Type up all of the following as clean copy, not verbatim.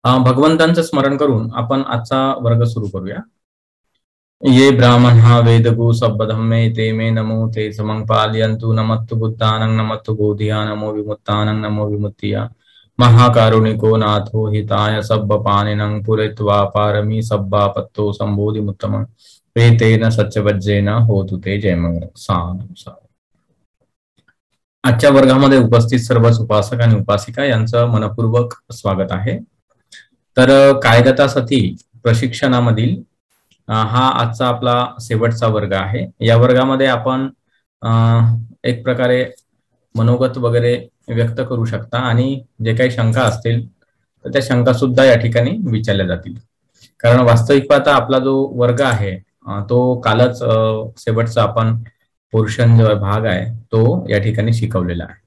भगवंतांचं स्मरण करून आपण आजचा वर्ग सुरू करूया. ये ब्राह्मणः वेदगु सब्बधम्मे ते मे नमो ते समं पालयन्तु नमस्तु बुद्धानं नमस्तु बोधिया नमो विमुक्तानं नमो विमुक्तिया महाकारुणिको नाथो हिताय सब्बपानिनं पुरैत्वा पारमी सब्बापत्तो संबोधिमुत्तमं प्रेतेन सत्यवज्रेन होतु ते जयमंगल. साधु. आजच्या वर्गामध्ये उपस्थित सर्वच उपासक आणि उपासिका यांचं मनपूर्वक स्वागत आहे. तर कायगता सती प्रशिक्षणामधील हा आजचा आपला शेवटचा वर्ग आहे. या वर्गामध्ये आपण एक प्रकारे मनोगत वगैरे व्यक्त करू शकता आणि जे काही शंका असतील तर त्या शंका सुद्धा या ठिकाणी विचारल्या जातील. कारण वास्तविक पाहता आपला जो वर्ग आहे तो कालच शेवटचा आपण पोर्शन जो भाग आहे तो या ठिकाणी शिकवलेला आहे.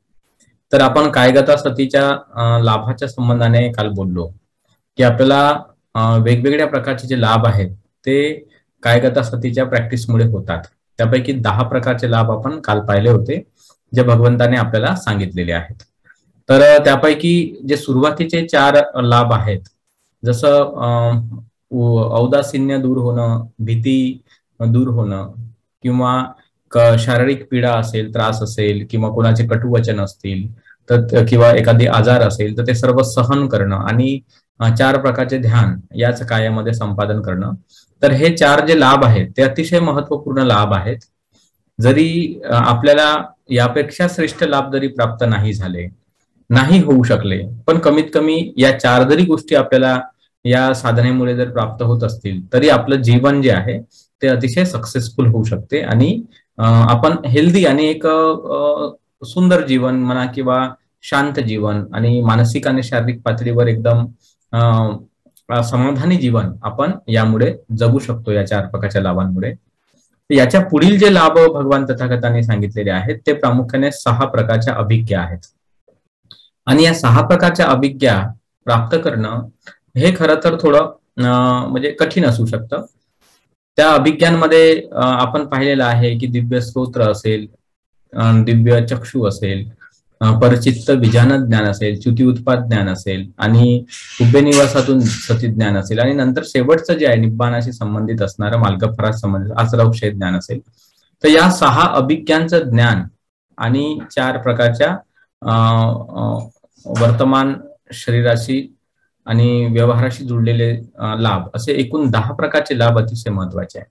तर आपण कायगता सतीच्या लाभाच्या संबंधाने काल बोललो की आपल्याला वेगवेगळ्या प्रकारचे जे लाभ आहेत ते कायगता सतीच्या प्रॅक्टिसमुळे होतात. त्यापैकी 10 प्रकारचे लाभ आपण काल पाहिले होते जे भगवंताने आपल्याला सांगितलेले आहेत. तर त्यापैकी जे सुरुवातीचे 4 लाभ आहेत, जसं औदासीन्य दूर होणं, भीती दूर होणं, किंवा शारीरिक पीडा असेल, त्रास असेल, किंवा कोणाचे कटुवचन असतील तर किंवा एखादी आजार असेल तर ते सर्व सहन करणं आणि 4 प्रकारचे ध्यान याच कार्यामध्ये संपादन करणं. तर हे 4 जे लाभ आहेत ते अतिशय महत्वपूर्ण लाभ आहेत. जरी आपल्याला यापेक्षा श्रेष्ठ लाभ जरी प्राप्त नाही होऊ शकले, पण कमीत कमी या 4 जरी गोष्टी आपल्याला या साधनेमुळे जर प्राप्त होत असतील तरी आपलं जीवन जे आहे ते अतिशय सक्सेसफुल होऊ शकते आणि आपण हेल्दी आणि एक सुंदर जीवन म्हणा किंवा शांत जीवन आणि मानसिक आणि शारीरिक पातळीवर एकदम समाधानी जीवन आपण यामुळे जगू शकतो या 4 प्रकारच्या लाभांमुळे. याच्या पुढील जे लाभ भगवान तथागतांनी सांगितलेले आहेत ते प्रामुख्याने 6 प्रकारच्या अभिज्ञा आहेत. आणि या 6 प्रकारच्या अभिज्ञा प्राप्त करणं हे खरं तर थोडं म्हणजे कठीण असू शकतं. त्या अभिज्ञांमध्ये आपण पाहिलेलं आहे की दिव्य स्तोत्र असेल, दिव्य चक्षु असेल, परचित्त विजान ज्ञान असेल, च्युती उत्पाद ज्ञान असेल आणि उभे निवासातून सती ज्ञान असेल आणि नंतर शेवटचं जे आहे निब्बाणाशी संबंधित असणारं मार्गफळाशी संबंधित आचरावक्षय ज्ञान असेल. तर या 6 अभिज्ञांचं ज्ञान आणि 4 प्रकारच्या वर्तमान शरीराशी आणि व्यवहाराशी जुळलेले लाभ असे एकूण 10 प्रकारचे लाभ अतिशय महत्वाचे आहेत.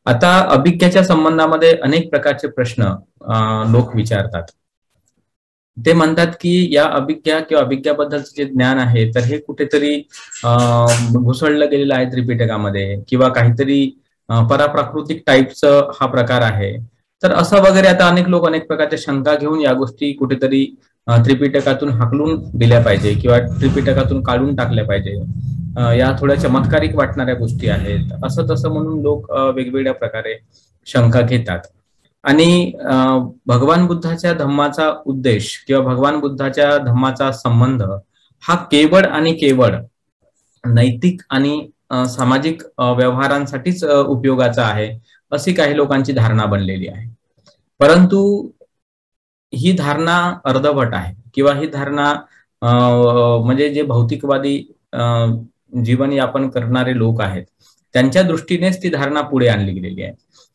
आता अभिज्ञाच्या संबंधामध्ये अनेक प्रकारचे प्रश्न लोक विचारतात. ते म्हणतात की या अभिज्ञा किंवा अभिज्ञाबद्दलचं जे ज्ञान आहे तर हे कुठेतरी घुसळलं गेलेलं आहे त्रिपिटकामध्ये, किंवा काहीतरी पराप्राकृतिक टाईपचं हा प्रकार आहे. तर असं वगैरे आता अनेक लोक अनेक प्रकारच्या शंका घेऊन या गोष्टी कुठेतरी त्रिपिटकातून हाकलून दिल्या पाहिजे किंवा त्रिपिटकातून काढून टाकल्या पाहिजे, या थोड्या चमत्कारिक वाटणाऱ्या गोष्टी आहेत, असं तसं म्हणून लोक वेगवेगळ्या प्रकारे शंका घेतात. आणि भगवान बुद्धाच्या धम्माचा उद्देश किंवा भगवान बुद्धाच्या धम्माचा संबंध हा केवळ आणि केवळ नैतिक आणि सामाजिक व्यवहारांसाठीच उपयोगाचा आहे अशी काही लोकांची धारणा बनलेली आहे. परंतु ही धारणा अर्धवट आहे, किंवा ही धारणा म्हणजे जे भौतिकवादी जीवनयापन करणारे लोक आहेत त्यांच्या दृष्टीनेच ती धारणा पुढे आणली गेलेली आहे.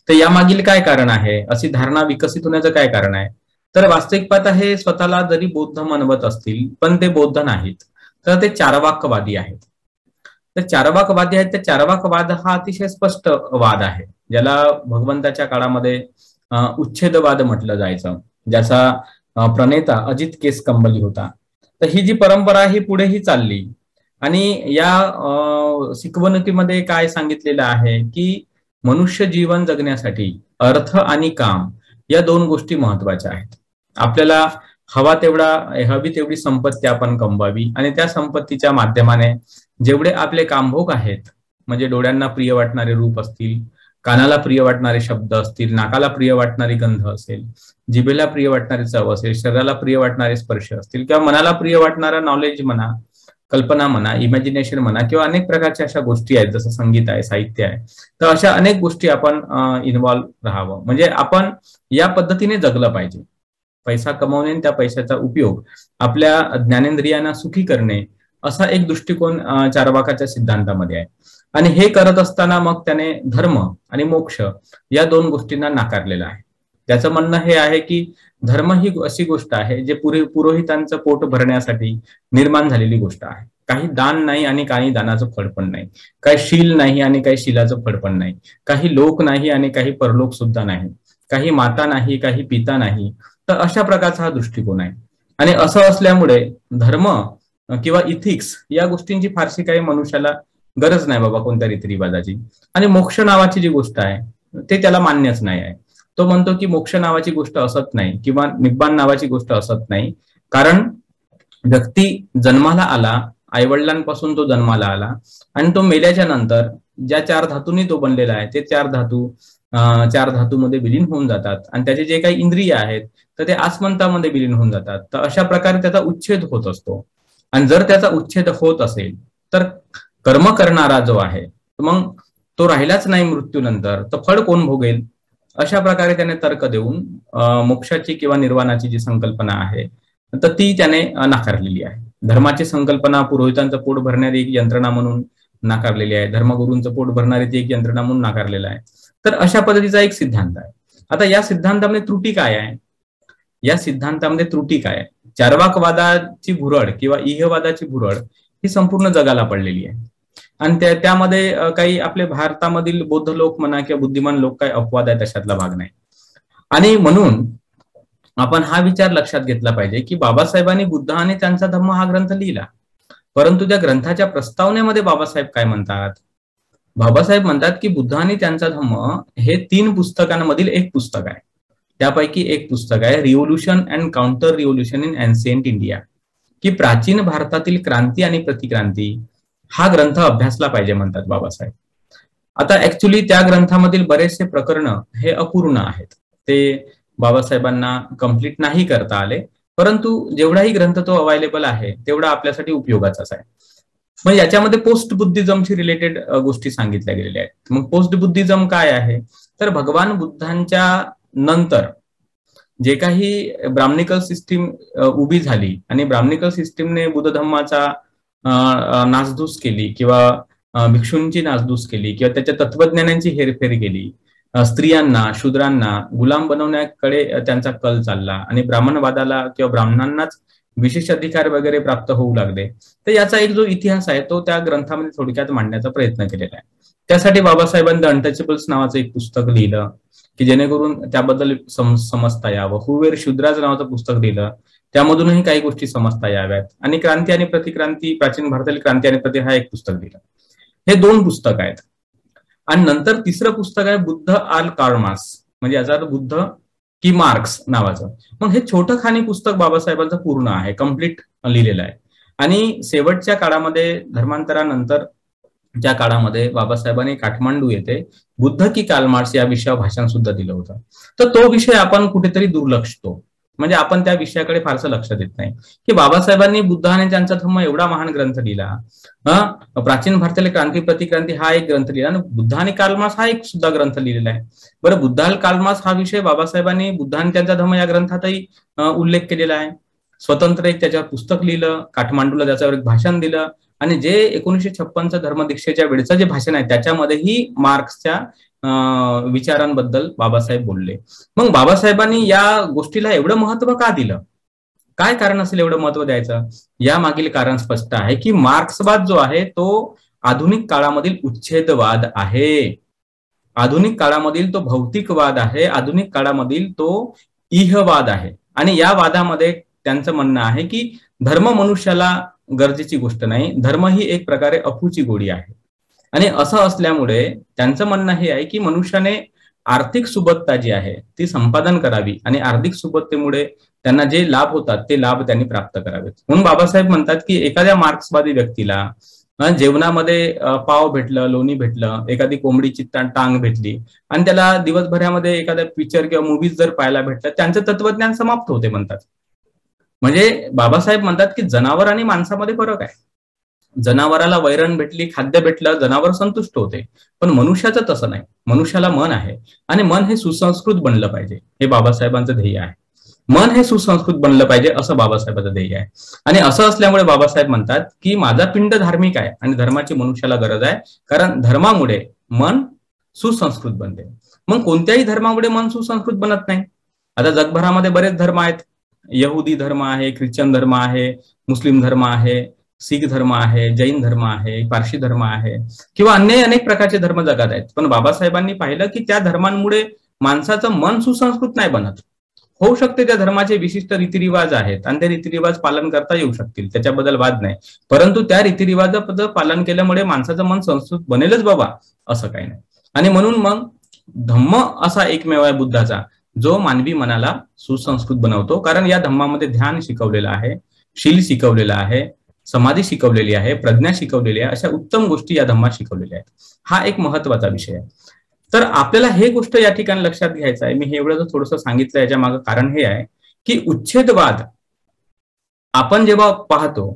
तर यामागील काय कारण आहे, अशी धारणा विकसित होण्याचं काय कारण आहे? तर वास्तविक पाहता हे स्वतःला जरी बौद्ध म्हणवत असतील पण ते बौद्ध नाहीत, तर ते चार्वाकवादी आहेत. तर चार्वाकवादी आहेत. तर चार्वाकवाद हा अतिशय स्पष्ट वाद आहे, ज्याला भगवंताच्या काळामध्ये उच्छेदवाद म्हटलं जायचं, ज्याचा प्रणेता अजित केसकंबली होता. तर ही जी परंपरा ही पुढेही चालली आणि या शिकवणुकीमध्ये काय सांगितलेलं आहे की मनुष्य जीवन जगण्यासाठी अर्थ आणि काम या 2 गोष्टी महत्वाच्या आहेत. आपल्याला हवी तेवढी संपत्ती आपण कमवावी आणि त्या संपत्तीच्या माध्यमाने जेवढे आपले कामभोग आहेत, म्हणजे डोळ्यांना प्रिय वाटणारे रूप असतील, कानाला प्रिय वाटणारे शब्द असतील, नाकाला प्रिय वाटणारी गंध असेल, जिभेला प्रिय वाटणारी चव असेल, शरीराला प्रिय वाटणारे स्पर्श असतील, किंवा मनाला प्रिय वाटणारा नॉलेज म्हणा, कल्पना म्हणा, इमॅजिनेशन म्हणा, किंवा अनेक प्रकारच्या अशा गोष्टी आहेत, जसं संगीत आहे, साहित्य आहे. तर अशा अनेक गोष्टी आपण इन्व्हॉल्व्ह राहावं, म्हणजे आपण या पद्धतीने जगलं पाहिजे. पैसा कमवणे, त्या पैशाचा उपयोग आपल्या ज्ञानेंद्रियांना सुखी करणे असा एक दृष्टिकोन चार्वाकाच्या सिद्धांतामध्ये आहे. आणि हे करत असताना मग त्याने धर्म आणि मोक्ष या दोन गोष्टींना नाकारलेलं आहे. त्याचं म्हणणं हे आहे की धर्म ही अशी गोष्ट आहे जे पुरोहितांचं पोट भरण्यासाठी निर्माण झालेली गोष्ट आहे. काही दान नाही आणि काही दानाचं फळ पण नाही, काही शील नाही आणि काही शीलाचं फळ पण नाही, काही लोक नाही आणि काही परलोक सुद्धा नाही, काही माता नाही काही पिता नाही. तर अशा प्रकारचा हा दृष्टिकोन आहे. आणि असं असल्यामुळे धर्म किंवा इथिक्स या गोष्टींची फारशी काही मनुष्याला गरज नाही बाबा कोणत्या रीतिरिवाजाची. आणि मोक्ष नावाची जी गोष्ट आहे ते त्याला मान्यच नाही आहे. तो म्हणतो की मोक्ष नावाची गोष्ट असत नाही किंवा निब्बाण नावाची गोष्ट असत नाही, कारण व्यक्ती जन्माला आला, आईवडिलांपासून तो जन्माला आला आणि तो मेल्याच्या नंतर ज्या 4 धातूंनी तो बनलेला आहे ते 4 धातूमध्ये विलीन होऊन जातात आणि त्याचे जे काही इंद्रिय आहेत तर ते आसमंतामध्ये विलीन होऊन जातात. तर अशा प्रकारे त्याचा उच्छेद होत असतो. आणि जर त्याचा उच्छेद होत असेल तर कर्म करणारा जो आहे मग तो राहिलाच नाही मृत्यूनंतर, तर फळ कोण भोगेल? अशा प्रकारे त्याने तर्क देऊन मोक्षाची किंवा निर्वाणाची जी संकल्पना आहे तर ती त्याने नाकारलेली आहे. धर्माची संकल्पना पुरोहितांचं पोट भरणारी एक यंत्रणा म्हणून नाकारलेली आहे, धर्मगुरूंचं पोट भरणारी ती एक यंत्रणा म्हणून नाकारलेला आहे. तर अशा पद्धतीचा एक सिद्धांत आहे. आता या सिद्धांतामध्ये त्रुटी काय आहे? या सिद्धांतामध्ये त्रुटी काय आहे? चार्वाकवादाची भुरळ किंवा इहवादाची भुरळ ही संपूर्ण जगाला पडलेली आहे. आणि त्यामध्ये काही आपले भारतामधील बौद्ध लोक म्हणा किंवा बुद्धिमान लोक काही अपवाद आहे तशातला भाग नाही. आणि म्हणून आपण हा विचार लक्षात घेतला पाहिजे की बाबासाहेबांनी बुद्ध आणि त्यांचा धम्म हा ग्रंथ लिहिला, परंतु त्या ग्रंथाच्या प्रस्तावनेमध्ये बाबासाहेब काय म्हणतात? बाबासाहेब म्हणतात की बुद्ध आणि त्यांचा धम्म हे 3 पुस्तकांमधील एक पुस्तक आहे. त्यापैकी एक पुस्तक आहे revolution and counter revolution in ancient India, की प्राचीन भारतातील क्रांती आणि प्रतिक्रांती हा ग्रंथ अभ्यासला पाहिजे म्हणतात बाबासाहेब. आता ऍक्च्युली त्या ग्रंथामधील बरेचसे प्रकरण हे अपूर्ण आहेत, ते बाबासाहेबांना कंप्लीट नाही करता आले, परंतु जेवढाही ग्रंथ तो अवेलेबल आहे तेवढा आपल्यासाठी उपयोगाचाच आहे. मग याच्यामध्ये पोस्ट बुद्धिझमशी रिलेटेड गोष्टी सांगितल्या गेलेल्या आहेत. मग पोस्ट बुद्धिझम काय आहे? तर भगवान बुद्धांच्या नंतर जे काही ब्राह्मणिकल सिस्टीम उभी झाली आणि ब्राह्मणिकल सिस्टीमने बुद्ध धम्माचा नासधूस केली किंवा भिक्षूंची नासधूस केली किंवा त्याच्या तत्वज्ञानांची हेरफेर केली, स्त्रियांना शूद्रांना गुलाम बनवण्याकडे त्यांचा कल चालला आणि ब्राह्मणवादाला किंवा ब्राह्मणांनाच विशेष अधिकार वगैरे प्राप्त होऊ लागले. तर याचा एक जो इतिहास आहे तो त्या ग्रंथामध्ये थोडक्यात मांडण्याचा प्रयत्न केलेला आहे. त्यासाठी बाबासाहेबांनी द अनटचेबल्स नावाचं एक पुस्तक लिहिलं की जेणेकरून त्याबद्दल समजता यावं. हु वेर शूद्राज नावाचं पुस्तक लिहिलं, त्यामधूनही काही गोष्टी समजता याव्यात. आणि क्रांती आणि प्रतिक्रांती, प्राचीन भारतातील क्रांती आणि प्रति हा एक पुस्तक लिहिलं. हे 2 पुस्तक आहेत. आणि नंतर 3रं पुस्तक आहे बुद्ध आल कार्ल मार्क्स, म्हणजे याचा बुद्ध की मार्क्स नावाचं. मग हे छोटं खाणी पुस्तक बाबासाहेबांचं पूर्ण आहे, कम्प्लीट लिहिलेलं आहे. आणि शेवटच्या काळामध्ये धर्मांतरानंतर त्या काळामध्ये बाबासाहेबांनी काठमांडू येथे बुद्ध की कार्ल मार्क्स या विषयावर भाषण सुद्धा दिलं होतं. तर तो विषय आपण कुठेतरी दुर्लक्षतो, म्हणजे आपण त्या विषयाकडे फारसं लक्ष देत नाही की बाबासाहेबांनी बुद्ध आणि त्यांचा धम्म एवढा महान ग्रंथ लिहिला, प्राचीन भारतातील क्रांती प्रतिक्रांती हा एक ग्रंथ लिहिला आणि बुद्ध आणि कार्ल मार्क्स हा एक सुद्धा ग्रंथ लिहिलेला आहे. बरं, बुद्ध आणि कार्ल मार्क्स हा विषय बाबासाहेबांनी बुद्ध आणि त्यांचा धम्म या ग्रंथातही उल्लेख केलेला आहे. स्वतंत्र एक त्याच्यावर पुस्तक लिहिलं, काठमांडूला त्याच्यावर एक भाषण दिलं आणि जे 1956चं धर्मदीक्षेच्या वेळेचं जे भाषण आहे त्याच्यामध्येही मार्क्सच्या विचारांबद्दल बाबासाहेब बोलले. मग बाबासाहेबांनी या गोष्टीला एवढं महत्व का दिलं? काय कारण असेल एवढं महत्व द्यायचं? या मागील कारण स्पष्ट आहे की मार्क्सवाद जो आहे तो आधुनिक काळामधील उच्छेदवाद आहे, आधुनिक काळामधील तो भौतिकवाद आहे, आधुनिक काळामधील तो इहवाद आहे. आणि या वादामध्ये त्यांचं म्हणणं आहे की धर्म मनुष्याला गरजेची गोष्ट नाही, धर्म ही एक प्रकारे अफूची गोडी आहे. आणि असं असल्यामुळे त्यांचं म्हणणं हे आहे की मनुष्याने आर्थिक सुबत्ता जी आहे ती संपादन करावी आणि आर्थिक सुबत्तेमुळे त्यांना जे लाभ होतात ते लाभ त्यांनी प्राप्त करावेत. म्हणून बाबासाहेब म्हणतात की एखाद्या मार्क्सवादी व्यक्तीला जेवणामध्ये पाव भेटलं, लोणी भेटलं, एखादी कोंबडीची टांग भेटली आणि त्याला दिवसभरामध्ये एखाद्या पिक्चर किंवा मूवीज जर पाहायला भेटलं, त्यांचं तत्वज्ञान समाप्त होते म्हणतात. म्हणजे बाबासाहेब म्हणतात की जनावर आणि माणसामध्ये फरक आहे. जनावराला वैरण भेटली, खाद्य भेटलं, जनावर संतुष्ट होते, पण मनुष्याचं तसं नाही. मनुष्याला मन आहे आणि मन हे सुसंस्कृत बनलं पाहिजे, हे बाबासाहेबांचं ध्येय आहे. मन हे सुसंस्कृत बनलं पाहिजे, असं बाबासाहेबांचं ध्येय आहे. आणि असं असल्यामुळे बाबासाहेब म्हणतात की माझा पिंड धार्मिक आहे आणि धर्माची मनुष्याला गरज आहे, कारण धर्मामुळे मन सुसंस्कृत बनते. मग कोणत्याही धर्मामुळे मन सुसंस्कृत बनत नाही. आता जगभरामध्ये बरेच धर्म आहेत. यहुदी धर्म आहे, ख्रिश्चन धर्म आहे, मुस्लिम धर्म आहे, शीख धर्म आहे, जैन धर्म आहे, पारशी धर्म आहे, किंवा अन्य अनेक प्रकारचे धर्म जगात आहेत. पण बाबासाहेबांनी पाहिलं की त्या धर्मांमुळे माणसाचं मन सुसंस्कृत नाही बनत. होऊ शकते त्या धर्माचे विशिष्ट रीतिरिवाज आहेत आणि ते रीतिरिवाज पालन करता येऊ शकतील, त्याच्याबद्दल वाद नाही, परंतु त्या रीतिरिवाजाचं पालन केल्यामुळे माणसाचं मन संस्कृत बनेलच बाबा, असं काही नाही. आणि म्हणून मग धम्म असा एकमेव आहे बुद्धाचा, जो मानवी मनाला सुसंस्कृत बनवतो. कारण या धम्मामध्ये ध्यान शिकवलेलं आहे, शील शिकवलेलं आहे, समाधी शिकवलेली आहे, प्रज्ञा शिकवलेली आहे, अशा उत्तम गोष्टी या धम्मात शिकवलेल्या आहेत. हा एक महत्वाचा विषय आहे. तर आपल्याला हे गोष्ट या ठिकाणी लक्षात घ्यायचं आहे. मी हे एवढं थोडंसं सांगितलं, याच्या मागे कारण हे आहे की उच्छेदवाद आपण जेव्हा पाहतो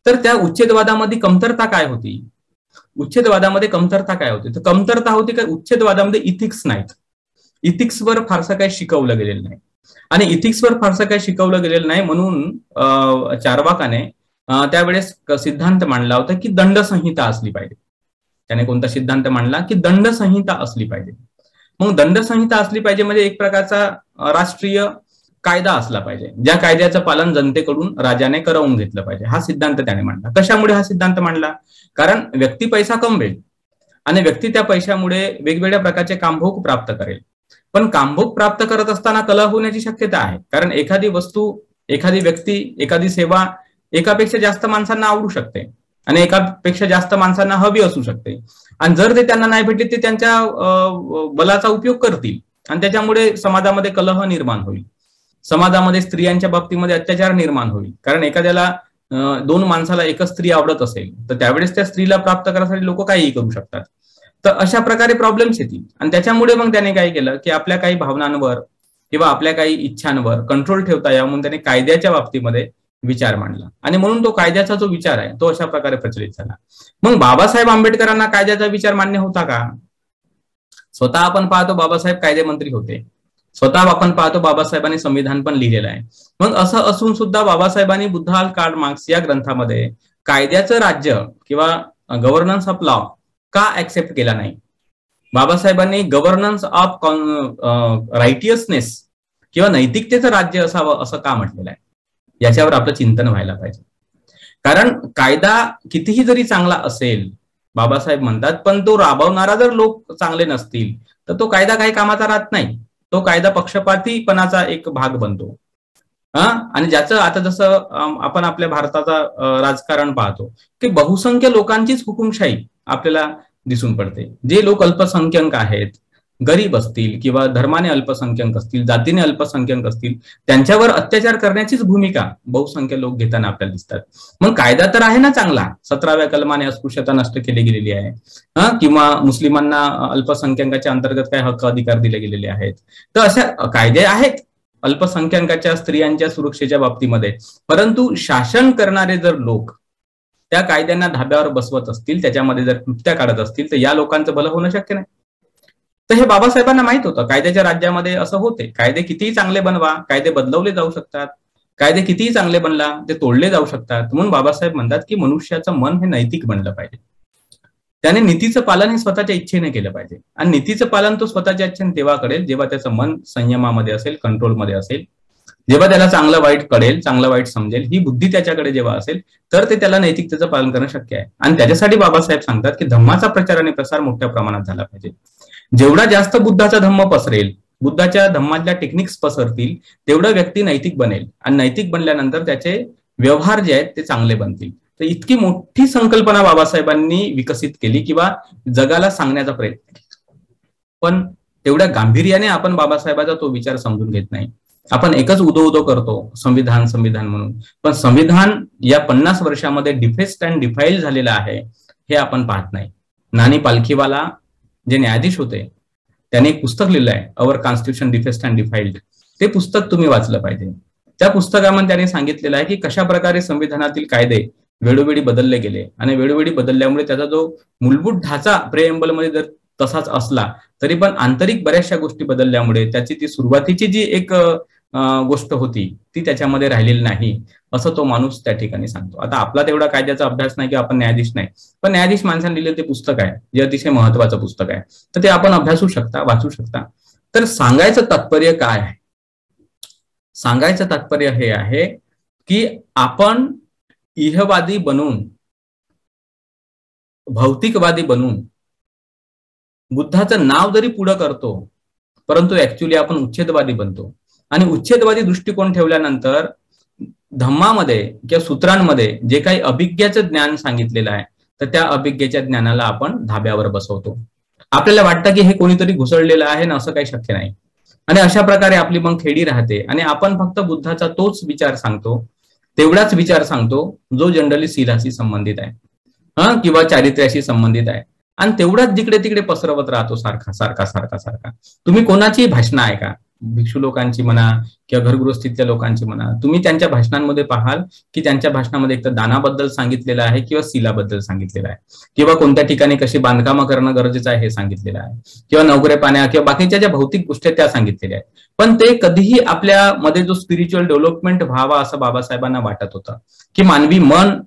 तर त्या उच्छेदवादामध्ये कमतरता काय होती? उच्छेदवादामध्ये कमतरता काय होती? तर कमतरता होती काय, उच्छेदवादामध्ये इथिक्स नाहीत. इथिक्सवर फारसं काही शिकवलं गेलेलं नाही, आणि इथिक्सवर फारसं काही शिकवलं गेलेलं नाही म्हणून चार्वाकाने त्यावेळेस सिद्धांत मांडला होता की दंड संहिता असली पाहिजे. त्याने कोणता सिद्धांत मांडला की दंड संहिता असली पाहिजे. मग दंड संहिता असली पाहिजे म्हणजे एक प्रकारचा राष्ट्रीय कायदा असला पाहिजे, ज्या कायद्याचं पालन जनतेकडून राजाने करवून घेतलं पाहिजे. हा सिद्धांत त्याने मांडला. कशामुळे हा सिद्धांत मांडला? कारण व्यक्ती पैसा कमवेल आणि व्यक्ती त्या पैशामुळे वेगवेगळ्या प्रकारचे कामभोग प्राप्त करेल, पण कामभोग प्राप्त करत असताना कलह होण्याची शक्यता आहे. कारण एखादी वस्तू, एखादी व्यक्ती, एखादी सेवा एकापेक्षा जास्त माणसांना आवडू शकते आणि एकापेक्षा जास्त माणसांना हवी असू शकते, आणि जर ते त्यांना नाही भेटले ते त्यांच्या बलाचा उपयोग करतील आणि त्याच्यामुळे समाजामध्ये कलह निर्माण होईल, समाजामध्ये स्त्रियांच्या बाबतीमध्ये अत्याचार निर्माण होईल. कारण एखाद्याला दोन माणसाला एकच स्त्री आवडत असेल तर त्यावेळेस त्या स्त्रीला प्राप्त करण्यासाठी लोक काहीही करू शकतात. तर अशा प्रकारे प्रॉब्लेम्स येतील, आणि त्याच्यामुळे मग त्याने काय केलं की आपल्या काही भावनांवर किंवा आपल्या काही इच्छांवर कंट्रोल ठेवता यावं म्हणून त्याने कायद्याच्या बाबतीमध्ये विचार मांडला, आणि म्हणून तो कायद्याचा जो विचार आहे तो अशा प्रकारे प्रचलित झाला. मग बाबासाहेब आंबेडकरांना कायद्याचा विचार मान्य होता का? स्वतः आपण पाहतो बाबासाहेब कायदेमंत्री होते, स्वतः आपण पाहतो बाबासाहेबांनी संविधान पण लिहिलेलं आहे. मग असं असून सुद्धा बाबासाहेबांनी बुद्धाल कार्ल मार्क्स या ग्रंथामध्ये कायद्याचं राज्य किंवा गव्हर्नन्स ऑफ लॉ का ऍक्सेप्ट केला नाही? बाबासाहेबांनी गव्हर्नन्स ऑफ रायटियसनेस किंवा नैतिकतेचं राज्य असावं असं का म्हटलेलं आहे? याच्यावर आपलं चिंतन व्हायला पाहिजे. कारण कायदा कितीही जरी चांगला असेल, बाबासाहेब म्हणतात, पण तो राबवणारा जर लोक चांगले नसतील तर तो कायदा काही कामाचा राहत नाही. तो कायदा पक्षपातीपणाचा एक भाग बनतो. आणि ज्याचं आता जसं आपण आपल्या भारताचा राजकारण पाहतो की बहुसंख्य लोकांचीच हुकुमशाही आपल्याला दिसून पडते. जे लोक अल्पसंख्याक आहेत, गरीब असतील किंवा धर्माने अल्पसंख्याक असतील, जातीने अल्पसंख्याक असतील, त्यांच्यावर अत्याचार करण्याचीच भूमिका बहुसंख्य लोक घेताना आपल्याला दिसतात. मग कायदा तर आहे ना चांगला, 17व्या कलमाने अस्पृश्यता नष्ट केली गेलेली आहे, किंवा मुस्लिमांना अल्पसंख्याकाच्या अंतर्गत काय हक्क अधिकार दिले गेलेले आहेत. तर अशा कायदे आहेत अल्पसंख्याकाच्या स्त्रियांच्या सुरक्षेच्या बाबतीमध्ये, परंतु शासन करणारे जर लोक त्या कायद्यांना धाब्यावर बसवत असतील, त्याच्यामध्ये जर कृत्या काढत असतील, तर या लोकांचं भलं होणं शक्य नाही. तर हे बाबासाहेबांना माहित होतं. कायद्याच्या राज्यामध्ये असं होते, कायदे कितीही चांगले बनवा, कायदे बदलवले जाऊ शकतात, कायदे कितीही चांगले बनला ते तोडले जाऊ शकतात. म्हणून बाबासाहेब म्हणतात की मनुष्याचं मन हे नैतिक बनलं पाहिजे. त्याने नीतीचं पालन हे स्वतःच्या इच्छेने केलं पाहिजे, आणि नीतीचं पालन तो स्वतःच्या इच्छेने तेव्हा करेल जेव्हा त्याचं मन संयमामध्ये असेल, कंट्रोलमध्ये असेल, जेव्हा त्याला चांगलं वाईट कळेल, चांगलं वाईट समजेल, ही बुद्धी त्याच्याकडे जेव्हा असेल तर ते त्याला नैतिकतेचं पालन करणं शक्य आहे. आणि त्याच्यासाठी बाबासाहेब सांगतात की धम्माचा प्रचार आणि प्रसार मोठ्या प्रमाणात झाला पाहिजे. जेवढा जास्त बुद्धाचा धम्म पसरेल, बुद्धाच्या धम्मातल्या टेक्निक्स पसरतील, तेवढं व्यक्ती नैतिक बनेल, आणि नैतिक बनल्यानंतर त्याचे व्यवहार जे आहेत ते चांगले बनतील. तर इतकी मोठी संकल्पना बाबासाहेबांनी विकसित केली किंवा जगाला सांगण्याचा प्रयत्न केला, पण तेवढ्या गांभीर्याने आपण बाबासाहेबांचा तो विचार समजून घेत नाही. आपण एकच उदो करतो, संविधान संविधान म्हणून, पण संविधान या 50 वर्षामध्ये डिफेस्ड अँड डिफाईल झालेलं आहे हे आपण पाहत नाही. नानी पालखीवाला जे न्यायाधीश होते त्यांनी एक पुस्तक लिहिलं आहे, अवर कॉन्स्टिट्यूशन डिफेस्ड अँड डिफाईल्ड. ते पुस्तक तुम्ही वाचलं पाहिजे. त्या पुस्तकामध्ये त्यांनी सांगितलेलं आहे की कशा प्रकारे संविधानातील कायदे वेळोवेळी बदलले गेले, आणि वेळोवेळी बदलल्यामुळे त्याचा जो मूलभूत ढाचा प्रेएम्बलमध्ये जर तसाच असला तरी पण आंतरिक बऱ्याचशा गोष्टी बदलल्यामुळे त्याची ती सुरुवातीची जी एक गोष्ट होती ती त्याच्यामध्ये राहिलेली नाही असं तो माणूस त्या ठिकाणी सांगतो. आता आपला तेवढा कायद्याचा अभ्यास नाही किंवा आपण न्यायाधीश नाही, पण न्यायाधीश माणसाने लिहिलेलं ते पुस्तक आहे जे अतिशय महत्वाचं पुस्तक आहे, तर ते आपण अभ्यासू शकता, वाचू शकता. तर सांगायचं तात्पर्य काय आहे? सांगायचं तात्पर्य हे आहे की आपण इहवादी बनून, भौतिकवादी बनून बुद्धाचं नाव जरी पुढं करतो, परंतु ऍक्च्युली आपण उच्छेदवादी बनतो. आणि उच्छेदवादी दृष्टिकोन ठेवल्यानंतर धम्मामध्ये किंवा सूत्रांमध्ये जे काही अभिज्ञाचं ज्ञान सांगितलेलं आहे, तर त्या अभिज्ञेच्या ज्ञानाला आपण धाब्यावर बसवतो. आपल्याला वाटतं की हे कोणीतरी घुसळलेलं आहे ना, असं काही शक्य नाही. आणि अशा प्रकारे आपली मग खेडी राहते आणि आपण फक्त बुद्धाचा तोच विचार सांगतो, तेवढाच विचार सांगतो जो जनरली शीलाशी संबंधित आहे किंवा चारित्र्याशी संबंधित आहे, आणि तेवढाच जिकडे तिकडे पसरवत राहतो सारखा सारखा सारखा सारखा. तुम्ही कोणाची भाषणं ऐका, भिक्षू लोकांची म्हणा किंवा घरगृहस्थीतल्या लोकांची म्हणा, तुम्ही त्यांच्या भाषणांमध्ये पाहाल की त्यांच्या भाषणामध्ये एक तर दानाबद्दल सांगितलेलं आहे किंवा शीलाबद्दल सांगितलेलं आहे, किंवा कोणत्या ठिकाणी कशी बांधकामं करणं गरजेचं आहे हे सांगितलेलं आहे, किंवा नोकऱ्या पाण्या किंवा बाकीच्या ज्या भौतिक गोष्टी त्या सांगितलेल्या आहेत. पण ते कधीही आपल्यामध्ये जो स्पिरिच्युअल डेव्हलपमेंट व्हावा असं बाबासाहेबांना वाटत होतं, की मानवी मन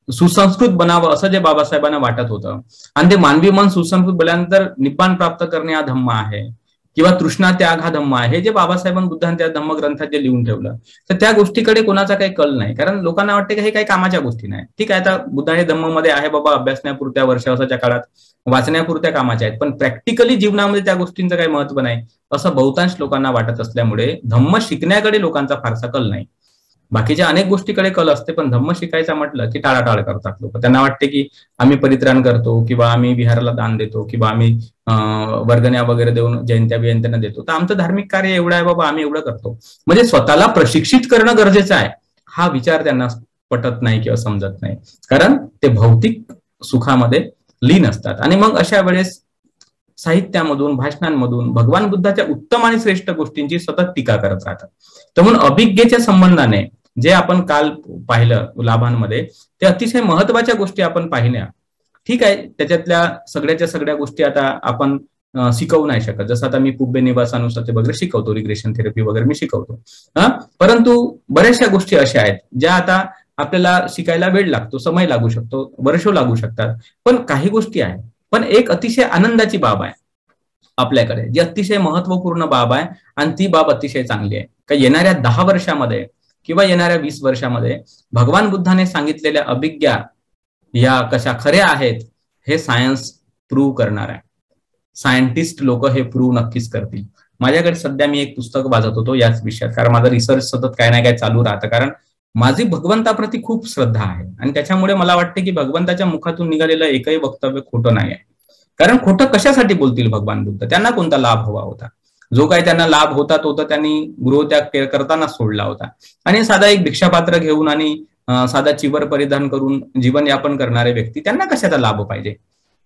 सुसंस्कृत बनावं असं जे बाबासाहेबांना वाटत होतं, आणि ते मानवी मन सुसंस्कृत बनल्यानंतर निब्बाण प्राप्त करणे हा धम्म आहे किंवा तृष्णा त्याग हा धम्म आहे, जे बाबासाहेबांनी बुद्धांनी त्या धम्मग्रंथात जे लिहून ठेवलं, तर त्या गोष्टीकडे कोणाचा काही कल नाही. कारण लोकांना वाटते की हे काही कामाच्या गोष्टी नाही. ठीक आहे, आता बुद्धाने धम्ममध्ये आहे बाबा, अभ्यासण्यापुरत्या वर्षाच्या काळात वाचण्यापुरत्या कामाच्या आहेत, पण प्रॅक्टिकली जीवनामध्ये त्या गोष्टींचं काही महत्व नाही असं बहुतांश लोकांना वाटत असल्यामुळे धम्म शिकण्याकडे लोकांचा फारसा कल नाही. बाकीच्या अनेक गोष्टीकडे कल असते, पण धम्म शिकायचं म्हटलं की टाळाटाळ करतात लोक. त्यांना वाटते की आम्ही परित्राण करतो किंवा आम्ही विहाराला दान देतो किंवा आम्ही वर्गण्या वगैरे देऊन जयंत्या बियंत्यांना देतो, तर आमचं धार्मिक कार्य एवढं आहे बाबा, आम्ही एवढं करतो. म्हणजे स्वतःला प्रशिक्षित करणं गरजेचं आहे हा विचार त्यांना पटत नाही किंवा समजत नाही, कारण ते भौतिक सुखामध्ये लीन असतात. आणि मग अशा वेळेस साहित्यामधून, भाषणांमधून भगवान बुद्धाच्या उत्तम आणि श्रेष्ठ गोष्टींची सतत टीका करत राहतात. तर म्हणून अभिज्ञेच्या संबंधाने जे आपण काल पाहिलं लाभांमध्ये, ते अतिशय महत्वाच्या गोष्टी आपण पाहिल्या. ठीक आहे, त्याच्यातल्या सगळ्याच्या सगळ्या गोष्टी आता आपण शिकवू नाही शकत. जसं आता मी पुब्बे निवासानुसार ते वगैरे शिकवतो, रिग्रेशन थेरपी वगैरे मी शिकवतो, परंतु बऱ्याचशा गोष्टी अशा आहेत ज्या आता आपल्याला शिकायला वेळ लागतो, समय लागू शकतो, वर्ष लागू शकतात. पण काही गोष्टी आहेत. पण एक अतिशय आनंदाची बाब आहे आपल्याकडे, जी अतिशय महत्वपूर्ण बाब आहे, आणि ती बाब अतिशय चांगली आहे का येणाऱ्या 10 वर्षामध्ये किंवा येणाऱ्या 20 वर्षामध्ये भगवान बुद्धाने सांगितलेल्या अभिज्ञा या कशा खऱ्या आहेत हे सायन्स प्रूव्ह करणार आहे. सायंटिस्ट लोक हे प्रूव्ह नक्कीच करतील. माझ्याकडे सध्या मी एक पुस्तक वाचत होतो याच विषयात, कारण माझा रिसर्च सतत काय ना काय चालू राहतं, कारण माझी भगवंताप्रती खूप श्रद्धा आहे आणि त्याच्यामुळे मला वाटते की भगवंताच्या मुखातून निघालेलं एकही वक्तव्य खोटं नाही आहे. कारण खोटं कशासाठी बोलतील भगवान बुद्ध? त्यांना कोणता लाभ हवा होता? जो काही त्यांना लाभ होता तो तर त्यांनी गृहत्याग करताना सोडला होता. आणि साधा एक भिक्षापात्र घेऊन आणि साधा चिवर परिधान करून जीवनयापन करणारे व्यक्ती, त्यांना कशाचा लाभ पाहिजे?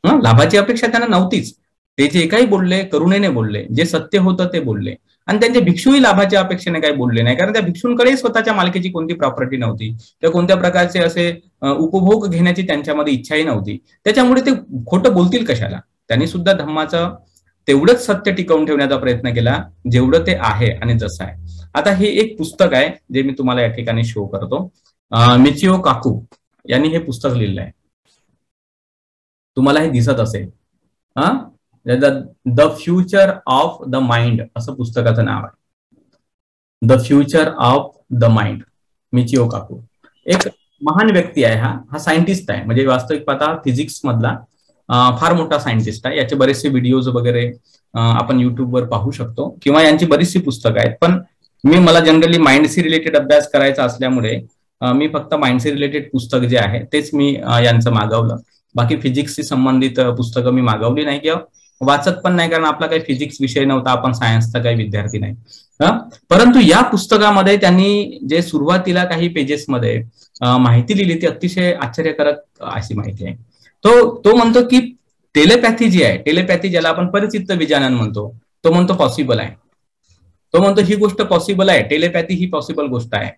लाभाची अपेक्षा त्यांना नव्हतीच. ते जे काही बोलले करुणेने बोलले, जे सत्य होतं ते बोलले, आणि त्यांचे भिक्षूही लाभाच्या अपेक्षेने काही बोलले नाही, कारण त्या भिक्षूंकडे स्वतःच्या मालकीची कोणती प्रॉपर्टी नव्हती किंवा कोणत्या प्रकारचे असे उपभोग घेण्याची त्यांच्यामध्ये इच्छाही नव्हती. त्याच्यामुळे ते खोटं बोलतील कशाला? त्यांनी सुद्धा धम्माचं तेवढंच सत्य टिकवून ठेवण्याचा प्रयत्न केला जेवढं ते आहे आणि जसं आहे. आता हे एक पुस्तक आहे जे मी तुम्हाला या ठिकाणी शो करतो. मिचिओ काकू यांनी हे पुस्तक लिहिलं आहे. तुम्हाला हे दिसत असेल, the future of the mind असं पुस्तकाचं नाव आहे. The future of the mind, Michio Kaku. एक महान व्यक्ती आहे. हा सायंटिस्ट आहे, म्हणजे वास्तविक पाहता फिजिक्स मधला फार मोठा सायंटिस्ट आहे. याचे बरेचसे व्हिडिओज वगैरे आपण युट्यूबवर पाहू शकतो किंवा यांची बरीचशी पुस्तकं आहेत. पण मला जनरली माइंडशी रिलेटेड अभ्यास करायचा असल्यामुळे मी फक्त माइंडशी रिलेटेड पुस्तक जे आहे तेच मी यांचं मागवलं. बाकी फिजिक्सशी संबंधित पुस्तकं मी मागवली नाही किंवा वाचत पण नाही, कारण आपला काही फिजिक्स विषय नव्हता, आपण सायन्सचा काही विद्यार्थी नाही. परंतु या पुस्तकामध्ये त्यांनी जे सुरुवातीला काही पेजेसमध्ये माहिती लिहिली ती अतिशय आश्चर्यकारक अशी माहिती आहे. तो म्हणतो की टेलिपॅथी जी आहे, टेलिपॅथी ज्याला आपण परिचित्त विजानन म्हणतो, तो म्हणतो पॉसिबल आहे. तो म्हणतो ही गोष्ट पॉसिबल आहे, टेलिपॅथी ही पॉसिबल गोष्ट आहे.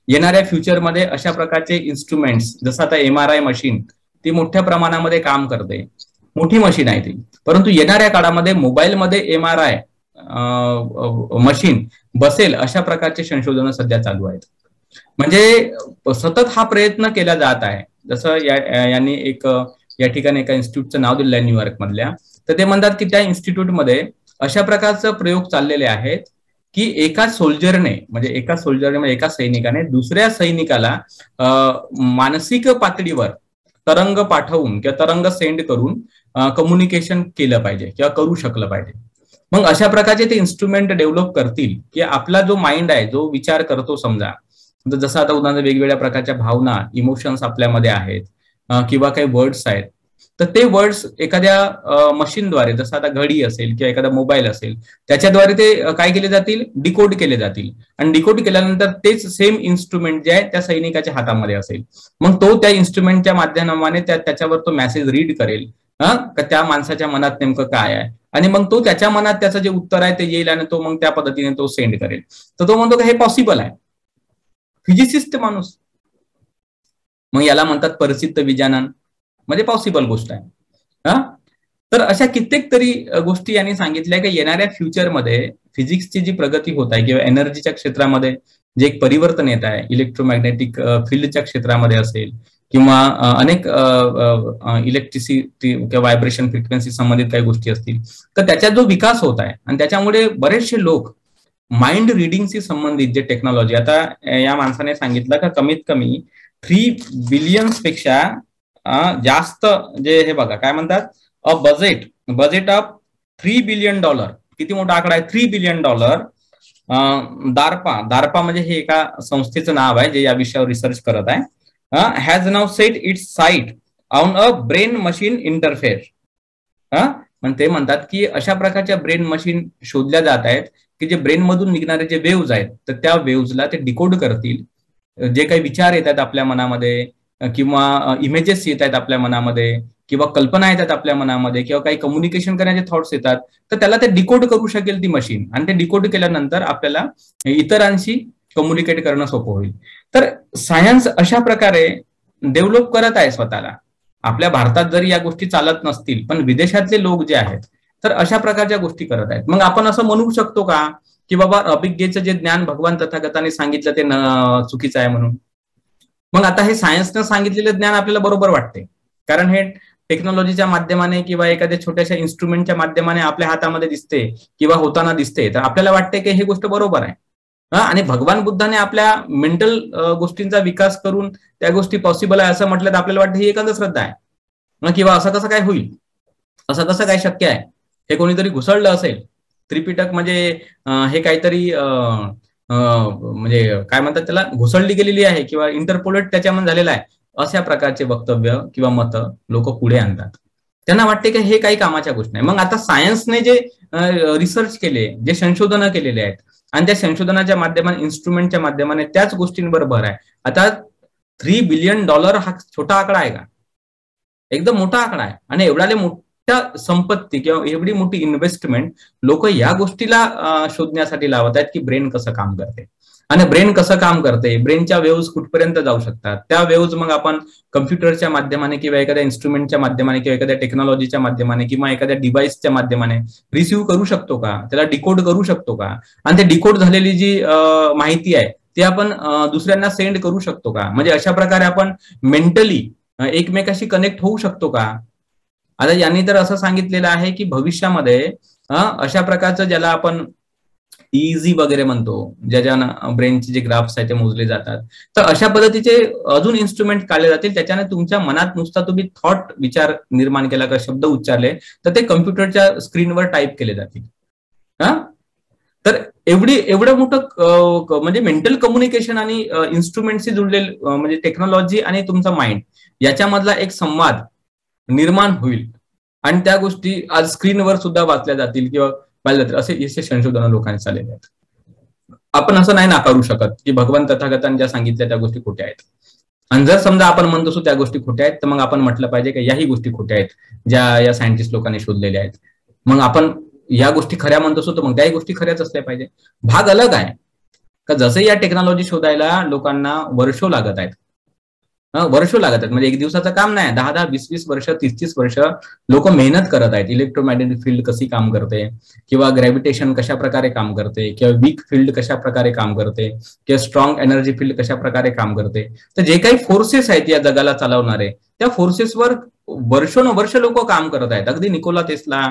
येणाऱ्या फ्युचरमध्ये अशा प्रकारचे इन्स्ट्रुमेंट्स, जसं आता MRI मशीन ती मोठ्या प्रमाणामध्ये काम करते, मोठी मशीन आहे ती, परंतु येणाऱ्या काळामध्ये मोबाईलमध्ये MRI मशीन बसेल अशा प्रकारचे संशोधन सध्या चालू आहेत. म्हणजे सतत हा प्रयत्न केला जात आहे. जसं यांनी एक या ठिकाणी एका इन्स्टिट्यूटचं नाव दिलेलं आहे न्यूयॉर्क मधल्या, तर ते म्हणतात की त्या इन्स्टिट्यूटमध्ये अशा प्रकारचे प्रयोग चाललेले आहेत की एका सैनिकाने दुसऱ्या सैनिकाला मानसिक पातळीवर तरंग पाठवून किंवा तरंग सेंड करून कम्युनिकेशन केलं पाहिजे किंवा करू शकलं पाहिजे. मग अशा प्रकारचे ते इन्स्ट्रुमेंट डेव्हलप करतील की आपला जो माइंड आहे, जो विचार करतो, समजा जसं आता उदाहरण वेगवेगळ्या प्रकारच्या भावना, इमोशन्स आपल्यामध्ये आहेत किंवा काही वर्ड्स आहेत, तर ते वर्ड्स एखाद्या मशीनद्वारे, जसं आता घडी असेल किंवा एखादा मोबाईल असेल, त्याच्याद्वारे ते काय केले जातील, डिकोड केले जातील. आणि डिकोड केल्यानंतर तेच सेम इन्स्ट्रुमेंट जे आहे त्या सैनिकाच्या हातामध्ये असेल. मग तो त्या इन्स्ट्रुमेंटच्या माध्यमाने त्याच्यावर तो मेसेज रीड करेल त्या माणसाच्या मनात नेमकं काय आहे, आणि मग तो त्याच्या मनात त्याचं जे उत्तर आहे ते येईल आणि तो मग त्या पद्धतीने तो सेंड करेल. तर तो म्हणतो की हे पॉसिबल आहे. फिजिसिस्ट माणूस, मग याला म्हणतात परिचित विज्ञानन, म्हणजे पॉसिबल गोष्ट आहे. तर अशा कित्येक तरी गोष्टी यांनी सांगितल्या की येणाऱ्या फ्युचरमध्ये फिजिक्सची जी प्रगती होत आहे किंवा एनर्जीच्या क्षेत्रामध्ये जे एक परिवर्तन येत आहे, इलेक्ट्रोमॅग्नेटिक फील्डच्या क्षेत्रामध्ये असेल किंवा अनेक इलेक्ट्रिसिटी किंवा व्हायब्रेशन फ्रिक्वेन्सी संबंधित काही गोष्टी असतील, तर त्याच्यात जो विकास होत आहे आणि त्याच्यामुळे बरेचसे लोक माइंड रिडिंगशी संबंधित जे टेक्नॉलॉजी, आता या माणसाने सांगितलं का कमीत कमी 3 बिलियन्स पेक्षा जास्त जे हे बघा काय म्हणतात, अ बजेट ऑफ $3 बिलियन, किती मोठा आकडा आहे, $3 बिलियन. दार्पा म्हणजे हे एका संस्थेचं नाव आहे जे या विषयावर रिसर्च करत आहे. Has now set it's site on a brain machine interface. पण ते म्हणतात की अशा प्रकारच्या ब्रेन मशीन शोधल्या जात आहेत की जे ब्रेन मधून निघणारे जे वेव्ज आहेत, तर त्या वेव्जला ते डिकोड करतील. जे काही विचार येत आहेत आपल्या मनामध्ये किंवा इमेजेस येत आहेत आपल्या मनामध्ये किंवा कल्पना येतात आपल्या मनामध्ये किंवा काही कम्युनिकेशन करण्याचे थॉट्स येतात, तर त्याला ते डिकोड करू शकेल ती मशीन. आणि ते डिकोड केल्यानंतर आपल्याला इतरांशी कम्युनिकेट करणं सोपं होईल. तर सायन्स अशा प्रकारे डेव्हलप करत आहे स्वतःला. आपल्या भारतात जरी या गोष्टी चालत नसतील, पण विदेशातले लोक जे आहेत तर अशा प्रकारच्या गोष्टी करत आहेत. मग आपण असं म्हणू शकतो का की बाबा अभिज्ञेचं जे ज्ञान भगवान तथागताने सांगितलं ते चुकीचं आहे म्हणून? मग आता हे सायन्सनं सांगितलेलं ज्ञान आपल्याला बरोबर वाटते, कारण हे टेक्नॉलॉजीच्या माध्यमाने किंवा एखाद्या छोट्याशा इन्स्ट्रुमेंटच्या माध्यमाने आपल्या हातामध्ये दिसते किंवा होताना दिसते, तर आपल्याला वाटते की हे गोष्ट बरोबर आहे. आणि भगवान बुद्धाने आपल्या मेंटल गोष्टींचा विकास करून त्या गोष्टी पॉसिबल आहे असं म्हटलं तर आपल्याला वाटतं ही एक अंधश्रद्धा आहे किंवा असं कसं काय होईल, असं कसं काय शक्य आहे, हे कोणीतरी घुसळलं असेल. त्रिपिटक म्हणजे हे काहीतरी म्हणजे काय म्हणतात त्याला, घुसळली गेलेली आहे किंवा इंटरपोलेट त्याच्यामध्ये झालेला आहे, अशा प्रकारचे वक्तव्य किंवा मतं लोक पुढे आणतात. त्यांना वाटते की हे काही कामाच्या गोष्टी नाही. मग आता सायन्सने जे रिसर्च केले, जे संशोधनं केलेले आहेत आणि त्या संशोधनाच्या माध्यमाने, इन्स्ट्रुमेंटच्या माध्यमाने त्याच गोष्टींवर भर आहे. आता $3 बिलियन हा छोटा आकडा आहे का? एकदम मोठा आकडा आहे. आणि एवढ्याले मोठ्या संपत्ती किंवा एवढी मोठी इन्व्हेस्टमेंट लोक या गोष्टीला शोधण्यासाठी लावत आहेत की ब्रेन कसं काम करते. आणि ब्रेन कसं काम करते, ब्रेनच्या वेव्ज कुठपर्यंत जाऊ शकतात, त्या वेव्ज मग आपण कम्प्युटरच्या माध्यमाने किंवा एखाद्या इन्स्ट्रुमेंटच्या माध्यमाने किंवा एखाद्या टेक्नॉलॉजीच्या माध्यमाने किंवा एखाद्या डिव्हाइसच्या माध्यमाने रिसिव्ह करू शकतो का, त्याला डिकोड करू शकतो का, आणि ते डिकोड झालेली जी माहिती आहे ती आपण दुसऱ्यांना सेंड करू शकतो का, म्हणजे अशा प्रकारे आपण मेंटली एकमेकाशी कनेक्ट होऊ शकतो का. आता यांनी तर असं सांगितलेलं आहे की भविष्यामध्ये अशा प्रकारचं, ज्याला आपण EEG वगैरे म्हणतो, ज्याच्यानं ब्रेनचे जे ग्राफ्स आहेत ते मोजले जातात, तर अशा पद्धतीचे अजून इन्स्ट्रुमेंट काढले जातील, त्याच्याने तुमच्या मनात नुसता तुम्ही थॉट विचार निर्माण केला का, शब्द उच्चारले तर ते कम्प्युटरच्या स्क्रीनवर टाईप केले जातील. तर एवढं मोठं म्हणजे मेंटल कम्युनिकेशन आणि इन्स्ट्रुमेंटशी जुळलेलं म्हणजे टेक्नॉलॉजी आणि तुमचा माइंड याच्यामधला एक संवाद निर्माण होईल आणि त्या गोष्टी आज स्क्रीनवर सुद्धा वाचल्या जातील किंवा पाहिलं जातील, असे संशोधन लोकांनी चाललेले आहेत. आपण असं नाही नाकारू शकत की भगवान तथागतांनी ज्या सांगितल्या त्या गोष्टी खोट्या आहेत. आणि जर समजा आपण म्हणतो असो त्या गोष्टी खोट्या आहेत, तर मग आपण म्हटलं पाहिजे की याही गोष्टी खोट्या आहेत ज्या या सायंटिस्ट लोकांनी शोधलेल्या आहेत. मग आपण या गोष्टी खऱ्या म्हणतो असो तर मग त्याही गोष्टी खऱ्याच असल्या पाहिजे. भाग अलग आहे का जसे या टेक्नॉलॉजी शोधायला लोकांना वर्षो लागत आहेत, वर्ष लागत आहेत. म्हणजे एक दिवसाचं काम नाही, 10-10, 20-20 वर्ष, 30-30 वर्ष लोक मेहनत करत आहेत. इलेक्ट्रोमॅग्नेटिक फील्ड कशी काम करते, किंवा ग्रॅव्हिटेशन कशा प्रकारे काम करते, किंवा वीक फील्ड कशा प्रकारे काम करते, किंवा स्ट्रॉंग एनर्जी फील्ड कशा प्रकारे काम करते. तर जे काही फोर्सेस आहेत या जगाला चालवणारे, त्या फोर्सेसवर वर्षोनवर्ष लोक काम करत आहेत. अगदी निकोला टेस्ला,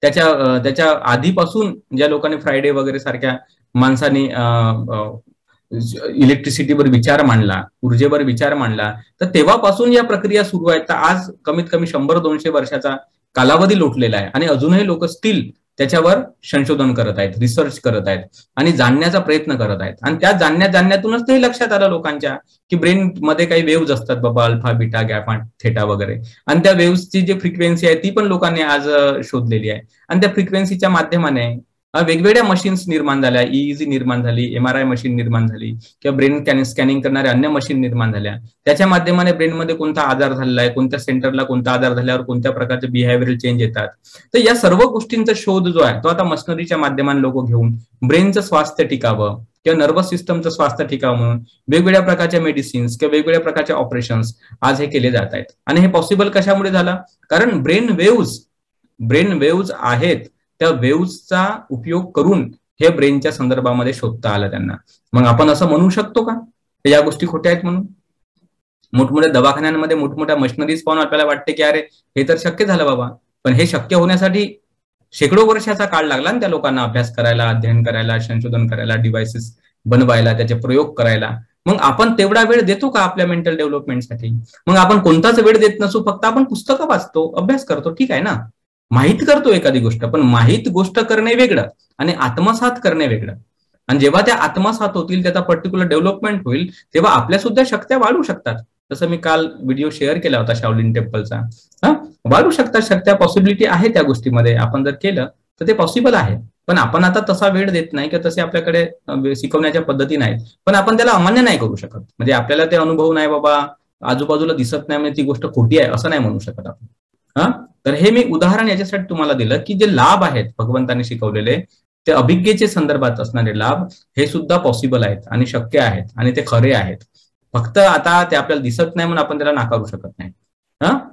त्याच्या आधीपासून ज्या लोकांनी फ्रायडे वगैरे सारख्या माणसांनी इलेक्ट्रिसिटीवर विचार मांडला, ऊर्जेवर विचार मांडला, तर तेव्हापासून या प्रक्रिया सुरू आहेत. तर आज कमीत कमी 100-200 वर्षाचा कालावधी लोटलेला आहे आणि अजूनही लोक स्टील त्याच्यावर संशोधन करत आहेत, रिसर्च करत आहेत आणि जाणण्याचा प्रयत्न करत आहेत. आणि त्या जाणण्यातूनच ते लक्षात आलं लोकांच्या की ब्रेन मध्ये काही वेव्ज असतात बाबा, अल्फा, बीटा, गॅमा, थेटा वगैरे, आणि त्या वेव्सची जी फ्रिक्वेन्सी आहे ती पण लोकांनी आज शोधलेली आहे. आणि त्या फ्रिक्वेन्सीच्या माध्यमाने वेगवेगळ्या मशीन्स निर्माण झाल्या, ईईजी निर्माण झाली, MRI मशीन निर्माण झाली, किंवा ब्रेन स्कॅनिंग करणाऱ्या अन्य मशीन निर्माण झाल्या. त्याच्या माध्यमाने ब्रेनमध्ये कोणता आजार झालेला आहे, कोणत्या सेंटरला कोणता आजार झाल्यावर कोणत्या प्रकारचे बिहेव्हिअरल चेंज येतात. तर या सर्व गोष्टींचा शोध जो आहे तो आता मशिनरीच्या माध्यमाने लोक घेऊन ब्रेनचं स्वास्थ्य टिकावं किंवा नर्वस सिस्टमचं स्वास्थ्य टिकावं म्हणून वेगवेगळ्या प्रकारच्या मेडिसिन्स किंवा वेगवेगळ्या प्रकारच्या ऑपरेशन्स आज हे केले जात आहेत. आणि हे पॉसिबल कशामुळे झालं? कारण ब्रेन वेव्ज आहेत, त्या वेव्सचा उपयोग करून हे ब्रेनच्या संदर्भामध्ये शोधता आलं त्यांना. मग आपण असं म्हणू शकतो का या गोष्टी खोट्या आहेत म्हणून? मोठमोठ्या दवाखान्यांमध्ये मोठमोठ्या मशिनरीज पाहून आपल्याला वाटते की अरे हे तर शक्य झालं बाबा, पण हे शक्य होण्यासाठी शेकडो वर्षाचा काळ लागला ना त्या लोकांना अभ्यास करायला, अध्ययन करायला, संशोधन करायला, डिव्हाइसेस बनवायला, त्याचे प्रयोग करायला. मग आपण तेवढा वेळ देतो का आपल्या मेंटल डेव्हलपमेंटसाठी? मग आपण कोणताच वेळ देत नसू, फक्त आपण पुस्तकं वाचतो, अभ्यास करतो, ठीक आहे ना, माहित करतो एखादी गोष्ट, पण माहित गोष्ट करणे वेगळं आणि आत्मसात करणे वेगळं. आणि जेव्हा त्या आत्मसात होतील, त्याचा पर्टिक्युलर डेव्हलपमेंट होईल, तेव्हा आपल्या सुद्धा शक्त्या वाढू शकतात. जसं मी काल व्हिडिओ शेअर केला होता शाओलिन टेम्पलचा, वाढू शकतात शक्त्या, पॉसिबिलिटी आहे त्या गोष्टीमध्ये. आपण जर केलं तर ते पॉसिबल आहे. पण आपण आता तसा वेळ देत नाही किंवा तसे आपल्याकडे शिकवण्याच्या पद्धती नाहीत, पण आपण त्याला अमान्य नाही करू शकत. म्हणजे आपल्याला ते अनुभव नाही बाबा, आजूबाजूला दिसत नाही म्हणजे ती गोष्ट खोटी आहे असं नाही म्हणू शकत आपण. तर हे मी उदाहरण याच्यासाठी तुम्हाला दिलं की जे लाभ आहेत भगवंतांनी शिकवलेले, ते अभिज्ञेचे संदर्भात असणारे लाभ हे सुद्धा पॉसिबल आहेत आणि शक्य आहेत आणि ते खरे आहेत. फक्त आता ते आपल्याला दिसत नाही म्हणून आपण त्याला नाकारू शकत नाही.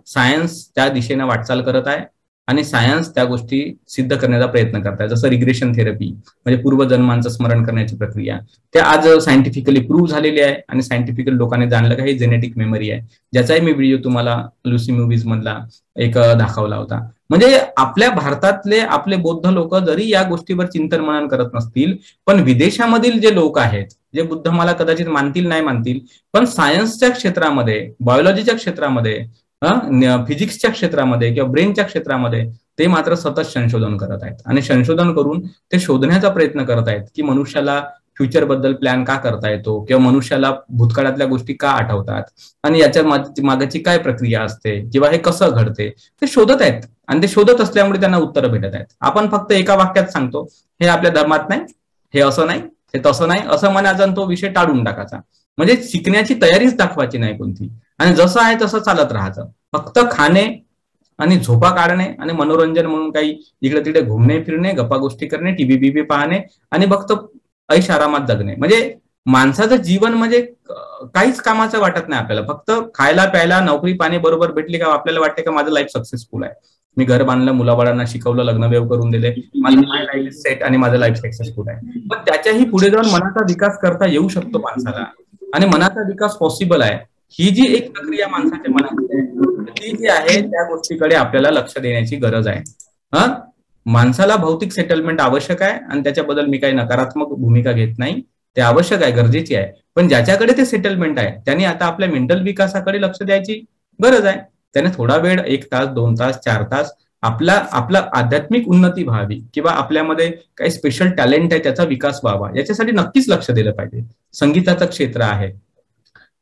सायन्स त्या दिशेने वाटचाल करत आहे आणि सायन्स त्या गोष्टी सिद्ध करण्याचा प्रयत्न करत आहे. जसं रिग्रेशन थेरपी म्हणजे पूर्वजन्मांचं स्मरण करण्याची प्रक्रिया, ते आज सायंटिफिकली प्रूव्ह झालेली आहे आणि सायंटिफिकली लोकांनी जाणलं का हे जेनेटिक मेमरी आहे, ज्याचाही मी व्हिडिओ तुम्हाला लुसी मूव्हीज मधला एक दाखवला होता. म्हणजे आपल्या भारतातले आपले बौद्ध लोक जरी या गोष्टीवर चिंतन मनन करत नसतील, पण विदेशामधील जे लोक आहेत, जे बुद्ध मला कदाचित मानतील नाही मानतील, पण सायन्सच्या क्षेत्रामध्ये, बायोलॉजीच्या क्षेत्रामध्ये, फिजिक्सच्या क्षेत्रामध्ये किंवा ब्रेनच्या क्षेत्रामध्ये ते मात्र सतत संशोधन करत आहेत. आणि संशोधन करून ते शोधण्याचा प्रयत्न करत आहेत की मनुष्याला फ्युचर बद्दल प्लॅन का करता येतो, किंवा मनुष्याला भूतकाळातल्या गोष्टी का आठवतात आणि याच्या मागाची काय प्रक्रिया असते किंवा हे कसं घडते, ते शोधत आहेत. आणि ते शोधत असल्यामुळे त्यांना उत्तरं भेटत आहेत. आपण फक्त एका वाक्यात सांगतो हे आपल्या धर्मात नाही, हे असं नाही, हे तसं नाही असं म्हणायचा आणि तो विषय टाळून टाकायचा. म्हणजे शिकण्याची तयारीच दाखवायची नाही कोणती, आणि जसं आहे तसं चालत राहायचं. फक्त खाणे आणि झोपा काढणे आणि मनोरंजन म्हणून काही इकडे तिकडे घुमणे फिरणे, गप्पा गोष्टी करणे, टीव्ही बीबी पाहणे आणि फक्त ऐश आरामात जगणे. म्हणजे माणसाचं जीवन म्हणजे काहीच कामाचं वाटत नाही आपल्याला. फक्त खायला प्यायला, नोकरी पाणी बरोबर भेटली का आपल्याला वाटते का माझं लाईफ सक्सेसफुल आहे, मी घर बांधलं, मुलाबाळांना शिकवलं, लग्न वेव करून दिले, माझं लाईफ सेट आणि माझं लाईफ सक्सेसफुल आहे. पण त्याच्याही पुढे जाऊन मनाचा विकास करता येऊ शकतो माणसाला, आणि मनाचा विकास पॉसिबल आहे. ही जी एक प्रक्रिया माणसाच्या मनात आहे ती जी आहे त्या गोष्टीकडे आपल्याला लक्ष देण्याची गरज आहे. माणसाला भौतिक सेटलमेंट आवश्यक आहे आणि त्याच्याबद्दल मी काही नकारात्मक भूमिका घेत नाही, ते आवश्यक आहे, गरजेची आहे. पण ज्याच्याकडे ते सेटलमेंट आहे त्यांनी आता आपल्या मेंटल विकासाकडे लक्ष द्यायची गरज आहे. त्याने थोडा वेळ, 1 तास, 2 तास, 4 तास आपला आध्यात्मिक उन्नती व्हावी किंवा आपल्यामध्ये काही स्पेशल टॅलेंट आहे त्याचा विकास व्हावा, याच्यासाठी नक्कीच लक्ष दिलं पाहिजे. संगीताचं क्षेत्र आहे,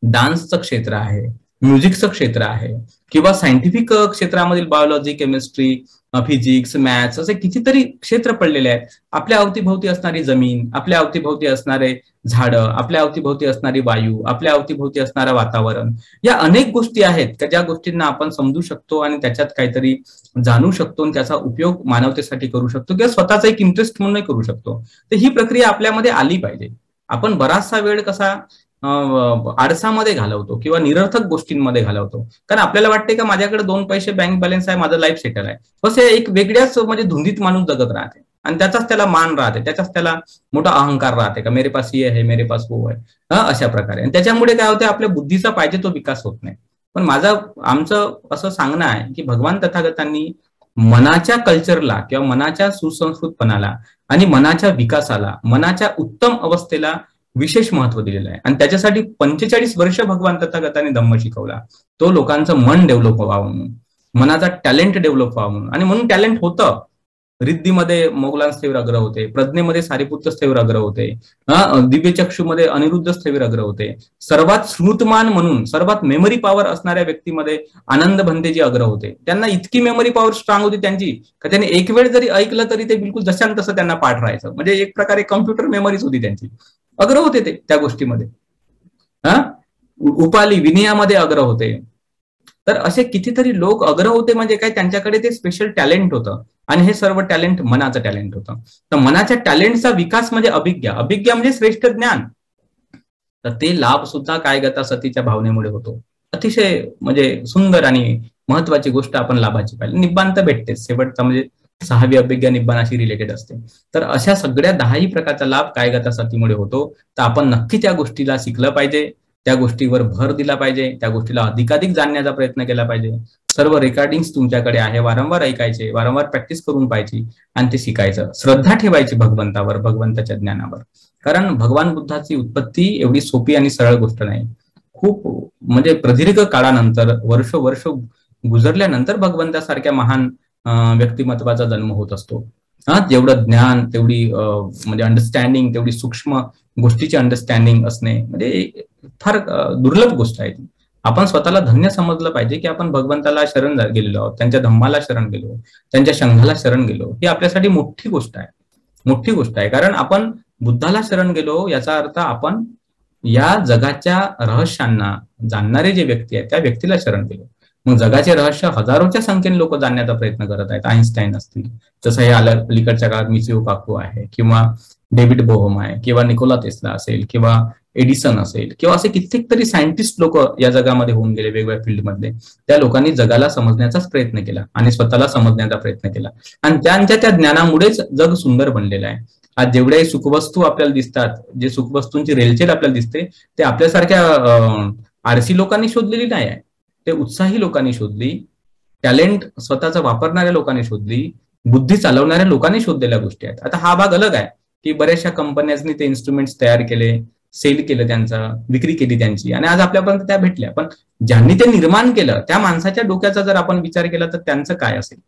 डान्सचं क्षेत्र आहे, म्युझिकचं क्षेत्र आहे, किंवा सायंटिफिक क्षेत्रामधील बायोलॉजी, केमिस्ट्री, फिजिक्स, मॅथ्स असे कितीतरी क्षेत्र पडलेले आहेत. आपल्या अवतीभोवती असणारी जमीन, आपल्या अवतीभोवती असणारे झाडं, आपल्या अवतीभोवती असणारी वायू, आपल्या अवतीभोवती असणारं वातावरण, या अनेक गोष्टी आहेत की ज्या गोष्टींना आपण समजू शकतो आणि त्याच्यात काहीतरी जाणू शकतो आणि त्याचा उपयोग मानवतेसाठी करू शकतो किंवा स्वतःचा एक इंटरेस्ट म्हणूनही करू शकतो. तर ही प्रक्रिया आपल्यामध्ये आली पाहिजे. आपण बराचसा वेळ कसा आडसामध्ये घालवतो किंवा निरर्थक गोष्टींमध्ये घालवतो. कारण आपल्याला वाटते का माझ्याकडे 2 पैसे बँक बॅलन्स आहे, माझं लाईफ सेटल आहे. बस हे एक वेगळ्याच म्हणजे धुंदीत माणूस जगत राहते आणि त्याचाच त्याला मान राहते, त्याचाच त्याला मोठा अहंकार राहते का मेरे पास ये है, मेरे पास वो है, अशा प्रकारे. आणि त्याच्यामुळे काय होते, आपल्या बुद्धीचा पाहिजे तो विकास होत नाही. पण आमचं असं सांगणं आहे की भगवान तथागतांनी मनाच्या कल्चरला किंवा मनाच्या सुसंस्कृतपणाला आणि मनाच्या विकासाला, मनाच्या उत्तम अवस्थेला विशेष महत्व दिलेलं आहे. आणि त्याच्यासाठी 45 वर्ष भगवान तथागतांनी धम्म शिकवला. तो लोकांचं मन डेव्हलप व्हावं म्हणून, मनाचा टॅलेंट डेव्हलप व्हावं म्हणून. आणि म्हणून टॅलेंट होतं. रिद्धीमध्ये मोगलान स्थविर अग्र होते, प्रज्ञेमध्ये सारिपुत्र स्थविर अग्र होते, दिव्यचक्षूमध्ये अनिरुद्ध स्थविर अग्र होते. सर्वात स्मृतमान म्हणून सर्वात मेमरी पॉवर असणाऱ्या व्यक्तीमध्ये आनंद भंतेजी अग्र होते. त्यांना इतकी मेमरी पॉवर स्ट्रॉंग होती त्यांची का त्यांनी एक वेळ जरी ऐकलं तरी ते बिलकुल जशान तसं त्यांना पाठ राहायचं. म्हणजे एक प्रकारे कम्प्युटर मेमरीच होती त्यांची. अग्र होते ते त्या गोष्टीमध्ये. उपाली विनयामध्ये अग्र होते. तर असे कितीतरी लोक अग्र होते. म्हणजे काय, त्यांच्याकडे ते स्पेशल टॅलेंट होतं आणि हे सर्व टॅलेंट मनाचं टॅलेंट होतं. तर मनाच्या टॅलेंटचा विकास म्हणजे अभिज्ञा. अभिज्ञा म्हणजे श्रेष्ठ ज्ञान. तर ते लाभ सुद्धा कायगता सतीच्या भावनेमुळे होतो. अतिशय म्हणजे सुंदर आणि महत्वाची गोष्ट आपण लाभाची पाहिली. निब्बाण तर भेटतेच, शेवटचा म्हणजे 6वी अभिज्ञा निब्बाणाशी रिलेटेड असते. तर अशा सगळ्या 10ही प्रकारचा लाभ कायगता सतीमुळे होतो. तर आपण नक्की त्या गोष्टीला शिकलं पाहिजे, त्या गोष्टीवर भर दिला पाहिजे, त्या गोष्टीला अधिकाधिक जाणण्याचा प्रयत्न केला पाहिजे. सर्व रेकॉर्डिंग्स तुमच्याकडे आहे, वारंवार ऐकायचे, वारंवार प्रॅक्टिस करून पाहिजे आणि ते शिकायचं. श्रद्धा ठेवायची भगवंतावर, भगवंताच्या ज्ञानावर. कारण भगवान बुद्धाची उत्पत्ती एवढी सोपी आणि सरळ गोष्ट नाही. खूप म्हणजे प्रदीर्घ काळानंतर, वर्ष गुजरल्यानंतर भगवंतासारख्या महान व्यक्तिमत्वाचा जन्म होत असतो. जेवढं ज्ञान, तेवढी म्हणजे अंडरस्टँडिंग, तेवढी सूक्ष्म गोष्टीची अंडरस्टँडिंग असणे म्हणजे फार दुर्लभ गोष्ट आहे ती. आपण स्वतःला धन्य समजलं पाहिजे की आपण भगवंताला शरण गेलेलो आहोत, त्यांच्या धम्माला शरण गेलो, त्यांच्या संघाला शरण गेलो. ही आपल्यासाठी मोठी गोष्ट आहे, मोठी गोष्ट आहे. कारण आपण बुद्धाला शरण गेलो याचा अर्थ आपण या जगाच्या रहस्यांना जाणणारे जे व्यक्ती आहेत त्या व्यक्तीला शरण गेलो. मग जगाचे रहस्य हजारोच्या संख्येने लोक जाणण्याचा प्रयत्न करत आहेत. आईन्स्टाईन असतील, जसं हे अलीकडच्या काळात मिचिओ काकू आहे, किंवा डेव्हिड बोहम आहे, किंवा निकोला टेस्ला असेल, किंवा एडिसन असेल, किंवा असे कित्येक तरी सायंटिस्ट लोक या जगामध्ये होऊन गेले वेगवेगळ्या फील्डमधले. त्या लोकांनी जगाला समजण्याचाच प्रयत्न केला आणि स्वतःला समजण्याचा प्रयत्न केला. आणि त्यांच्या त्या ज्ञानामुळेच जग सुंदर बनलेलं आहे. आज जेवढ्याही सुखवस्तू आपल्याला दिसतात, जे सुखवस्तूंची रेलचेल आपल्याला दिसते, ते आपल्यासारख्या आळशी लोकांनी शोधलेली नाही आहे. ते उत्साही लोकांनी शोधली, टॅलेंट स्वतःचा वापरणाऱ्या लोकांनी शोधली, बुद्धी चालवणाऱ्या लोकांनी शोधलेल्या गोष्टी आहेत. आता हा भाग अलग आहे की बऱ्याचशा कंपन्यांनी ते इन्स्ट्रुमेंट्स तयार केले, सेल केलं, त्यांचा विक्री केली त्यांची, आणि आज आपल्यापर्यंत त्या भेटल्या. पण ज्यांनी ते निर्माण केलं त्या माणसाच्या डोक्याचा जर आपण विचार केला तर त्यांचं काय असेल?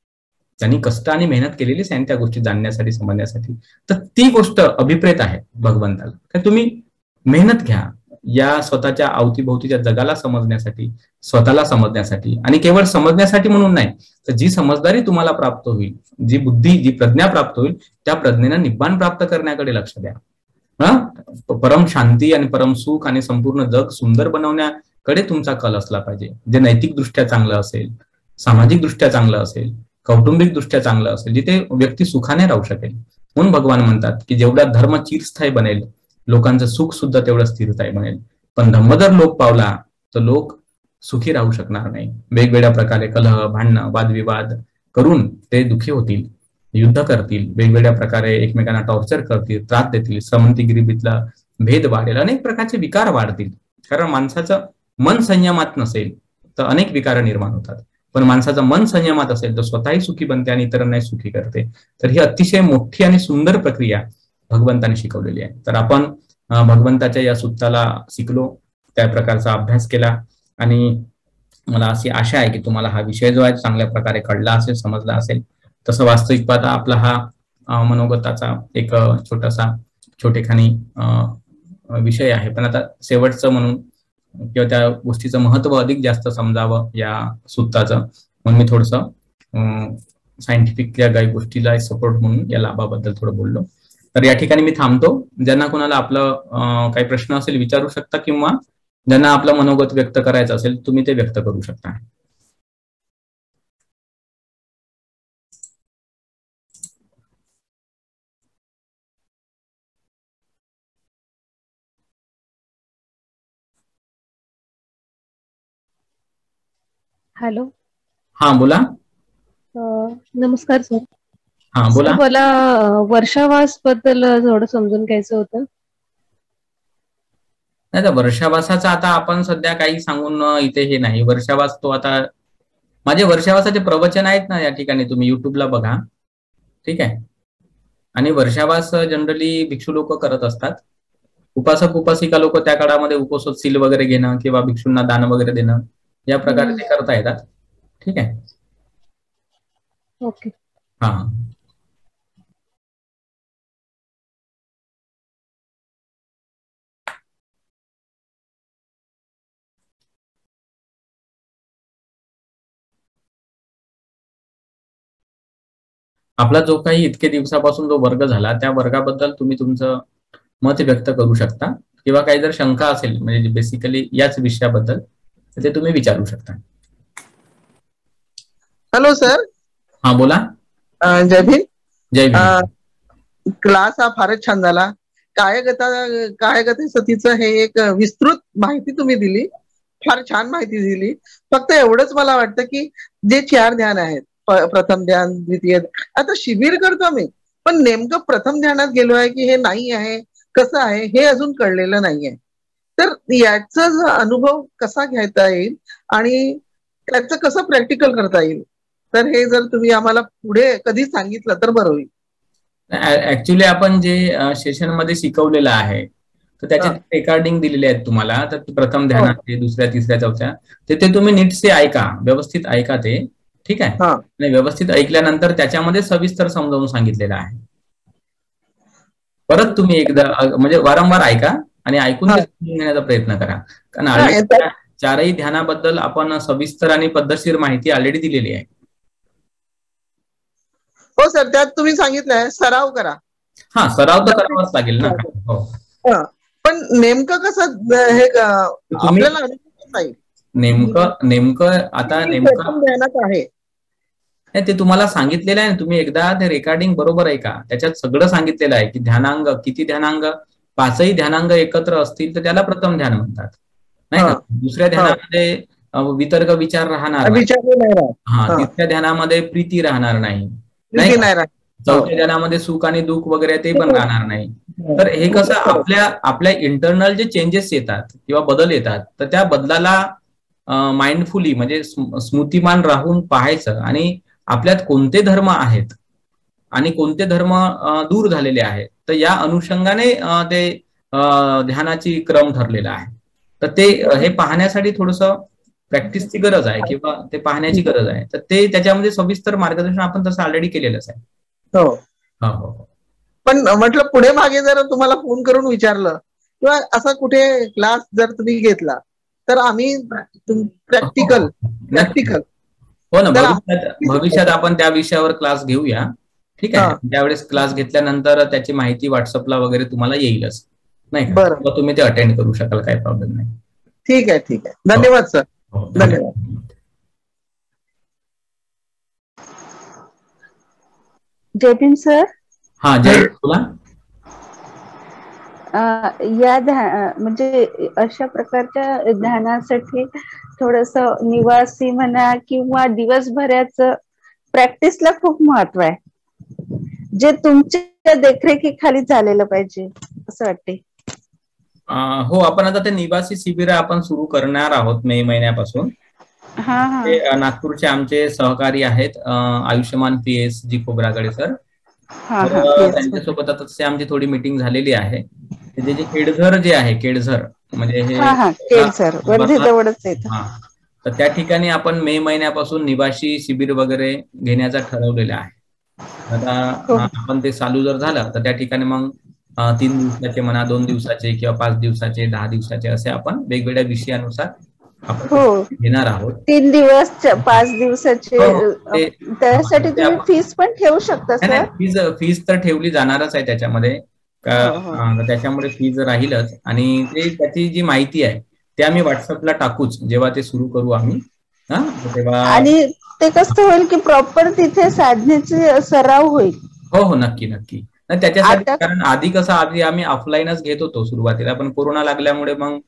त्यांनी कष्ट आणि मेहनत केलेलीच आहे त्या गोष्टी जाणण्यासाठी, समजण्यासाठी. तर ती गोष्ट अभिप्रेत आहे भगवंताला. तर तुम्ही मेहनत घ्या या स्वतःच्या अवतीभोवतीच्या जगाला समजण्यासाठी, स्वतःला समजण्यासाठी. आणि केवळ समजण्यासाठी म्हणून नाही, तर जी समजदारी तुम्हाला प्राप्त होईल, जी बुद्धी, जी प्रज्ञा प्राप्त होईल, त्या प्रज्ञेनं निब्बाण प्राप्त करण्याकडे लक्ष द्या. परम शांती आणि परम सुख आणि संपूर्ण जग सुंदर बनवण्याकडे तुमचा कल असला पाहिजे. जे नैतिक दृष्ट्या चांगलं असेल, सामाजिक दृष्ट्या चांगलं असेल, कौटुंबिक दृष्ट्या चांगलं असेल, जिथे व्यक्ती सुखाने राहू शकेल. म्हणून भगवान म्हणतात की जेवढा धर्म चिरस्थायी बनेल, लोकांचं सुख सुद्धा तेवढं स्थिरस्थायी बनेल. पण धम्म जर लोक पावला तर लोक सुखी राहू शकणार नाही. वेगवेगळ्या प्रकारे कलह, भांडणं, वादविवाद करून ते दुखी होतील, युद्ध करतील, वेगवेगळ्या प्रकारे एकमेकांना टॉर्चर करतील, त्रास देतील, श्रीमंती गरिबीतला भेद वाढेल, अनेक प्रकारचे विकार वाढतील. कारण माणसाचं मन संयमात नसेल तर अनेक विकार निर्माण होतात. पण माणसाचं मन संयमात असेल तर स्वतःही सुखी बनते आणि इतरांनाही सुखी करते. तर ही अतिशय मोठी आणि सुंदर प्रक्रिया भगवंताने शिकवलेली आहे. तर आपण भगवंताच्या या सूत्राला शिकलो, त्या प्रकारचा अभ्यास केला, आणि मला अशी आशा आहे की तुम्हाला हा विषय जो आहे चांगल्या प्रकारे कळला असेल, समजला असेल. तसं वास्तविक पाहता आपला हा मनोगताचा एक छोटेखानी विषय आहे. पण आता शेवटचं म्हणून किंवा त्या गोष्टीचं महत्व अधिक जास्त समजावं या सूत्राचं, म्हणून मी थोडंसं सायंटिफिक या काही गोष्टीला सपोर्ट म्हणून या लाभाबद्दल थोडं बोललो. तर या ठिकाणी मी थांबतो. ज्यांना कोणाला आपलं काही प्रश्न असेल विचारू शकता, किंवा ज्यांना आपलं मनोगत व्यक्त करायचं असेल तुम्ही ते व्यक्त करू शकता. हॅलो. हा बोला. नमस्कार सर. हा सर बोला. मला वर्षावास बद्दल थोडं समजून घ्यायचं होतं. नाही तर वर्षावासाचा आता आपण सध्या काही सांगून इथे हे नाही. वर्षावास तो आता माझे वर्षावासाचे प्रवचन आहेत ना या ठिकाणी, तुम्ही युट्यूबला बघा. ठीक आहे. आणि वर्षावास जनरली भिक्षू लोक करत असतात. उपासक उपासिका लोक त्या काळामध्ये उपोषित सील वगैरे घेणं किंवा भिक्षूंना दान वगैरे देणं या प्रकारे ते करता येतात. ठीक आहे. ओके. हा. आपला जो काही इतके दिवसापासून जो वर्ग झाला त्या वर्गाबद्दल तुम्ही तुमचं मत व्यक्त करू शकता किंवा काही जर शंका असेल म्हणजे बेसिकली याच विषयाबद्दल ते तुम्ही विचारू शकता. Hello sir. हा बोला. जय भीम. जय भीम. क्लास हा फारच छान झाला. कायगते सतीचं हे एक विस्तृत माहिती तुम्ही दिली, फार छान माहिती दिली. फक्त एवढंच मला वाटतं की जे 4 ध्यान आहेत, प्रथम ध्यान, द्वितीय, आता शिबिर करतो मी, पण नेमकं प्रथम ध्यानात गेलो आहे की हे नाही आहे, कसं आहे हे अजून कळलेलं नाहीये. तर याचा अनुभव कसा घेता येईल आणि त्याचं कसं प्रॅक्टिकल करता येईल, तर हे जर तुम्ही आम्हाला पुढे कधी सांगितलं तर बरं होईल. ऍक्च्युली आपण जे सेशन मध्ये शिकवलेलं आहे तर त्याचे रेकॉर्डिंग दिलेले आहेत तुम्हाला. तर प्रथम ध्यानाचे, दुसऱ्या, तिसऱ्या, चौथ्या ते तुम्ही नीटसे ऐका, व्यवस्थित ऐका ते. ठीक आहे. आणि व्यवस्थित ऐकल्यानंतर त्याच्यामध्ये सविस्तर समजावून सांगितलेलं आहे. परत तुम्ही एकदा म्हणजे वारंवार ऐका आणि ऐकून ते समजून घेण्याचा प्रयत्न करा. कारण चारही ध्यानाबद्दल आपण सविस्तर आणि पद्धतशीर माहिती ऑलरेडी दिलेली आहे. हो सर, त्यात तुम्ही सांगितलंय सराव करा. हा, सराव तर करावाच लागेल ना. हो. पण नेमकं कसं हे आपल्याला अनुभव येईल नेमकं आता ध्यानात आहे ते तुम्हाला सांगितलेलं आहे. तुम्ही एकदा ते रेकॉर्डिंग बरोबर ऐका, त्याच्यात सगळं सांगितलेलं आहे की ध्यानांग किती, ध्यानांग 5ही ध्यानांग एकत्र असतील तर त्याला प्रथम ध्यान म्हणतात, नाही का. दुसऱ्या ध्यानामध्ये वितर्क विचार राहणार नाही. हा, तिसऱ्या ध्यानामध्ये प्रीती राहणार नाही. चौथ्या ध्यानामध्ये सुख आणि दुःख वगैरे ते पण राहणार नाही. तर हे कसं आपल्या इंटरनल जे चेंजेस येतात किंवा बदल येतात तर त्या बदलाला माइंडफुली म्हणजे स्मृतिमान राहून पाहायचं आणि आपल्यात कोणते धर्म आहेत आणि कोणते धर्म दूर झालेले आहेत तर या अनुषंगाने ते ध्यानाची क्रम ठरलेला आहे. तर ते हे पाहण्यासाठी थोडस प्रॅक्टिसची गरज आहे किंवा ते पाहण्याची गरज आहे. तर ते त्याच्यामध्ये सविस्तर मार्गदर्शन आपण तसं ऑलरेडी केलेलंच आहे. हो हो. पण म्हटलं पुढे मागे जर तुम्हाला फोन करून विचारलं किंवा असा कुठे क्लास जर तुम्ही घेतला तर आम्ही प्रॅक्टिकल हो ना, भविष्यात आपण त्या विषयावर क्लास घेऊया. ठीक आहे. त्यावेळेस क्लास घेतल्यानंतर त्याची माहिती व्हॉट्सअपला वगैरे तुम्हाला येईलच, नाही का. तुम्ही ते अटेंड करू शकाल, काही प्रॉब्लेम नाही. ठीक आहे, ठीक आहे. धन्यवाद सर. धन्यवाद. जय भीम सर. हा, जय बोला. या म्हणजे अशा प्रकारच्या ध्यानासाठी थोडस निवासी म्हणा किंवा दिवसभराचं प्रॅक्टिसला खूप महत्व आहे, जे तुमच्या देखरेखीखाली झालेलं पाहिजे असं वाटते. हो, आपण आता ते निवासी शिबिर आपण सुरू करणार आहोत मे महिन्यापासून. नागपूरचे आमचे सहकारी आहेत आयुष्यमान PS जी खोब्रागडे सर. त्यांच्यासोबत आता आमची थोडी मीटिंग झालेली आहे. जे केडझर जे आहे, केडझर म्हणजे हे तर त्या ठिकाणी आपण मे महिन्यापासून निवासी शिबिर वगैरे घेण्याचा ठरवलेला आहे. आता आपण ते चालू जर झालं तर त्या ठिकाणी मग 3 दिवसाचे म्हणा, 2 दिवसाचे किंवा 5 दिवसाचे, 10 दिवसाचे असे आपण वेगवेगळ्या विषयानुसार आपण घेणार आहोत. 3 दिवस 5 दिवसाचे. त्यासाठी तुम्ही फीस पण ठेवू शकता सर. फीस तर ठेवली जाणारच आहे त्याच्यामध्ये, त्याच्यामुळे फीज राहीलच. आणि ते त्याची जी माहिती आहे ते आम्ही व्हॉट्सअपला टाकूच जेव्हा ते सुरू करू आम्ही. तेव्हा आणि ते कसं होईल की प्रॉपर तिथे साधनेचे सराव होईल. हो हो, नक्की नक्की. त्याच्यासाठी कारण आधी आम्ही ऑफलाईनच घेत होतो सुरुवातीला, पण कोरोना लागल्यामुळे मग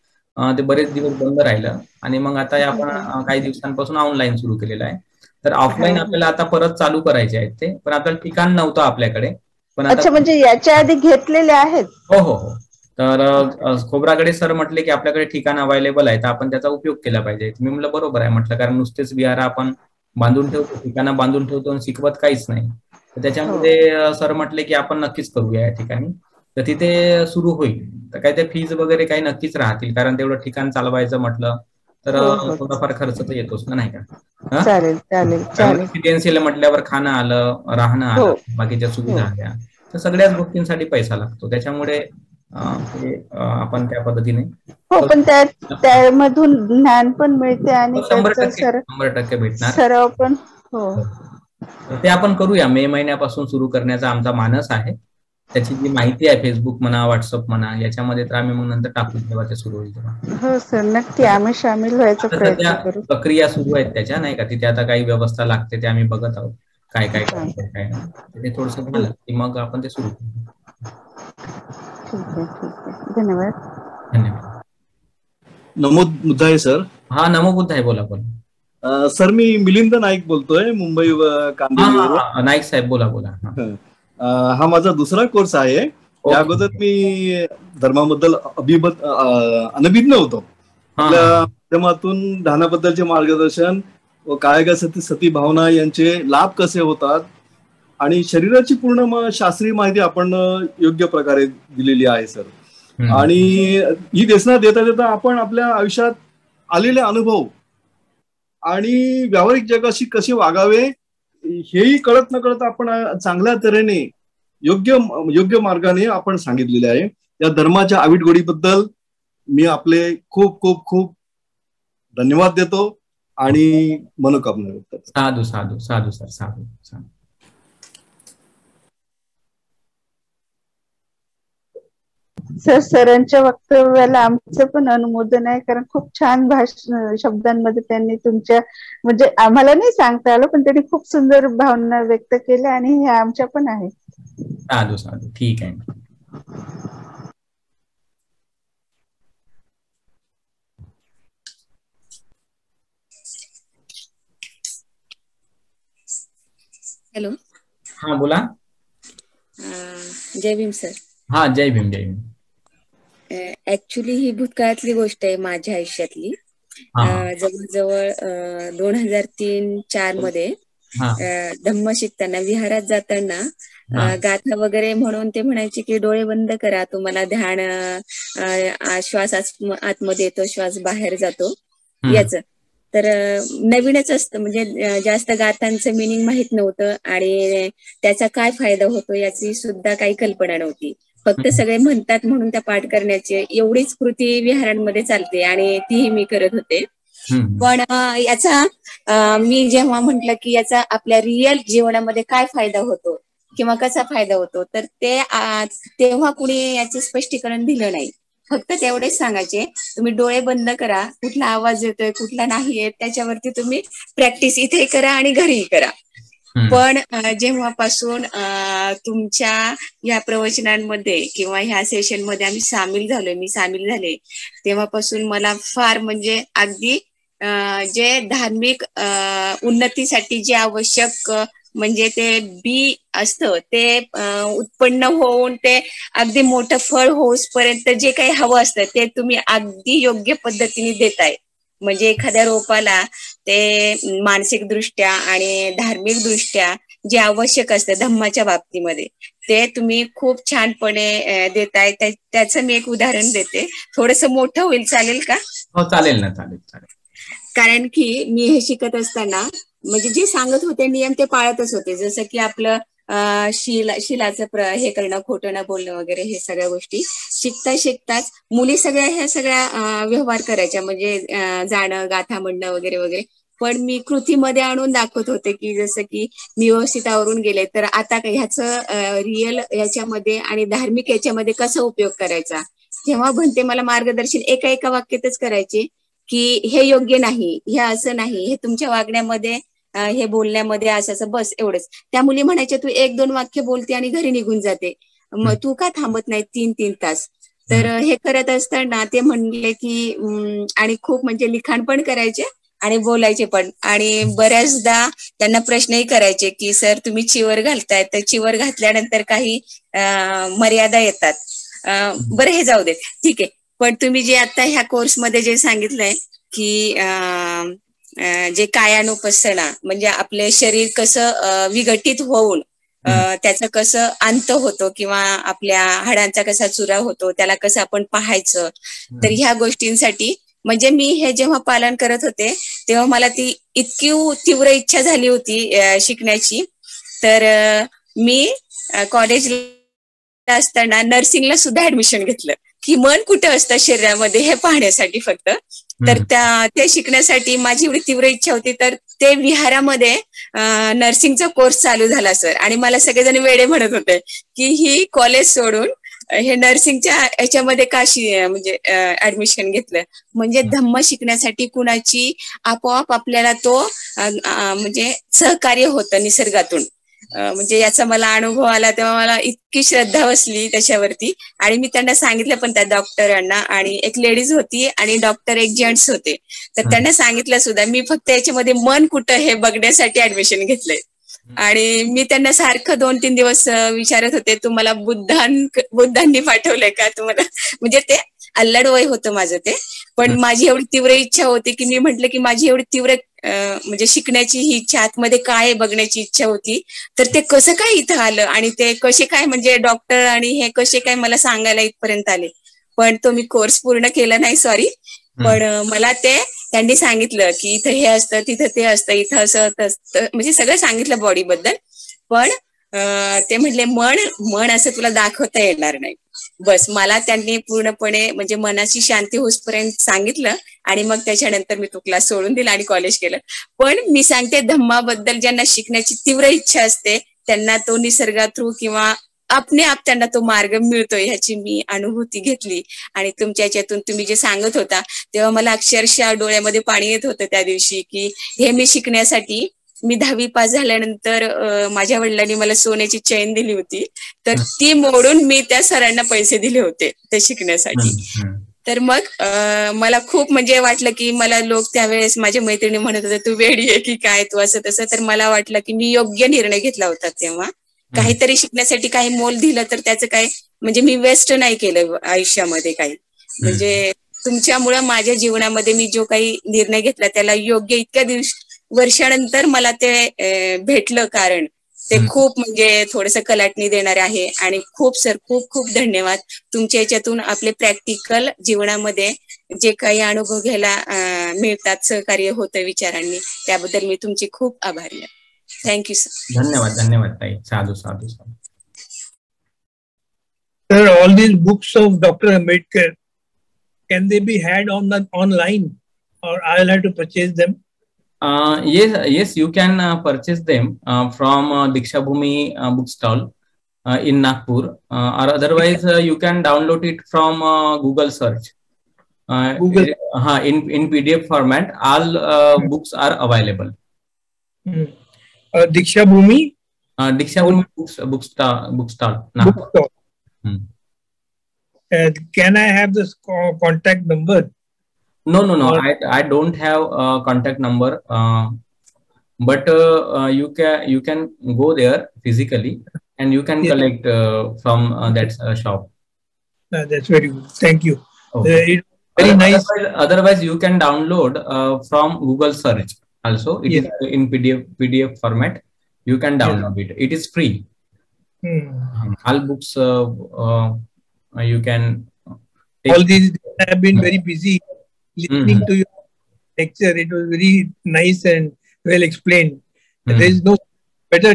ते बरेच दिवस बंद राहिलं आणि मग आता आपण काही दिवसांपासून ऑनलाईन सुरू केलेलं आहे. तर ऑफलाईन आपल्याला आता परत चालू करायचे आहेत ते, पण आता ठिकाण नव्हतं आपल्याकडे. पण आता अच्छा, म्हणजे याच्या आधी घेतलेले आहेत? हो हो हो. तर खोब्रागडे सर म्हटले की आपल्याकडे ठिकाण अवेलेबल आहे, तर आपण त्याचा उपयोग केला पाहिजे. मी म्हटलं बरोबर आहे म्हटलं, कारण नुसतेच विहार आपण बांधून ठेवतो, ठिकाणं बांधून ठेवतो आणि शिकवत काहीच नाही. तर त्याच्यामध्ये सर म्हटले की आपण नक्कीच करूया या ठिकाणी. तर तिथे सुरू होईल. तर काय ते फीज वगैरे काही नक्कीच राहतील, कारण तेवढं ठिकाण चालवायचं म्हटलं तर थोडाफार खर्च तर येतोच ना, नाही का? चालेल चालेल चालेल. रेसिडेन्शियल म्हटल्यावर खाणं आलं, राहणं आलं, बाकीच्या सुविधा आल्या, तर सगळ्याच गोष्टींसाठी पैसा लागतो. त्याच्यामुळे आपण त्या पद्धतीने हो, पण त्यामधून ज्ञान पण मिळते आणि 100% भेटणार. सराव पण. हो, तर ते आपण करूया. मे महिन्यापासून सुरू करण्याचा आमचा मानस आहे. त्याची जी माहिती आहे फेसबुक म्हणा, व्हॉट्सअप म्हणा, याच्यामध्ये तर आम्ही मग नंतर टाकू जेव्हा ते सुरू होईल तेव्हा. हो सर, नक्की आम्ही सामील व्हायचा प्रयत्न करू. प्रक्रिया सुरू आहेत त्याच्या, नाही का? तिथे आता काही व्यवस्था लागते ते आम्ही बघत आहोत, काय काय काय ते थोडस झालं की मग आपण ते सुरू करू. ठीक आहे, ठीक आहे. धन्यवाद. धन्यवाद. नमो बुद्धाय सर. हा, नमो बुद्धाय. बोला बोला. सर मी मिलिंद नाईक बोलतोय, मुंबई कांदिवलीवरून. नाईक साहेब बोला बोला. हा माझा दुसरा कोर्स आहे. या अगोदर मी धर्माबद्दल अनभिज्ञ होतो. आपल्या माध्यमातून ध्यानाबद्दलचे मार्गदर्शन व कायगा सती भावना यांचे लाभ कसे होतात आणि शरीराची पूर्ण शास्त्रीय माहिती आपण योग्य प्रकारे दिलेली आहे सर. आणि ही देशना देता देता आपण आपल्या आयुष्यात आलेले अनुभव आणि व्यावहारिक जगाशी कसे वागावे हेही कळत न कळत आपण चांगल्या तऱ्हेने योग्य मार्गाने आपण सांगितलेले आहे. या धर्माच्या आविटगोडीबद्दल मी आपले खूप खूप खूप धन्यवाद देतो आणि मनोकामना व्यक्त करतो. साधू साधू साधू सर, साधू साधू. सर, सरांच्या वक्तव्याला आमचं पण अनुमोदन आहे, कारण खूप छान शब्दांमध्ये त्यांनी तुमच्या, म्हणजे आम्हाला नाही सांगता आलं, पण त्यांनी खूप सुंदर भावना व्यक्त केल्या आणि हे आमच्या पण आहेत. साधू साधू. ठीक आहे. हॅलो. हा बोला. जय भीम सर. हा, जय भीम जय भीम. ऍक्च्युली ही भूतकाळातली गोष्ट आहे माझ्या आयुष्यातली. जवळजवळ 2003-04 मध्ये धम्म शिकताना विहारात जाताना गाथा वगैरे म्हणून ते म्हणायचे की डोळे बंद करा, तुम्हाला ध्यान, श्वास आतमध्ये येतो, श्वास बाहेर जातो याच. तर नवीनच असतं, म्हणजे जास्त गाथांचं मिनिंग माहित नव्हतं आणि त्याचा काय फायदा होतो याची सुद्धा काही कल्पना नव्हती. फक्त सगळे म्हणतात म्हणून त्या पाठ करण्याची एवढीच कृती विहारांमध्ये चालते आणि तीही मी करत होते. पण याचा मी जेव्हा म्हंटल की याचा आपल्या रिअल जीवनामध्ये काय फायदा होतो किंवा कसा फायदा होतो, तर तेव्हा कुणी याचं स्पष्टीकरण दिलं नाही. फक्त तेवढेच सांगायचे, तुम्ही डोळे बंद करा, कुठला आवाज येतोय कुठला नाही येत त्याच्यावरती तुम्ही प्रॅक्टिस इथे करा आणि घरीही करा. पण जेव्हापासून तुमच्या ह्या प्रवचनांमध्ये किंवा ह्या सेशन मध्ये मी सामील झाले, तेव्हापासून मला फार, म्हणजे अगदी जे धार्मिक उन्नतीसाठी जे आवश्यक, म्हणजे ते बी असतं ते उत्पन्न होऊन ते अगदी मोठं फळ होऊसपर्यंत जे काही हवं असतं ते तुम्ही अगदी योग्य पद्धतीने देताय. म्हणजे एखाद्या रोपाला ते मानसिक दृष्ट्या आणि धार्मिक दृष्ट्या जे आवश्यक असतं धम्माच्या बाबतीमध्ये ते तुम्ही खूप छानपणे देताय. त्याचं मी एक उदाहरण देते, थोडस मोठं होईल, चालेल का? हो, चालेल ना, चालेल चालेल. कारण की मी हे शिकत असताना म्हणजे जे सांगत होते नियम ते पाळतच होते, जसं की आपलं शिलाचं हे करणं, खोटं न बोलणं वगैरे, हे सगळ्या गोष्टी शिकताच मुली सगळ्या ह्या सगळ्या व्यवहार करायच्या, म्हणजे जाणं, गाथा म्हणणं वगैरे वगैरे. पण मी कृतीमध्ये आणून दाखवत होते की जसं की मी व्यवस्थित आवरून गेले तर आता ह्याचं रिअल याच्यामध्ये आणि धार्मिक याच्यामध्ये कसा उपयोग करायचा. तेव्हा म्हणते मला मार्गदर्शन एका वाक्यातच करायचे की हे योग्य नाही, हे असं नाही, हे तुमच्या वागण्यामध्ये, हे बोलण्यामध्ये असं, बस एवढंच. त्या मुली म्हणायच्या तू 1-2 वाक्य बोलते आणि घरी निघून जाते, मग तू का थांबत नाही 3-3 तास. तर हे करत असताना ते म्हणले की आणि खूप म्हणजे लिखाण पण करायचे आणि बोलायचे पण, आणि बऱ्याचदा त्यांना प्रश्नही करायचे की सर तुम्ही चिवर घालताय, तर चिवर घातल्यानंतर काही मर्यादा येतात. बरं हे जाऊ दे, ठीक आहे. पण तुम्ही जे आता ह्या कोर्समध्ये जे सांगितलंय की जे कायानुपස්සना म्हणजे आपले शरीर कसं विघटित होऊन त्याचा कसं अंत होतो किंवा आपल्या हाडांचा कसा चुरा होतो, त्याला कसं आपण पाहायचं, तर ह्या गोष्टींसाठी म्हणजे मी हे जेव्हा पालन करत होते तेव्हा मला ती इतकी तीव्र इच्छा झाली होती शिकण्याची. तर मी कॉलेजला असताना नर्सिंगला सुद्धा ऍडमिशन घेतलं की मन कुठं असतं शरीरामध्ये हे पाहण्यासाठी फक्त. तर ते शिकण्यासाठी माझी एवढी तीव्र इच्छा होती. तर ते विहारामध्ये नर्सिंगचा कोर्स चालू झाला सर, आणि मला सगळेजण वेडे म्हणत होते की ही कॉलेज सोडून हे नर्सिंगच्या याच्यामध्ये काशी म्हणजे ऍडमिशन घेतलं. म्हणजे धम्म शिकण्यासाठी कुणाची आपोआप आपल्याला तो म्हणजे सहकार्य होतं निसर्गातून. म्हणजे याचा मला अनुभव आला तेव्हा मला इतकी श्रद्धा बसली त्याच्यावरती. आणि मी त्यांना सांगितलं पण त्या डॉक्टरांना, आणि एक लेडीज होती आणि डॉक्टर एक जेंट्स होते, तर त्यांना सांगितलं सुद्धा मी फक्त याच्यामध्ये मन कुठं हे बघण्यासाठी ऍडमिशन घेतलंय. आणि मी त्यांना सारखं 2-3 दिवस विचारत होते तुम्हाला बुद्धांनी पाठवलंय का तुम्हाला, म्हणजे ते अल्लड वय होतं माझं ते. पण माझी एवढी तीव्र इच्छा होती की मी म्हंटल की माझी एवढी तीव्र म्हणजे शिकण्याची ही इच्छा, आतमध्ये काय बघण्याची इच्छा होती, तर ते कसं काय इथं आलं आणि ते कसे काय म्हणजे डॉक्टर आणि हे कसे काय मला सांगायला इथपर्यंत आले. पण तो मी कोर्स पूर्ण केला नाही, सॉरी. पण मला ते त्यांनी सांगितलं की इथं हे असतं, तिथं ते असतं, इथं असं असतं, म्हणजे सगळं सांगितलं बॉडी बद्दल. पण ते म्हटले मन असं तुला दाखवता येणार नाही. बस मला त्यांनी पूर्णपणे म्हणजे मनाची शांती होईपर्यंत सांगितलं, आणि मग त्याच्यानंतर मी तो क्लास सोडून दिला आणि कॉलेज केलं. पण मी सांगते धम्माबद्दल ज्यांना शिकण्याची तीव्र इच्छा असते त्यांना तो निसर्गा थ्रू किंवा आपणे आप त्यांना तो मार्ग मिळतोय ह्याची मी अनुभूती घेतली. आणि तुमच्या याच्यातून तुम्ही जे सांगत होता तेव्हा मला अक्षरशः डोळ्यामध्ये पाणी येत होतं त्या दिवशी की हे मी शिकण्यासाठी. मी 10वी पास झाल्यानंतर माझ्या वडिलांनी मला सोन्याची चेन दिली होती, तर ती मोडून मी त्या सरांना पैसे दिले होते ते शिकण्यासाठी. तर मग मला खूप म्हणजे वाटलं की मला लोक त्यावेळेस माझ्या मैत्रिणी म्हणत होते तू वेडी आहे की काय, तू असं तसं. तर मला वाटलं की मी योग्य निर्णय घेतला होता तेव्हा. काहीतरी शिकण्यासाठी काही मोल दिलं तर त्याचं काय म्हणजे मी वेस्ट नाही केलं आयुष्यामध्ये काही. म्हणजे तुमच्यामुळं माझ्या जीवनामध्ये मी जो काही निर्णय घेतला त्याला योग्य इतक्या वर्षानंतर मला ते भेटलं, कारण ते खूप म्हणजे थोडंसं कलाटणी देणारे आहे. आणि खूप सर खूप खूप धन्यवाद. तुमच्या याच्यातून आपले प्रॅक्टिकल जीवनामध्ये जे काही अनुभव घ्यायला मिळतात, सहकार्य होतं विचारांनी, त्याबद्दल मी तुमची खूप आभारी आहे. Thank you sir. धन्यवाद ताई. साधू साधू साधू. Sir, all these books of Dr. Ambedkar, can they be had online, or I'll have to purchase them? Yes, you can purchase them from Diksha Bhumi bookstall in Nagpur, or otherwise you can download it from Google search. Google. In PDF format, all books are available. Diksha Bhumi? Diksha Bhumi bookstall. Bookstall. Can I have this contact number? No. I don't have a contact number, but you can go there physically and you can collect from that shop. That's very good. Thank you. Okay. Very nice. Otherwise, you can download from Google search. Also, it is in PDF format. You can download it. It is free. All books you can take. All these I have been very busy listening to your lecture. It was very nice and well explained. There is no better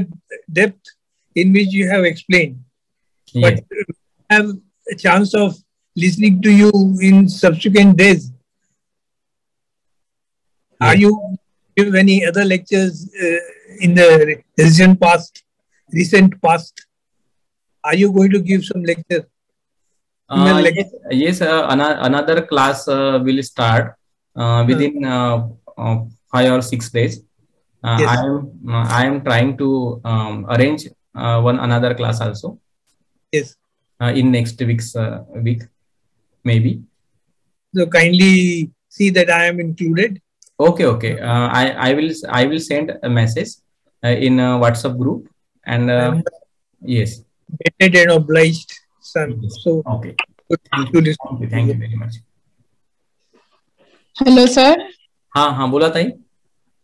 depth in which you have explained. But I have a chance of listening to you in subsequent days. Are you give any other lectures in the recent past? Are you going to give some lecture? Yes, another class will start within 5 or 6 days. I am trying to arrange another class also. Yes. In next week. maybe. So kindly see that I am included. Okay. I will send a message in a WhatsApp group, and yes. Indebted and obliged, son. Yes. So okay. Thank you very much. Hello sir. हाँ बोला ताई.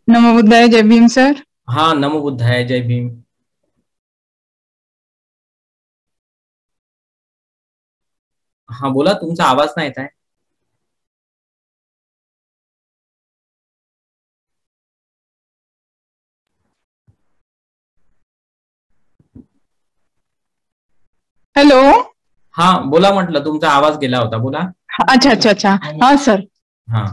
नमो बुद्धाय, जय Bhim sir. हाँ, नमो बुद्धाय, जय भीम. हाँ बोला, तुमचा आवाज नाही येत आहे. हॅलो. हा बोला, म्हटलं तुमचा आवाज गेला होता, बोला. अच्छा. हा सर. हा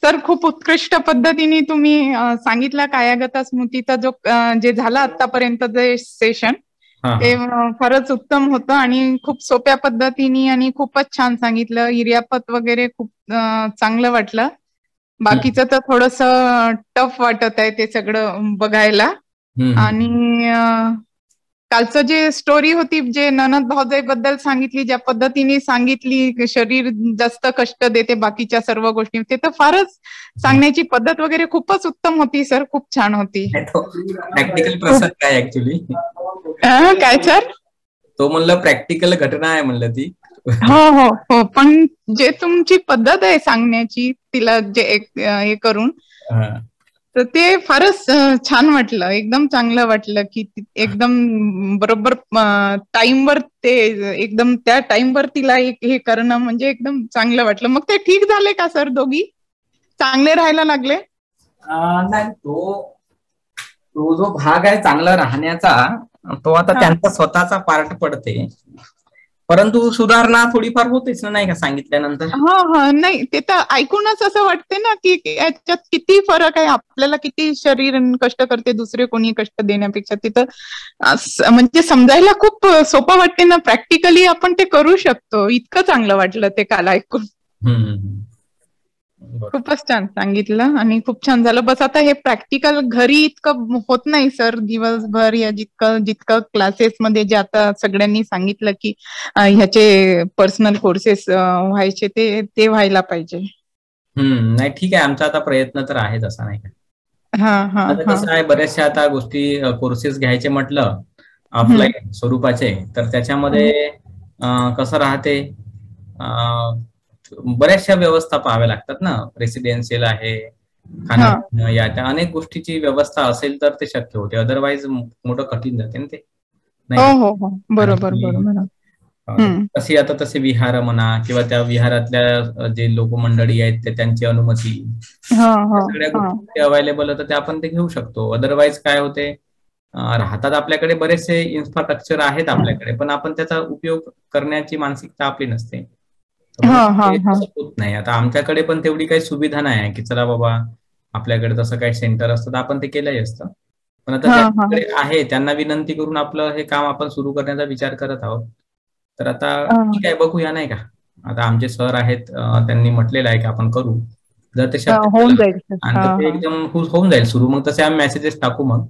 सर, खूप उत्कृष्ट पद्धतीने तुम्ही सांगितलं कायागत स्मृतीचा जो जे झाला आतापर्यंत जे सेशन, ते फारच उत्तम होतं आणि खूप सोप्या पद्धतीने आणि खूपच छान सांगितलं. इर्यापत वगैरे खूप चांगलं वाटलं. बाकीचं तर थोडस टफ वाटत आहे ते सगळं बघायला. आणि कालचं जे स्टोरी होती, जे ननद भाऊजाई बद्दल सांगितली, ज्या पद्धतीने सांगितली, शरीर जास्त कष्ट देते बाकीच्या सर्व गोष्टी, ते तर फारच सांगण्याची पद्धत वगैरे खूपच उत्तम होती सर. खूप छान होती. प्रॅक्टिकल प्रसंग काय ऍक्च्युली. काय सर. तो म्हणलं प्रॅक्टिकल घटना आहे म्हणलं ती. हो. पण जे तुमची पद्धत आहे सांगण्याची, तिला जे हे करून, तर ते फारच छान वाटलं. एकदम चांगलं वाटलं की एकदम बरोबर टाइमवर ते एकदम त्या टाइमवर तिला हे करणं म्हणजे एकदम चांगलं वाटलं. मग ते ठीक झाले का सर? दोघी चांगले राहायला लागले? नाही, तो जो भाग आहे चांगला राहण्याचा, तो आता त्यांचा स्वतःचा पार्ट पडते. परंतु सुधारणा थोडीफार होतेच ना, नाही का सांगितल्यानंतर. नाही, ते तर ऐकूनच असं वाटते ना की याच्यात किती फरक आहे. आपल्याला किती शरीर कष्ट करते, दुसरे कोणी कष्ट देण्यापेक्षा. तिथं म्हणजे समजायला खूप सोपं वाटते ना. प्रॅक्टिकली आपण ते करू शकतो. इतकं चांगलं वाटलं ते काल ऐकून. खूपच छान सांगितलं आणि खूप छान झालं. बस आता हे प्रॅक्टिकल घरी इतकं होत नाही सर दिवसभर, या जितकं क्लासेसमध्ये जे आता सगळ्यांनी सांगितलं की ह्याचे पर्सनल कोर्सेस व्हायचे, ते व्हायला पाहिजे. नाही, ठीक आहे. आमचा आता प्रयत्न तर आहेच, असा नाही का. कसं आहे, बऱ्याचशा आता गोष्टी कोर्सेस घ्यायचे म्हटलं ऑफलाईन स्वरूपाचे, तर त्याच्यामध्ये कसं राहते, बऱ्याचशा व्यवस्था पाहाव्या लागतात ना. रेसिडेन्शियल आहे, खाणं, या त्या अनेक गोष्टीची व्यवस्था असेल तर ते शक्य होते. अदरवाईज मोठं कठीण जाते ना ते. हो, बरोबर. तशी आता तसे विहार म्हणा, किंवा त्या विहारातल्या जे लोक मंडळी आहेत त्यांची अनुमती, सगळ्या गोष्टी अवेलेबल होतात, त्या आपण ते घेऊ शकतो. अदरवाईज काय होते, राहतात आपल्याकडे बरेचसे इन्फ्रास्ट्रक्चर आहेत आपल्याकडे, पण आपण त्याचा उपयोग करण्याची मानसिकता आपली नसते. होत नाही. आता आमच्याकडे पण तेवढी काही सुविधा नाही आहे की चला बाबा आपल्याकडे तसं काही सेंटर असतं तर आपण ते केलंही असतं. पण आता ज्यांच्याकडे आहे त्यांना विनंती करून आपलं हे काम आपण सुरू करण्याचा विचार करत आहोत. तर आता ठीक आहे, बघूया नाही का. आता आमचे सर आहेत, त्यांनी म्हटलेलं आहे की आपण करू, जर ते शक्य होऊन जाईल आणि ते एकदम होऊन जाईल सुरू. मग तसे आम्ही मेसेजेस टाकू मग.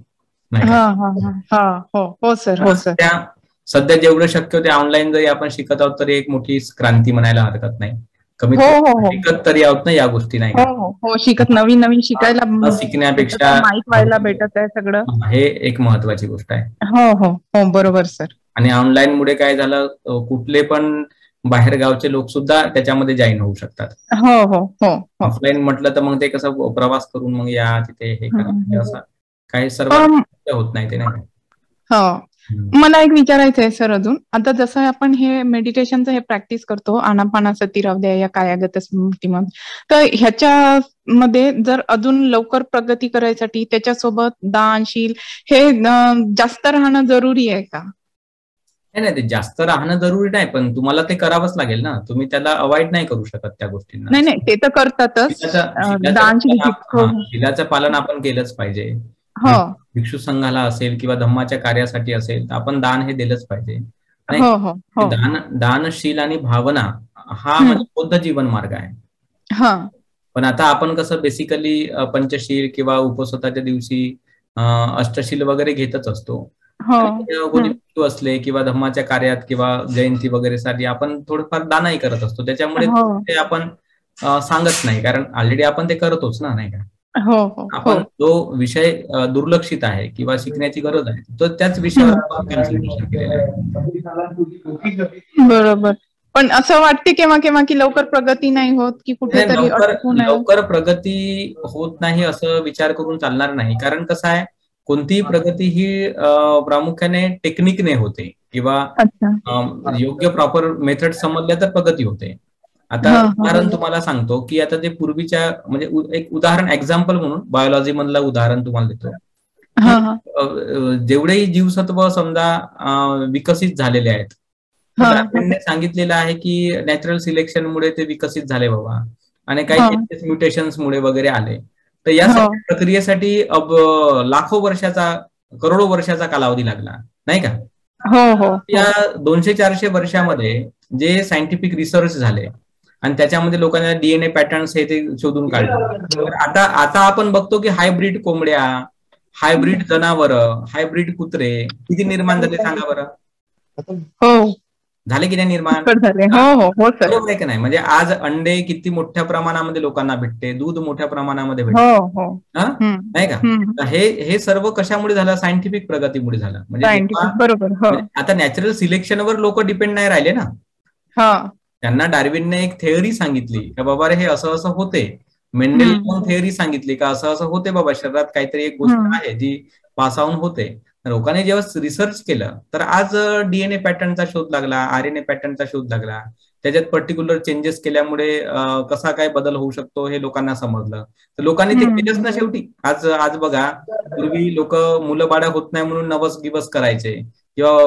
हो सर. सध्या जेवढं शक्य होते ऑनलाईन जरी आपण शिकत आहोत तरी एक मोठी क्रांती म्हणायला हरकत नाही. कमीत शिकत तरी आहोत ना या गोष्टी, नाही हो, शिकत नवीन शिकायला, शिकण्यापेक्षा माहित व्हायला भेटत आहे सगळं. हे एक महत्वाची गोष्ट आहे. हो, बरोबर सर. आणि ऑनलाईन मुळे काय झालं, कुठले पण बाहेर गावचे लोक सुद्धा त्याच्यामध्ये जॉईन होऊ शकतात. हो. ऑफलाईन म्हटलं तर मग ते कसं प्रवास करून मग या तिथे हे करा, असं काही सर्व होत नाही ते, नाही. हो, मला एक विचारायचं आहे सर अजून. आता जसं आपण हे मेडिटेशनचं हे प्रॅक्टिस करतो, आनापानासती राहू द्या या कायागत स्मृतीमध्ये, तर ह्याच्यामध्ये जर अजून लवकर प्रगती करायसाठी त्याच्यासोबत दानशील हे जास्त राहणं जरुरी आहे का? नाही, ते जास्त राहणं जरुरी नाही, पण तुम्हाला ते करावंच लागेल ना. तुम्ही त्याला अवॉइड नाही करू शकत त्या गोष्टींना. नाही, ते तर करतातच. शीलाचं पालन आपण केलंच पाहिजे. भिक्षू संघाला असेल किंवा धम्माच्या कार्यासाठी असेल तर आपण दान हे दिलंच पाहिजे. दानशील आणि भावना हा म्हणजे बौद्ध जीवन मार्ग आहे. पण आता आपण कसं बेसिकली पंचशील किंवा उपवासाच्या दिवशी अष्टशील वगैरे घेतच असतो. कोणी भिक्षू असले किंवा धम्माच्या कार्यात किंवा जयंती वगैरे साठी आपण थोडंफार दानही करत असतो. त्याच्यामुळे ते आपण सांगत नाही, कारण ऑलरेडी आपण ते करतोच ना, नाही का. आपण जो विषय दुर्लक्षित आहे किंवा शिकण्याची गरज आहे तर त्याच विषयावर कॉन्सन्ट्रेशन केलेलं आहे. बरोबर. पण असं वाटते केव्हा केव्हा की लवकर प्रगती नाही होत, की कुठेतरी लवकर प्रगती होत नाही असं विचार करून चालणार नाही. कारण कसं आहे, कोणतीही प्रगती ही प्रामुख्याने टेक्निकने होते किंवा योग्य प्रॉपर मेथड समजल्या तर प्रगती होते. आता उदाहरण तुम्हाला सांगतो की आता ते पूर्वीच्या म्हणजे एक उदाहरण एक्झाम्पल म्हणून बायोलॉजी मधलं उदाहरण तुम्हाला देतो. जेवढेही जीवसत्व समजा विकसित झालेले आहेत, त्यांनी सांगितलेलं आहे की नॅचरल सिलेक्शन मुळे ते विकसित झाले बाबा, आणि काही म्युटेशन्स मुळे वगैरे आले. तर या प्रक्रियेसाठी लाखो वर्षाचा, करोडो वर्षाचा कालावधी लागला, नाही का. या 200-400 वर्षामध्ये जे सायंटिफिक रिसर्च झाले आणि त्याच्यामध्ये लोकांना डीएनए पॅटर्न्स हे ते शोधून काढले. आता आपण बघतो की हायब्रिड कोंबड्या, हायब्रिड जनावरं, हायब्रिड कुत्रे किती निर्माण झाले सांगा बरं. झाले की नाही निर्माण? बरोबर आहे की नाही. म्हणजे आज अंडे किती मोठ्या प्रमाणामध्ये लोकांना भेटते, दूध मोठ्या प्रमाणामध्ये भेटते, नाही का. हे सर्व कशामुळे झालं? सायंटिफिक प्रगतीमुळे झालं. म्हणजे आता नॅचरल सिलेक्शनवर लोक डिपेंड नाही राहिले ना. त्यांना डार्विनने एक थेअरी सांगितली का बाबा रे हे असं असं होते. मेंडेल थेअरी सांगितली का असं असं होते बाबा, शरीरात काहीतरी एक गोष्ट आहे जी पास ऑन होते. लोकांनी जेव्हा रिसर्च केलं तर आज डीएनए पॅटर्नचा शोध लागला, आरएनए पॅटर्नचा शोध लागला. त्याच्यात पर्टिक्युलर चेंजेस केल्यामुळे कसा काय बदल होऊ शकतो हे लोकांना समजलं. तर लोकांनी ते केलंच ना शेवटी. आज बघा, पूर्वी लोक मुलं बाळं होत नाही म्हणून नवस गिवस करायचे किंवा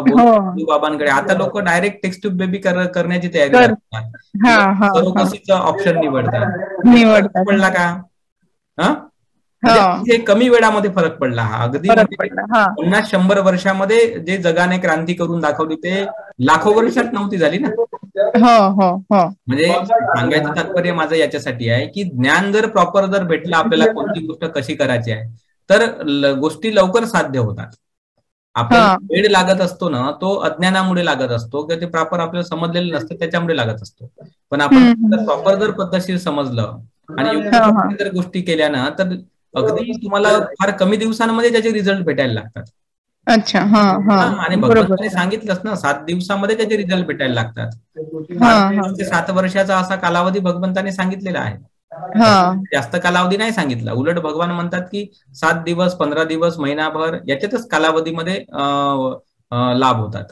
बाबांकडे. आता लोक डायरेक्ट टेक्स्ट ट्यूब बेबी करण्याची तयारी करतात, सरोगसीचा ऑप्शन निवडतात. पडला का? म्हणजे कमी वेळामध्ये फरक पडला हा. अगदी 50-100 वर्षामध्ये जे जगाने क्रांती करून दाखवली ते लाखो वर्षात नव्हती झाली ना. म्हणजे सांगायचं तात्पर्य माझं याच्यासाठी आहे की ज्ञान जर प्रॉपर जर भेटलं आपल्याला कोणती गोष्ट कशी करायची आहे तर गोष्टी लवकर साध्य होतात. आपल्याला वेळ लागत असतो ना, तो अज्ञानामुळे लागत असतो किंवा ते प्रॉपर आपल्याला समजलेलं नसतं त्याच्यामुळे लागत असतो. पण आपण प्रॉपर जर पद्धतशीर समजलं आणि जर गोष्टी केल्या ना तर अगदी तुम्हाला फार कमी दिवसांमध्ये त्याचे रिझल्ट भेटायला लागतात. आणि भगवंताने सांगितलंच ना, 7 दिवसामध्ये त्याचे रिझल्ट भेटायला लागतात. 7 वर्षाचा असा कालावधी भगवंताने सांगितलेला आहे. जास्त कालावधी नाही सांगितला. उलट भगवान म्हणतात की 7 दिवस, 15 दिवस, महिनाभर याच्यातच कालावधीमध्ये लाभ होतात.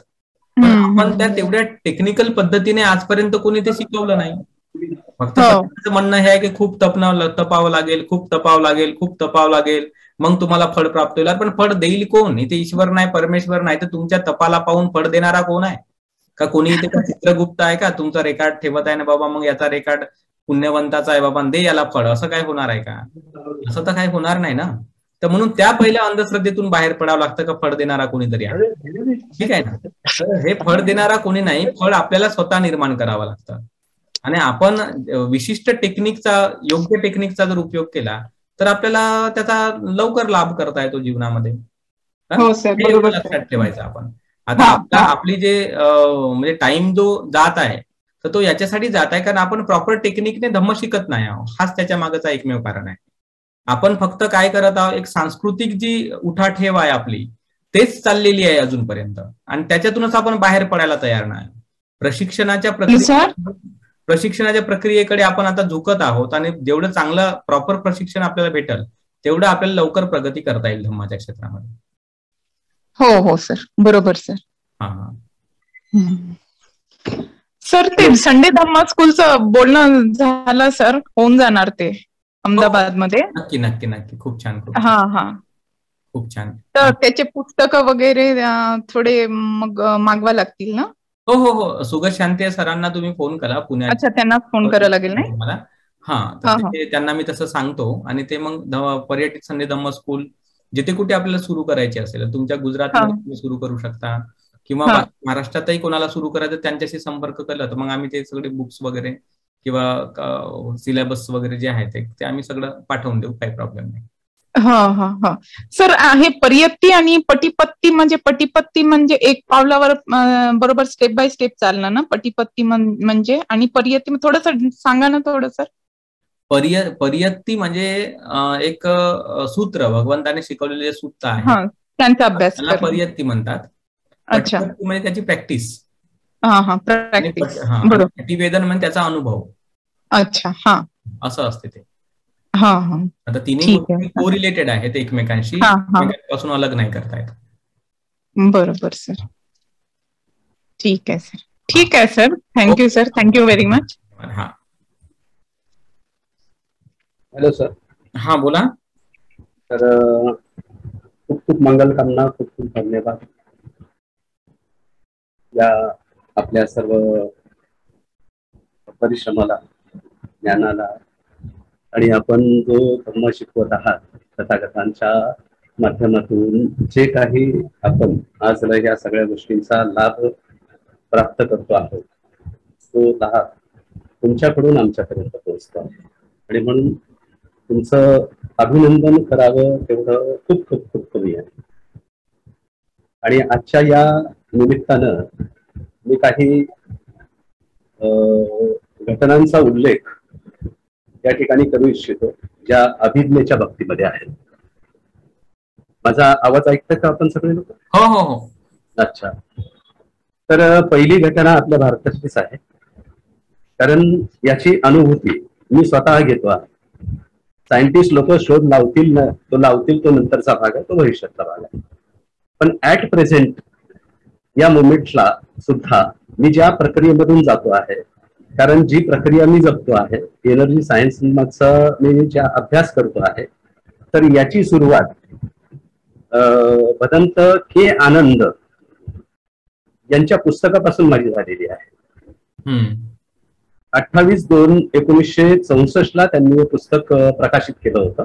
पण आपण त्या तेवढ्या टेक्निकल पद्धतीने आजपर्यंत कोणी ते शिकवलं नाही. फक्त म्हणणं हे आहे की खूप तपावं लागेल, खूप तपावं लागेल, खूप तपावं लागेल, मग तुम्हाला फळ प्राप्त होईल. पण फळ देईल कोण? इथे ईश्वर नाही, परमेश्वर नाही, तर तुमच्या तपाला पाहून फळ देणारा कोण आहे? का कोणी इथे चित्रगुप्त आहे का तुमचा रेकॉर्ड ठेवत आहे ना बाबा, मग याचा रेकॉर्ड पुण्यवंताचा आहे बाबा, दे याला फळ, असं काय होणार आहे का? असं तर काही होणार नाही ना. तर म्हणून त्या पहिल्या अंधश्रद्धेतून बाहेर पडावं लागतं का फळ देणारा कोणीतरी आहे. ठीक आहे ना. हे फळ देणारा कोणी नाही, फळ आपल्याला स्वतः निर्माण करावं लागतं. आणि आपण विशिष्ट टेक्निकचा, योग्य टेक्निकचा जर उपयोग केला तर आपल्याला त्याचा लवकर लाभ करता येतो जीवनामध्ये. लक्षात ठेवायचं आपण. आता आपली जे म्हणजे टाइम जो जात आहे तर तो याच्यासाठी जात आहे कारण आपण प्रॉपर टेक्निकने धम्म शिकत नाही आहोत. हाच त्याच्या मागचा एकमेव कारण आहे. आपण फक्त काय करत आहोत, एक सांस्कृतिक जी उठाठेव आहे आपली तेच चाललेली आहे अजूनपर्यंत, आणि त्याच्यातूनच आपण बाहेर पडायला तयार नाही. प्रशिक्षणाच्या प्रक्रियेकडे आपण आता झुकत आहोत, आणि जेवढं चांगलं प्रॉपर प्रशिक्षण आपल्याला भेटल तेवढं आपल्याला लवकर प्रगती करता येईल धम्माच्या क्षेत्रामध्ये. हो सर, बरोबर सर. सर, ते संडे धम्मा स्कूलचं बोलणं झालं सर, होऊन जाणार ते अहमदाबाद मध्ये. नक्की नक्की नक्की. खूप छान. खूप छान. तर त्याचे पुस्तकं वगैरे थोडे मग मागवा लागतील ना? हो. सुगत शांती सरांना तुम्ही फोन करा पुण्यात. अच्छा, त्यांना फोन करावं लागेल नाही मला. त्यांना मी तसं सांगतो, आणि ते मग पर्यटक संडे धम्म स्कूल जिथे कुठे आपल्याला सुरू करायची असेल, तुमच्या गुजरातमध्ये सुरू करू शकता किंवा महाराष्ट्रातही कोणाला सुरू करायचं त्यांच्याशी संपर्क केला तर मग आम्ही ते सगळे बुक्स वगैरे किंवा सिलेबस वगैरे जे आहे ते आम्ही सगळं पाठवून देऊ, काही प्रॉब्लेम नाही. सर, हे परियत्ती आणि पटीपत्ती म्हणजे एक पावलावर बरोबर स्टेप बाय स्टेप चालणं ना, पटीपत्ती म्हणजे, आणि परियत्ती थोडस सांगा ना थोडं सर. परियत्ती म्हणजे एक सूत्र, भगवंताने शिकवलेले सूत्र आहे, त्यांचा अभ्यास, त्याला परियत्ती म्हणतात. पटीपत्ती म्हणजे त्याची प्रॅक्टिस. प्रॅक्टिस. प्रतिवेदन म्हणजे त्याचा अनुभव. अच्छा, असं असते ते. आता तिन्ही गोष्टी कोरिलेटेड आहेत एकमेकांशी, एकमेकांपासून अलग नाही करता येत. बरोबर सर. ठीक आहे sir. Thank you sir. Thank you very much. Hello sir. बोला तर. खूप खूप मंगलकामना, खूप खूप धन्यवाद या आपल्या सर्व परिश्रमाला, ज्ञानाला, आणि आपण जो धर्म शिकवत आहात तथागतांच्या माध्यमातून, जे काही आपण आज या सगळ्या गोष्टींचा लाभ प्राप्त करतो आहोत, तो लाभ तुमच्याकडून आमच्यापर्यंत पोहोचतो आहे. आणि म्हणून तुमचं अभिनंदन करावं तेवढं खूप खूप खूप कमी आहे. आणि आजच्या या निमित्तानं मी काही घटनांचा उल्लेख या ठिकाणी करू इच्छितो, ज्या अभिज्ञेच्या बाबतीमध्ये आहेत. माझा आवाज ऐकता का आपण सगळे लोक? हो. अच्छा. तर पहिली घटना आपल्या भारताचीच आहे, कारण याची अनुभूती मी स्वतः घेतो आहे. सायंटिस्ट लोक शोध लावतील तो नंतरचा भाग आहे, तो भविष्यातला भाग आहे. पण ऍट प्रेझेंट या मोमेंटला सुद्धा मी ज्या प्रक्रियेमधून जातो आहे, कारण जी प्रक्रिया मी जगतो आहे, एनर्जी सायन्स मी ज्या अभ्यास करतो आहे, तर याची सुरुवात भदंत के आनंद यांच्या पुस्तकापासून माझी झालेली आहे. 28/2/1964 त्यांनी हे पुस्तक प्रकाशित केलं होतं.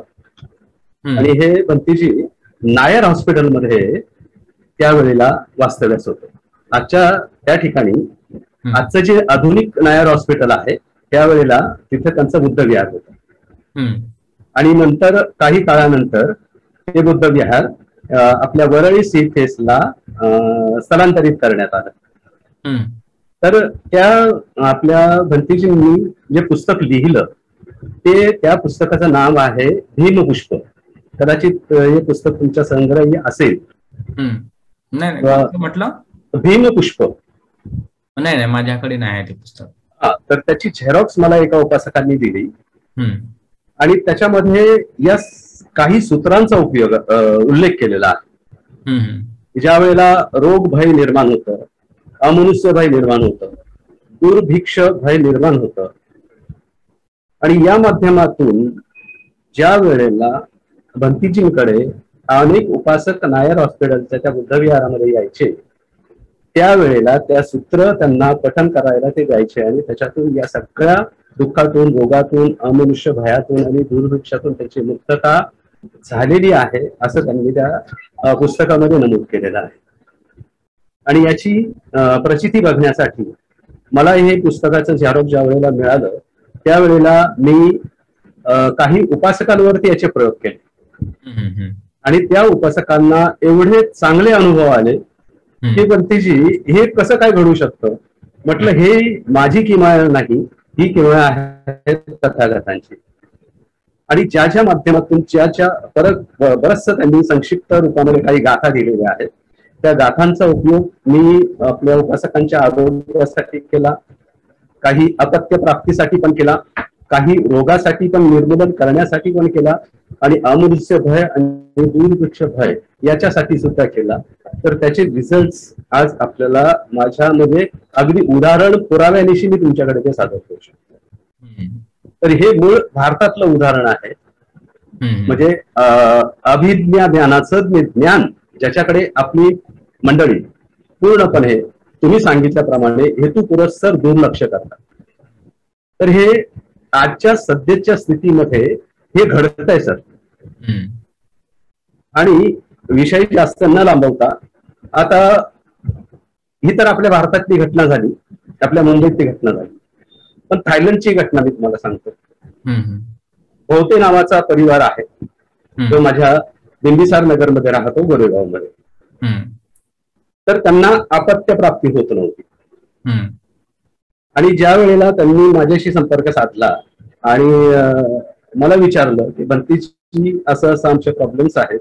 आणि हे भंतीजी नायर हॉस्पिटलमध्ये त्यावेळेला वास्तव्यास होतं. आजच्या त्या ठिकाणी आजचं जे आधुनिक नायर हॉस्पिटल आहे, त्यावेळेला तिथे त्यांचं बुद्ध विहार होतं. आणि नंतर काही काळानंतर हे बुद्ध विहार आपल्या वरळी सी फेसला स्थलांतरित करण्यात आलं. तर त्या आपल्या भंतीजींनी जे पुस्तक लिहिलं, ते त्या पुस्तकाचं नाव आहे भीमपुष्प. कदाचित हे पुस्तक तुमच्या संग्रही असेल. म्हटलं भीमपुष्प. नाही, माझ्याकडे नाही आहे ते पुस्तक. तर त्याची झेरॉक्स मला एका उपासकांनी दिली. आणि त्याच्यामध्ये या काही सूत्रांचा उल्लेख केलेला आहे. ज्या वेळेला रोग भय निर्माण होतं, अमनुष्य भय निर्माण होतं, दुर्भिक्ष भय निर्माण होतं, आणि या माध्यमातून ज्या वेळेला भंतीजींकडे अनेक उपासक नायर हॉस्पिटलच्या त्या बुद्धविहारामध्ये यायचे, त्यावेळेला त्या सूत्र त्यांना पठन करायला ते जायचे. आणि त्याच्यातून या सगळ्या दुःखातून, रोगातून, अमनुष्य भयातून आणि दुर्भिक्षातून त्याची मुक्तता झालेली आहे, असं त्यांनी त्या पुस्तकामध्ये नमूद केलेलं आहे. आणि याची प्रचिती बघण्यासाठी मला हे पुस्तकाचं झेरॉक्स ज्या वेळेला मिळालं, त्यावेळेला मी काही उपासकांवरती याचे प्रयोग केले. आणि त्या उपासकांना एवढे चांगले अनुभव आले की भंतीजी हे कसं काय घडू शकतं. म्हटलं हे माझी किमया नाही, ही किमया आहे तथागतांची. आणि ज्या माध्यमातून बरंचसं त्यांनी संक्षिप्त रूपामध्ये काही गाथा दिलेल्या आहेत, त्या गाथांचा उपयोग मी आपल्या उपासकांच्या आरोग्यासाठी केला, काही अपत्य प्राप्तीसाठी पण केला, काही रोगासाठी पण निर्मूलन करण्यासाठी पण केला, आणि अमनुष्य भय आणि दुर्भिक्ष भय याच्यासाठी सुद्धा केला. तर त्याचे रिझल्ट आज आपल्याला माझ्यामध्ये अगदी उदाहरण पुराव्यानिशी मी तुमच्याकडे ते सादर करू शकतो. तर हे मूळ भारतातलं उदाहरण आहे. म्हणजे अभिज्ञा ज्ञानाचं ज्ञान ज्याच्याकडे आपली मंडळी पूर्णपणे तुम्ही सांगितल्याप्रमाणे हेतुपुरस्सर दुर्लक्ष करतात. तर हे आजच्या सध्याच्या स्थितीमध्ये हे घडतंय सर. आणि विषय जास्त न लांबवता, आता ही तर आपल्या भारतातली घटना झाली, आपल्या मुंबईतली घटना झाली, पण थायलंडची घटना मी तुम्हाला सांगतो. भोवते नावाचा परिवार आहे. जो माझ्या बिंबिसार नगरमध्ये राहतो, गोरेगावमध्ये. तर त्यांना अपत्य प्राप्ती होत नव्हती. आणि ज्या वेळेला त्यांनी माझ्याशी संपर्क साधला आणि मला विचारलं की बंतीजी, असं असं आमचे प्रॉब्लेम्स आहेत,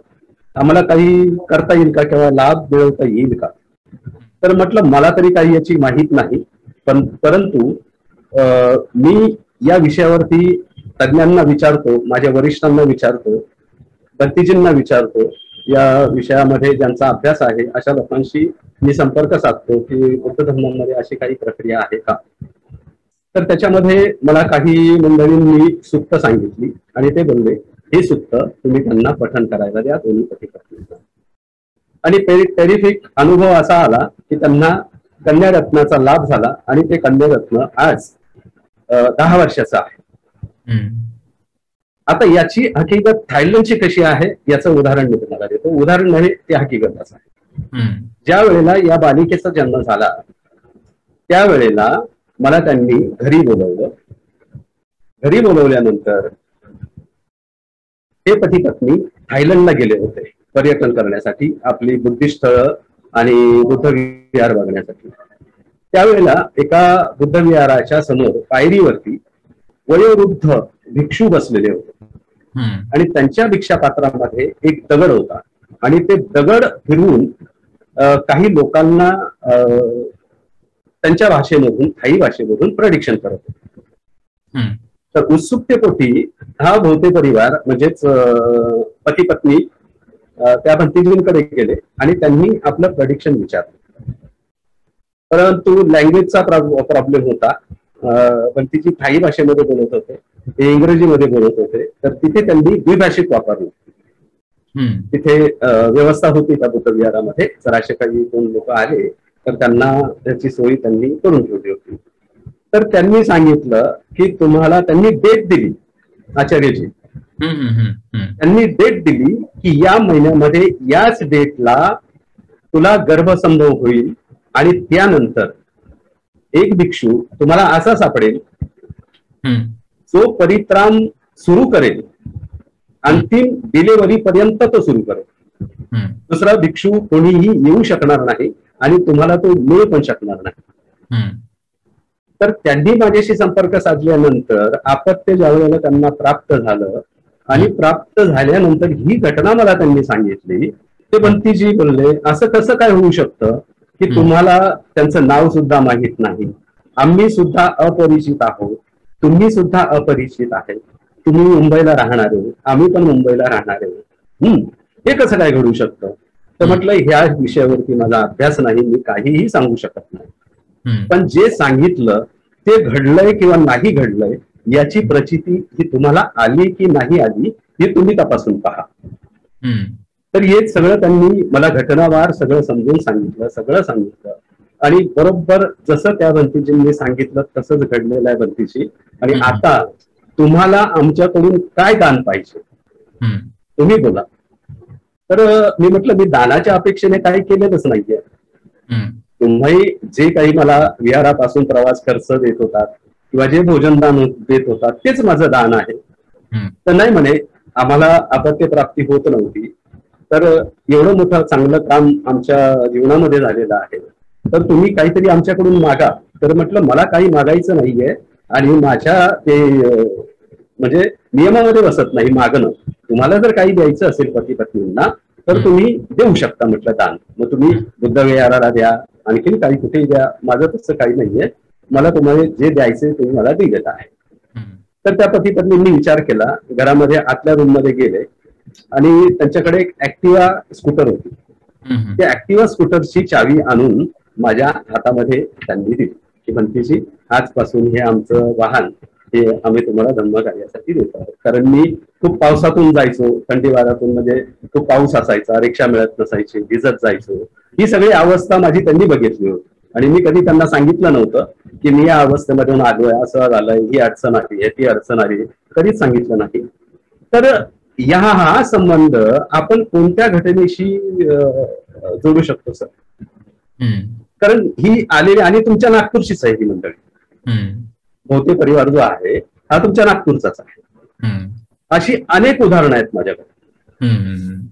आम्हाला काही करता येईल का किंवा लाभ मिळवता येईल का? तर म्हटलं मला तरी काही याची माहीत नाही, परंतु मी या विषयावरती तज्ञांना विचारतो, माझ्या वरिष्ठांना विचारतो, बंतीजींना विचारतो, या विषयामध्ये ज्यांचा अभ्यास आहे अशा लोकांशी मी संपर्क साधतो की बुद्ध धर्मामध्ये अशी काही प्रक्रिया आहे का. तर त्याच्यामध्ये मला काही मंडळींनी सुक्त सांगितली आणि ते बोलले हे सुक्त तुम्ही त्यांना पठण करायला द्या, दोन्ही पती पत्नींना. आणि टेरिफिक अनुभव असा आला की त्यांना कन्यारत्नाचा लाभ झाला आणि ते कन्यारत्न आज 10 वर्षाचं आहे. आता याची हकीकत थायलंडची कशी आहे याचं उदाहरण मी तुम्हाला देतो. उदाहरण नव्हे, ते हकीकतच आहे. ज्या वेळेला या बालिकेचा जन्म झाला त्यावेळेला मला त्यांनी घरी बोलवलं. घरी बोलवल्यानंतर हे पती पत्नी थायलंडला गेले होते पर्यटन करण्यासाठी, आपली बुद्धिस्ट स्थळ आणि बुद्ध विहार बघण्यासाठी. त्यावेळेला एका बुद्ध विहाराच्या समोर पायरीवरती वयोवृद्ध भिक्षू बसलेले होते आणि त्यांच्या भिक्षापात्रामध्ये एक दगड होता आणि ते दगड फिरवून काही लोकांना त्यांच्या भाषेमधून, थाई भाषेमधून प्रेडिक्शन करत होते. तर उत्सुकतेपोटी हा भोवते परिवार म्हणजेच पती पत्नी त्या बंतीजींकडे गेले आणि त्यांनी आपलं प्रेडिक्शन विचारलं. परंतु लँग्वेजचा प्रॉब्लेम होता. बंतीजी थाई भाषेमध्ये बोलत होते, ते इंग्रजीमध्ये बोलत होते, तर तिथे त्यांनी द्विभाषिक वापरलं. तिथे व्यवस्था होती त्या बुद्ध विहारामध्ये, जर असे काही 2 लोक आले तर त्यांना त्याची सोयी त्यांनी करून ठेवली होती. तर त्यांनी सांगितलं की तुम्हाला, त्यांनी डेट दिली आचार्यजी, त्यांनी डेट दिली की या महिन्यामध्ये याच डेटला तुला गर्भसंभव होईल आणि त्यानंतर एक भिक्षू तुम्हाला असा सापडेल जो परित्राण सुरू करेल, अंतिम डिलिव्हरी पर्यंत तो सुरू करेल. दुसरा भिक्षू कोणीही येऊ शकणार नाही आणि तुम्हाला तो मिळू पण शकणार नाही. तर त्यांनी माझ्याशी संपर्क साधल्यानंतर अपत्य ज्या वेळेला त्यांना प्राप्त झालं आणि प्राप्त झाल्यानंतर ही घटना मला त्यांनी सांगितली. ते बंतीजी बोलले असं कसं काय होऊ शकतं की तुम्हाला त्यांचं नाव सुद्धा माहित नाही, आम्ही सुद्धा अपरिचित आहोत, तुम्ही सुद्धा अपरिचित आहे, तुम्ही मुंबईला राहणारे, आम्ही पण मुंबईला राहणारे, हे कसं काय घडू शकतं? तर म्हटलं ह्या विषयावरती माझा अभ्यास नाही, मी काहीही सांगू शकत नाही, पण जे सांगितलं ते घडलंय किंवा नाही घडलंय याची प्रचिती ही तुम्हाला आली की नाही आली हे तुम्ही तपासून पहा. तर हे सगळं त्यांनी मला घटनावार सगळं समजून सांगितलं, सगळं सांगितलं आणि बरोबर जसं त्या बंतीजींनी सांगितलं तसंच घडलेलं आहे बंतीजी. आणि आता तुम्हाला आमच्याकडून काय दान पाहिजे तुम्ही बोला. तर मी म्हटलं मी दानाच्या अपेक्षेने काही केलेलंच नाहीये, तुम्ही जे काही मला विहारापासून प्रवास खर्च देत होतात किंवा जे भोजनदान देत होतात तेच माझं दान आहे. तर नाही म्हणे, आम्हाला अपत्य प्राप्ती होत नव्हती, तर एवढं मोठं चांगलं काम आमच्या जीवनामध्ये झालेलं आहे, तर तुम्ही काहीतरी आमच्याकडून मागा. तर म्हटलं मला काही मागायचं नाहीये आणि माझ्या ते म्हणजे नियमामध्ये बसत नाही मागणं. तुम्हाला जर काही द्यायचं असेल पती पत्नींना तर तुम्ही देऊ शकता म्हटलं दान, मग तुम्ही बुद्ध विहाराला द्या, आणखीन काही कुठेही द्या, माझं तसं काही नाहीये, मला तुम्हाला जे द्यायचे तुम्ही मला दिलेलं आहे. तर त्या पती पत्नींनी विचार केला, घरामध्ये आतल्या रूम मध्ये गेले आणि त्यांच्याकडे एक ऍक्टिवा स्कूटर होती. त्या ऍक्टिवा स्कूटरची चावी आणून माझ्या हातामध्ये त्यांनी दिली की बंतीजी आजपासून हे आमचं वाहन हे आम्ही तुम्हाला धम्मकार्यासाठी देतो आहोत. कारण मी खूप पावसातून जायचो, थंडी वारातून, म्हणजे खूप पाऊस असायचा, रिक्षा मिळत नसायची, भिजत जायचो. ही सगळी अवस्था माझी त्यांनी बघितली होती आणि मी कधी त्यांना सांगितलं नव्हतं की मी या अवस्थेमधून आलोय, असं झालंय, ही अडचण आली, ती अडचण आली, कधीच सांगितलं नाही. तर हा संबंध आपण कोणत्या घटनेशी जोडू शकतो सर? कारण ही आलेली आणि तुमच्या नागपूरचीच आहे ही मंडळी, भोवते परिवार जो आहे हा तुमच्या नागपूरचाच आहे. अशी अनेक उदाहरणं आहेत माझ्याकडे.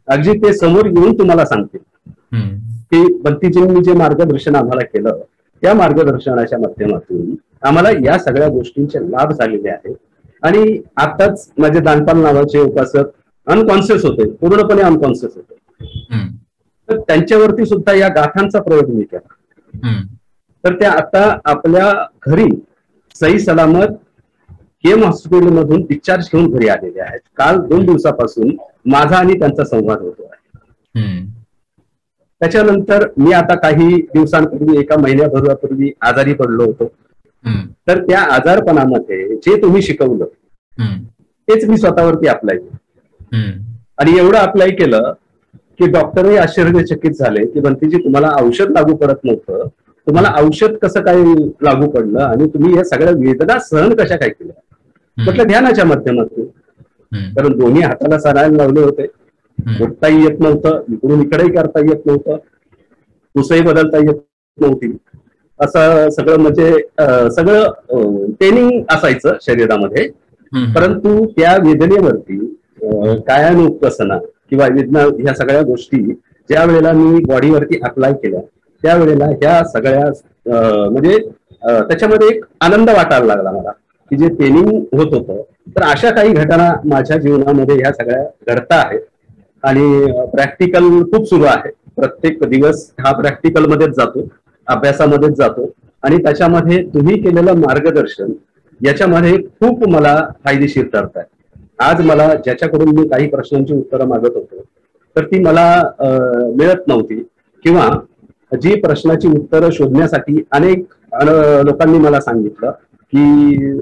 अगदी ते समोर येऊन तुम्हाला सांगतील की बंतीजींनी जे मार्गदर्शन आम्हाला केलं त्या मार्गदर्शनाच्या माध्यमातून आम्हाला या सगळ्या गोष्टींचे लाभ झालेले आहेत. आणि आताच माझे दानपाल नावाचे उपासक अनकॉन्शियस होते, पूर्णपणे अनकॉन्शियस होते, तर त्यांच्यावरती सुद्धा या गाथांचा प्रयोग मी केला. तर त्या आता आपल्या घरी सही सलामत केम हॉस्पिटलमधून डिस्चार्ज घेऊन घरी आलेले आहेत. काल 2 दिवसापासून माझा आणि त्यांचा संवाद होतो आहे. त्याच्यानंतर मी आता काही दिवसांपूर्वी, 1 महिन्याभरापूर्वी आजारी पडलो होतो. तर त्या आजारपणामध्ये जे तुम्ही शिकवलं तेच मी स्वतःवरती अप्लाय केलं. आणि एवढं अप्लाय केलं की डॉक्टरही आश्चर्यचकित झाले की बंतीजी तुम्हाला औषध लागू पडत नव्हतं, तुम्हाला औषध कसं काय लागू पडलं आणि तुम्ही या सगळ्या वेदना सहन कशा काय केल्या. म्हटलं ध्यानाच्या माध्यमातून. कारण दोन्ही हाताला सरायला लावले होते, उठताही येत नव्हतं, इकडून इकडेही करता येत नव्हतं, पुसही बदलता येत नव्हती, असं सगळं म्हणजे सगळं ट्रेनिंग असायचं शरीरामध्ये. परंतु त्या वेदनेवरती कायानुपसना किंवा वेदना ह्या सगळ्या गोष्टी ज्या वेळेला मी बॉडीवरती अप्लाय केल्या त्यावेळेला ह्या सगळ्या म्हणजे त्याच्यामध्ये एक आनंद वाटायला लागला मला की जे ट्रेनिंग होत होतं. तर अशा काही घटना माझ्या जीवनामध्ये ह्या सगळ्या घडता आहेत. आणि प्रॅक्टिकल खूप सुरू आहे. प्रत्येक दिवस हा प्रॅक्टिकल मध्येच जातो, अभ्यासामध्येच जातो. आणि त्याच्यामध्ये तुम्ही केलेलं मार्गदर्शन याच्यामध्ये खूप मला फायदेशीर ठरत आहे. आज मला ज्याच्याकडून मी काही प्रश्नांची उत्तरं मागत होतो तर ती मला मिळत नव्हती, किंवा जी प्रश्नाची उत्तरं शोधण्यासाठी अनेक लोकांनी मला सांगितलं की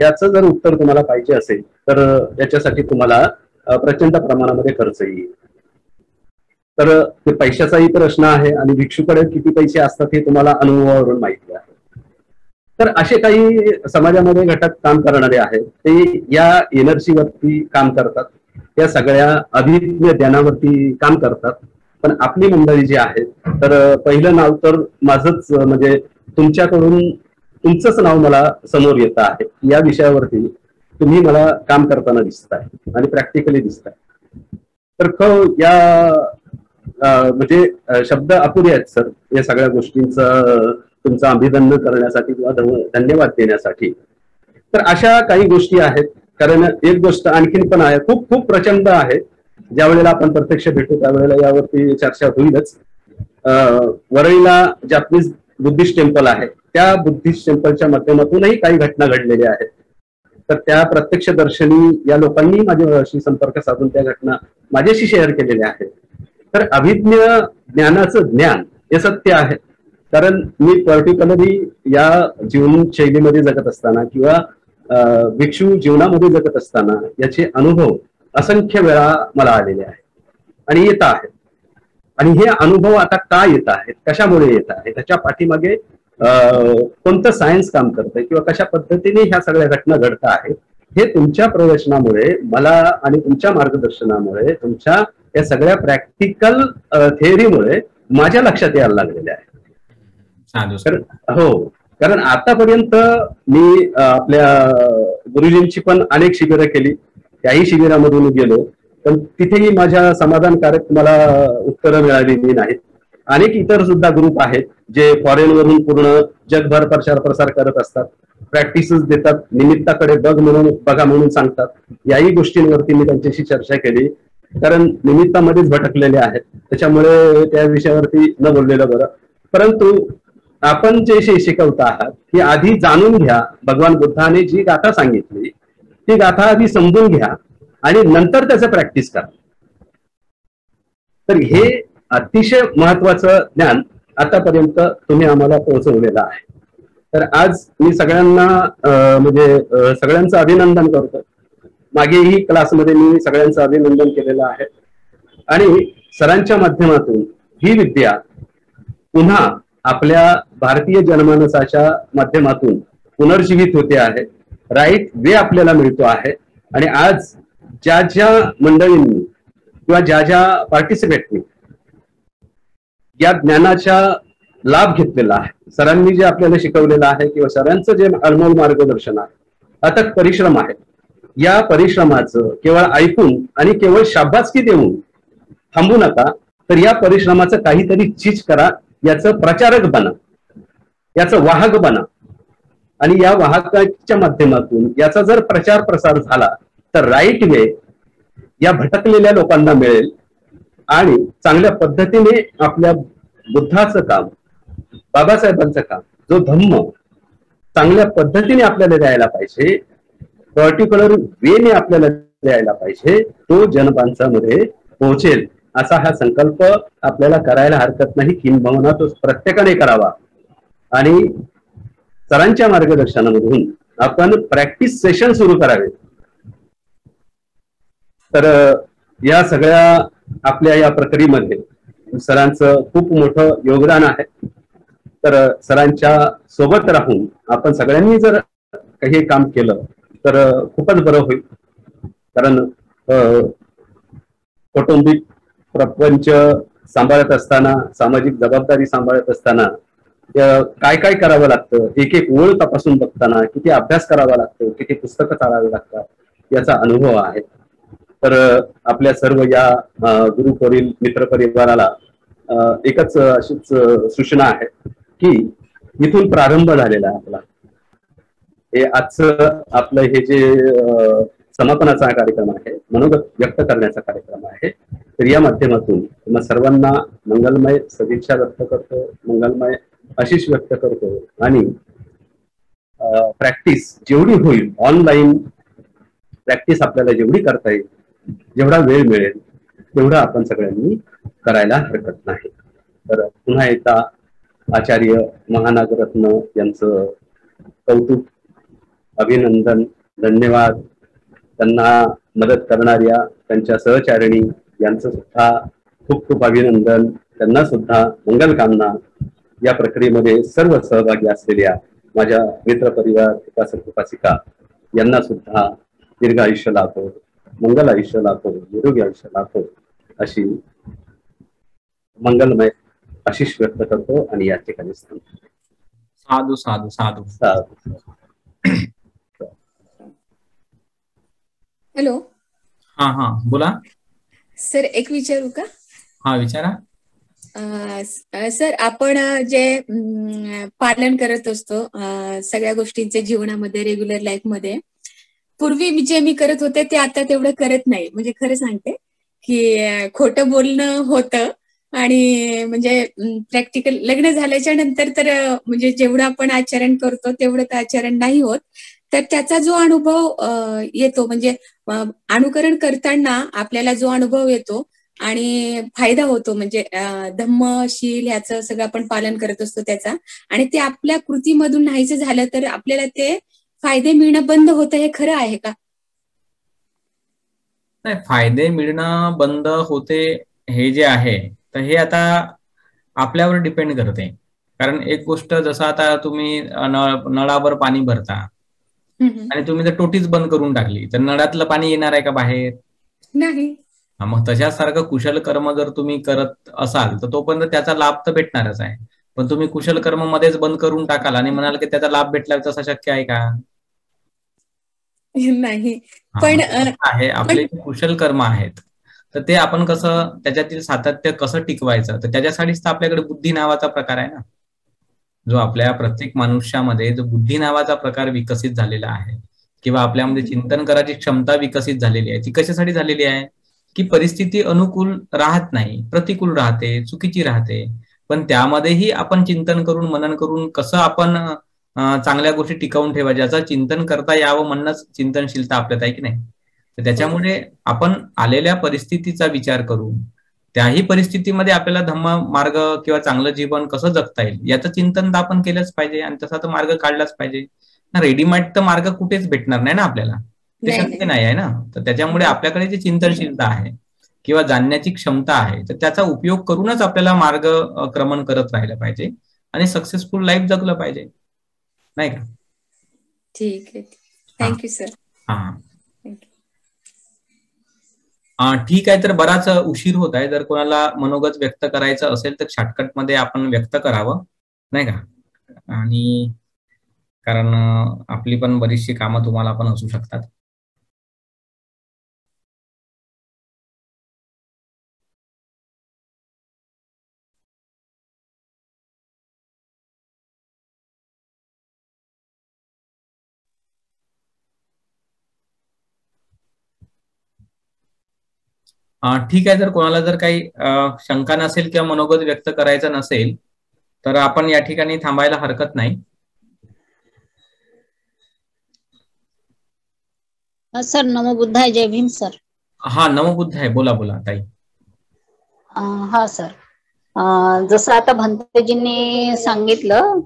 याचं जर उत्तर तुम्हाला पाहिजे असेल तर याच्यासाठी तुम्हाला प्रचंड प्रमाणामध्ये खर्च येईल. तर ते पैशाचाही प्रश्न आहे आणि भिक्षूकडे किती पैसे असतात हे तुम्हाला अनुभवावरून माहिती आहे. तर असे काही समाजामध्ये घटक काम करणारे आहेत, ते या एनर्जीवरती काम करतात, त्या सगळ्या अभिज्ञ ज्ञानावरती काम करतात. पण आपली मंडळी जी आहेत, तर पहिलं नाव तर माझंच म्हणजे तुमच्याकडून तुमचंच नाव मला समोर येत आहे. या विषयावरती तुम्ही मला काम करताना दिसताय आणि प्रॅक्टिकली दिसताय. तर या म्हणजे शब्द अपुरे आहेत सर या सगळ्या गोष्टींचं तुमचं अभिनंदन करण्यासाठी किंवा धन्यवाद देण्यासाठी. तर अशा काही गोष्टी आहेत. कारण एक गोष्ट आणखीन पण आहे, खूप खूप प्रचंड आहे. ज्या वेळेला आपण प्रत्यक्ष भेटू त्यावेळेला यावरती चर्चा होईलच. वरळीला जॅपनीज बुद्धिस्ट टेम्पल आहे, त्या बुद्धिस्ट टेम्पलच्या माध्यमातूनही काही घटना घडलेल्या आहेत. तर त्या प्रत्यक्ष दर्शनी या लोकांनी माझ्याशी संपर्क साधून त्या घटना माझ्याशी शेअर केलेल्या आहेत. तर अभिज्ञ ज्ञानाचं ज्ञान हे सत्य आहे. कारण मी पर्टिक्युलरली या जीवनशैलीमध्ये जगत असताना किंवा भिक्षू जीवनामध्ये जगत असताना याचे अनुभव असंख्य वेळा मला आलेले आहेत आणि येत आहेत. आणि हे अनुभव आता का येत आहेत, कशामुळे येत आहे, त्याच्या पाठीमागे कोणतं सायन्स काम करतंय किंवा कशा पद्धतीने ह्या सगळ्या घटना घडत आहेत, हे तुमच्या प्रवचनामुळे मला आणि तुमच्या मार्गदर्शनामुळे तुमच्या या सगळ्या प्रॅक्टिकल थेअरीमुळे माझ्या लक्षात यायला लागलेले आहे. हो, कारण आतापर्यंत मी आपल्या गुरुजींची पण अनेक शिबिरं केली, त्याही शिबिरामधून गेलो, पण तिथेही माझ्या समाधानकारक मला उत्तरं मिळालेली नाहीत. अनेक इतर सुद्धा ग्रुप आहेत जे फॉरेन वरून पूर्ण जगभर प्रचार प्रसार करत असतात, प्रॅक्टिसेस देतात, निमित्ताकडे बघा म्हणून सांगतात. याही गोष्टींवरती मी त्यांच्याशी चर्चा केली, कारण निमित्तामध्येच भटकलेले आहेत, त्याच्यामुळे त्या विषयावरती न बोललेलं बरं. परंतु आपण जे शिकवत आहात की आधी जाणून घ्या, भगवान बुद्धाने जी गाथा सांगितली ती गाथा आधी समजून घ्या आणि नंतर त्याचं प्रॅक्टिस करा. तर हे अतिशय महत्वाचं ज्ञान आतापर्यंत तुम्ही आम्हाला पोहोचवलेलं आहे. तर आज मी सगळ्यांना म्हणजे सगळ्यांचं अभिनंदन करतो. मागेही क्लासमध्ये मी सगळ्यांचं अभिनंदन केलेलं आहे आणि सरांच्या माध्यमातून ही विद्या पुन्हा आपल्या भारतीय जनमानसाच्या माध्यमातून पुनर्जीवित होते आहे, राईट वे आपल्याला मिळतो आहे. आणि आज ज्या ज्या मंडळींनी किंवा ज्या ज्या पार्टिसिपेंटनी या ज्ञानाचा लाभ घेतलेला आहे, सरांनी जे आपल्याला शिकवलेलं आहे किंवा सरांचं जे अनमोल मार्गदर्शन आहे, अथक परिश्रम आहे, या परिश्रमाचं केवळ ऐकून आणि केवळ शाबासकी देऊन थांबू नका, तर या परिश्रमाचं काहीतरी चीज करा, याचं प्रचारक बना, याचं वाहक बना. आणि या वाहकाच्या माध्यमातून याचा जर प्रचार प्रसार झाला तर राईट वे या भटकलेल्या लोकांना मिळेल आणि चांगल्या पद्धतीने आपल्या बुद्धाचं काम, बाबासाहेबांचं काम, जो धम्म चांगल्या पद्धतीने आपल्याला द्यायला पाहिजे, पर्टिक्युलर वेने आपल्याला द्यायला पाहिजे, तो जनमानसामध्ये पोहोचेल. असा हा संकल्प आपल्याला करायला हरकत नाही, किंबहुना तो प्रत्येकाने करावा. आणि सरांच्या मार्गदर्शनामधून आपण प्रॅक्टिस सेशन सुरू करावे. तर या सगळ्या आपल्या या प्रक्रियेमध्ये सरांचं खूप मोठं योगदान आहे. तर सरांच्या सोबत राहून आपण सगळ्यांनी जर काही काम केलं तर खूपच बरं होईल. कारण कौटुंबिक प्रपंच सांभाळत असताना, सामाजिक जबाबदारी सांभाळत असताना काय काय करावं लागतं, एक एक ओळ तपासून बघताना किती अभ्यास करावा लागतो, किती पुस्तकं चालावी लागतात, याचा अनुभव आहे. तर आपल्या सर्व या गुरुपौरील मित्र परिवाराला एकच अशीच सूचना आहे की इथून प्रारंभ झालेला आहे आपला हे आजचं आपलं हे जे समापनाचा कार्यक्रम आहे, मनोगत व्यक्त करण्याचा कार्यक्रम आहे. तर या माध्यमातून तुम्हा सर्वांना मंगलमय सदिच्छा व्यक्त करतो, मंगलमय आशीष व्यक्त करतो. आणि प्रॅक्टिस जेवढी होईल, ऑनलाईन प्रॅक्टिस आपल्याला जेवढी करता येईल, जेवढा वेळ मिळेल तेवढा आपण सगळ्यांनी करायला हरकत नाही. तर पुन्हा एकदा आचार्य महानागरत्न यांचं कौतुक, अभिनंदन, धन्यवाद. त्यांना मदत करणाऱ्या त्यांच्या सहचारिणी यांचं सुद्धा खूप खूप अभिनंदन, त्यांना सुद्धा मंगलकामना. या प्रक्रियेमध्ये सर्व सहभागी असलेल्या माझ्या मित्र परिवार, उपासक उपासिका यांना सुद्धा दीर्घ आयुष्य लाभो, मंगल आयुष्य लाभो, निरोगी आयुष्य लाभो अशी मंगलमय आशीष व्यक्त करतो आणि या ठिकाणी साधू साधू साधू साधू. हॅलो. हा हा बोला सर. एक विचारू का? हा विचारा. सर, आपण जे पालन करत असतो सगळ्या गोष्टींचे जीवनामध्ये, रेग्युलर लाईफ मध्ये, पूर्वी जे मी करत होते ते आता तेवढं करत नाही. म्हणजे खरं सांगते की खोटं बोलणं होतं आणि म्हणजे प्रॅक्टिकल लग्न झाल्याच्या नंतर तर म्हणजे जेवढं आपण आचरण करतो तेवढं तर आचरण नाही होत. तर त्याचा जो अनुभव येतो, म्हणजे अनुकरण करताना आपल्याला जो अनुभव येतो आणि फायदा होतो, म्हणजे धम्मशील ह्याचं सगळं आपण पालन करत असतो त्याचा, आणि ते आपल्या कृतीमधून नाहीचं झालं तर आपल्याला ते फायदे मिळणं बंद होतं, हे खरं आहे का? नाही, फायदे मिळणं बंद होते हे जे आहे तर हे आता आपल्यावर डिपेंड करते. कारण एक गोष्ट, जसं आता तुम्ही नळावर पाणी भरता आणि तुम्ही जर टोटीच बंद करून टाकली तर नळातलं पाणी येणार आहे का बाहेर? नाही. मग तशासारखं कुशल कर्म जर तुम्ही करत असाल तर तोपर्यंत त्याचा लाभ तर भेटणारच आहे. पण तुम्ही कुशल कर्म मध्येच बंद करून टाकाल आणि म्हणाल की त्याचा लाभ भेटला, तसा शक्य आहे का? नाही. पण आहे आपले जे कुशल कर्म आहेत तर ते आपण कसं त्याच्यातील सातत्य कसं टिकवायचं, तर त्याच्यासाठीच तर आपल्याकडे बुद्धी नावाचा प्रकार आहे ना, जो आपल्या प्रत्येक मनुष्यामध्ये जो बुद्धी नावाचा प्रकार विकसित झालेला आहे किंवा आपल्यामध्ये चिंतन करायची क्षमता विकसित झालेली आहे. ती कशासाठी झालेली आहे की परिस्थिती अनुकूल राहत नाही, प्रतिकूल राहते, चुकीची राहते, पण त्यामध्येही आपण चिंतन करून, मनन करून कसं आपण चांगल्या गोष्टी टिकवून ठेवा, ज्याचं चिंतन करता यावं म्हणणंच चिंतनशीलता आपल्यात आहे की नाही. तर त्याच्यामुळे आपण आलेल्या परिस्थितीचा विचार करून त्याही परिस्थितीमध्ये आपल्याला धम्म मार्ग किंवा चांगलं जीवन कसं जगता येईल याचं चिंतन तर आपण केलंच पाहिजे आणि तसा तो मार्ग काढलाच पाहिजे. रेडीमेड तर मार्ग कुठेच भेटणार नाही ना आपल्याला, ते शक्य नाही आहे ना. तर त्याच्यामुळे आपल्याकडे जी चिंतनशीलता आहे किंवा जाणण्याची क्षमता आहे तर त्याचा उपयोग करूनच आपल्याला मार्ग क्रमण करत राहिलं पाहिजे आणि सक्सेसफुल लाईफ जगलं पाहिजे, नाही का? ठीक आहे. Thank you sir. हा ठीक आहे. तर बराच उशीर होत आहे. जर कोणाला मनोगत व्यक्त करायचं असेल तर शॉर्टकट मध्ये आपण व्यक्त करावं, नाही का? आणि कारण आपली पण बरीचशी कामं तुम्हाला पण असू शकतात. ठीक आहे. जर कोणाला जर काही शंका नसेल किंवा मनोगत व्यक्त करायचं नसेल तर आपण या ठिकाणी थांबायला हरकत नाही. सर नमो बुद्धाय, जय भीम सर. हा नमो बुद्धाय, बोला बोला ताई. हा सर, जसं आता भंतेजींनी सांगितलं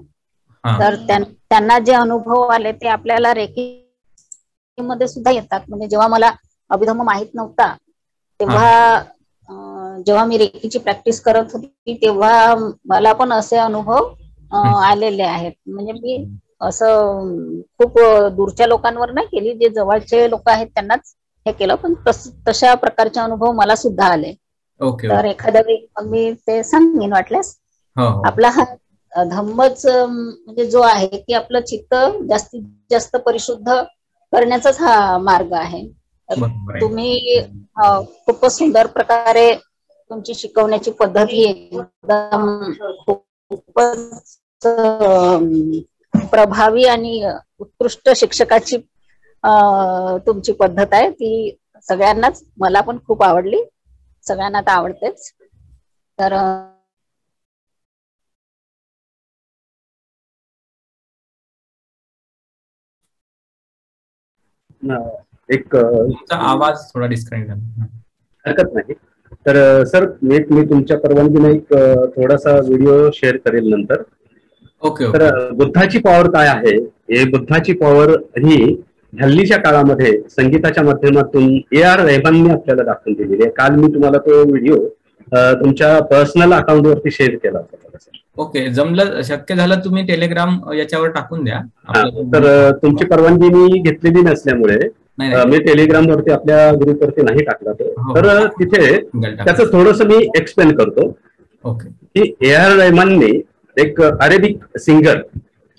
तर त्यांना जे अनुभव आले ते आपल्याला रेकीमध्ये सुद्धा येतात. म्हणजे जेव्हा मला अभिधम्म माहित नव्हता तेव्हा जेव्हा मी रेकीची प्रॅक्टिस करत होती तेव्हा मला पण असे अनुभव आलेले आहेत. म्हणजे मी असं खूप दूरच्या लोकांवर नाही केली, जे जवळचे लोक आहेत त्यांनाच हे केलं, पण तशा प्रकारचे अनुभव मला सुद्धा आले. तर एखाद्या वेळी मी ते सांगेन वाटल्यास. आपला हा धम्मच म्हणजे जो आहे की आपलं चित्त जास्तीत जास्त परिशुद्ध करण्याचाच हा मार्ग आहे. तुम्ही खूपच सुंदर प्रकारे तुमची शिकवण्याची पद्धत ही एकदम खूपच प्रभावी आणि उत्कृष्ट शिक्षकाची तुमची पद्धत आहे. ती सगळ्यांनाच, मला पण खूप आवडली, सगळ्यांना तर आवडतेच. तर एक आवाज थोडा डिस्कनेक्ट झाला, हरकत नाही. तर सर मी तुमच्या परवानगीने एक थोडासा व्हिडिओ शेअर करेल नंतर. ओके. तर बुद्धाची पॉवर काय आहे, हे बुद्धाची पॉवर ही हल्लीच्या काळामध्ये संगीताच्या माध्यमातून AR रहमानने आपल्याला दाखवून दिलेली आहे. काल मी तुम्हाला तो व्हिडिओ तुमच्या पर्सनल अकाउंट वरती शेअर केला होता सर. ओके, जमलं, शक्य झालं तुम्ही टेलिग्राम याच्यावर टाकून द्या. तर तुमची परवानगी मी घेतलेली नसल्यामुळे मी टेलिग्राम वरती आपल्या ग्रुप वरती नाही टाकला तो. तर तिथे त्याचं थोडस मी एक्सप्लेन करतो की AR रहमानने एक अरेबिक सिंगर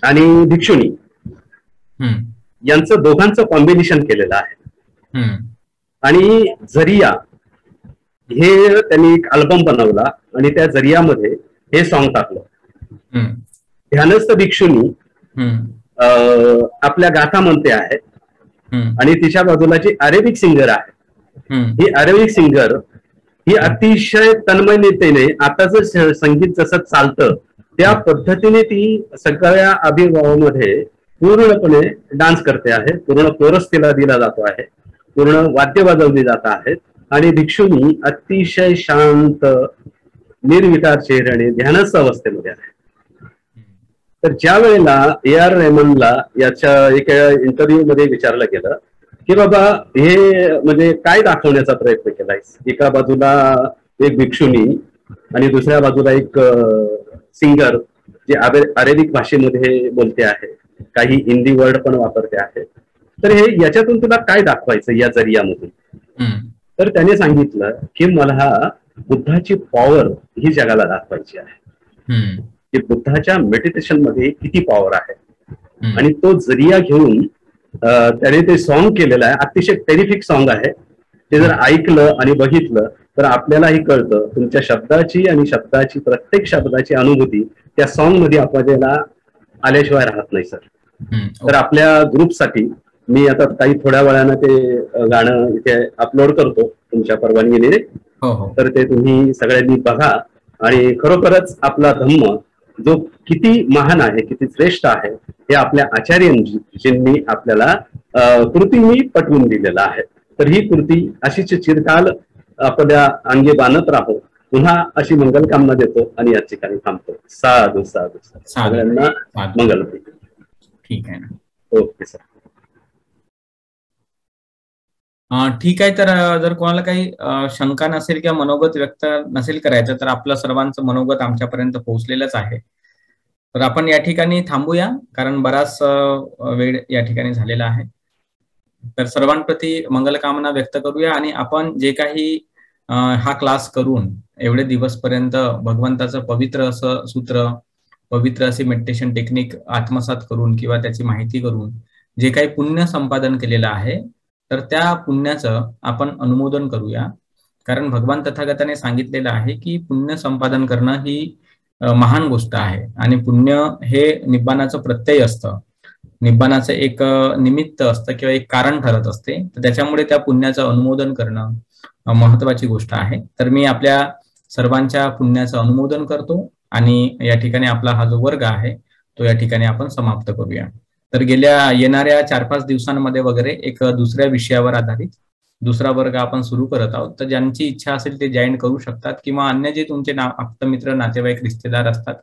आणि भिक्षुनी यांचं दोघांचं कॉम्बिनेशन केलेलं आहे. आणि जरिया हे त्यांनी एक अल्बम बनवला आणि त्या जरियामध्ये हे सॉन्ग टाकलं. ध्यानस्थ भिक्षुनी आपल्या गाथा म्हणते आहेत आणि तिच्या बाजूला जी अरेबिक सिंगर आहे, ही अरेबिक सिंगर ही अतिशय तन्मयतेने आताच संगीत जसं चालतं त्या पद्धतीने ती सगळ्या अभिभावामध्ये पूर्णपणे डान्स करते आहे. पूर्ण कोरस तिला दिला जातो आहे, पूर्ण वाद्य वाजवली जात आहेत आणि भिक्षुनी अतिशय शांत निर्विकार चेहऱ्याने ध्यानस्थ अवस्थेमध्ये आहे. तर ज्या वेळेला AR रहमानला याच्या एका इंटरव्ह्यू मध्ये विचारलं गेलं की बाबा हे म्हणजे काय दाखवण्याचा प्रयत्न केलायस, एका बाजूला एक भिक्षुनी आणि दुसऱ्या बाजूला एक सिंगर जे अरेबिक भाषेमध्ये बोलते आहे, काही हिंदी वर्ड पण वापरते आहे, तर हे याच्यातून तुला काय दाखवायचं या जरियामधून. तर त्याने सांगितलं की मला बुद्धाची पॉवर ही जगाला दाखवायची आहे की बुद्धाच्या मेडिटेशन मध्ये किती पॉवर आहे. आणि तो जरिया घेऊन त्याने ते सॉन्ग केलेलं आहे. अतिशय टेरिफिक सॉन्ग आहे. ते जर ऐकलं आणि बघितलं तर आपल्यालाही कळतं तुमच्या शब्दाची आणि शब्दाची प्रत्येक शब्दाची अनुभूती त्या सॉन्ग मध्ये आपल्याला आल्याशिवाय राहत नाही सर. तर आपल्या ग्रुपसाठी मी आता काही थोड्या वेळानं ते गाणं इथे अपलोड करतो तुमच्या परवानगीने. तर ते तुम्ही सगळ्यांनी बघा आणि खरोखरच आपला धम्म जो किती महान आहे, किती श्रेष्ठ आहे हे आपल्या आचार्यांजींनी आपल्याला कृतीने पटवून दिलेलं आहे. तर ही कृती अशीच चिरकाल आपल्या अंगी बाणत राहो. पुन्हा अशी मंगलकामना देतो आणि या ठिकाणी थांबतो. साधू साधू सगळ्यांना मंगल. ठीक आहे ना. Okay sir. ठीक आहे. तर जर कोणाला काही शंका नसेल किंवा मनोगत व्यक्त नसेल करायचं तर आपलं सर्वांचं मनोगत आमच्यापर्यंत पोहोचलेलंच आहे. तर आपण या ठिकाणी थांबूया कारण बराच वेळ या ठिकाणी झालेला आहे. तर सर्वांप्रती मंगलकामना व्यक्त करूया आणि आपण जे काही हा क्लास करून एवढे दिवसपर्यंत भगवंताचं पवित्र असं सूत्र, पवित्र असे मेडिटेशन टेक्निक आत्मसात करून किंवा त्याची माहिती करून जे काही पुण्य संपादन केलेलं आहे तर त्या पुण्याचं आपण अनुमोदन करूया. कारण भगवान तथागताने सांगितलेलं आहे की पुण्य संपादन करणं ही महान गोष्ट आहे आणि पुण्य हे निब्बाणाचं प्रत्यय असतं, निब्बाणाचं एक निमित्त असतं किंवा एक कारण ठरत असते. तर त्याच्यामुळे त्या पुण्याचं अनुमोदन करणं, महत्वाची गोष्ट आहे. तर मी आपल्या सर्वांच्या पुण्याचं अनुमोदन करतो आणि या ठिकाणी आपला हा जो वर्ग आहे तो या ठिकाणी आपण समाप्त करूया. तर येणाऱ्या 4-5 दिवसांमध्ये वगैरे एक दुसऱ्या विषयावर आधारित दुसरा वर्ग आपण सुरू करत आहोत. तर ज्यांची इच्छा असेल ते जॉईन करू शकतात, किंवा अन्य जे तुमचे आप्तमित्र, नातेवाईक, रिश्तेदार असतात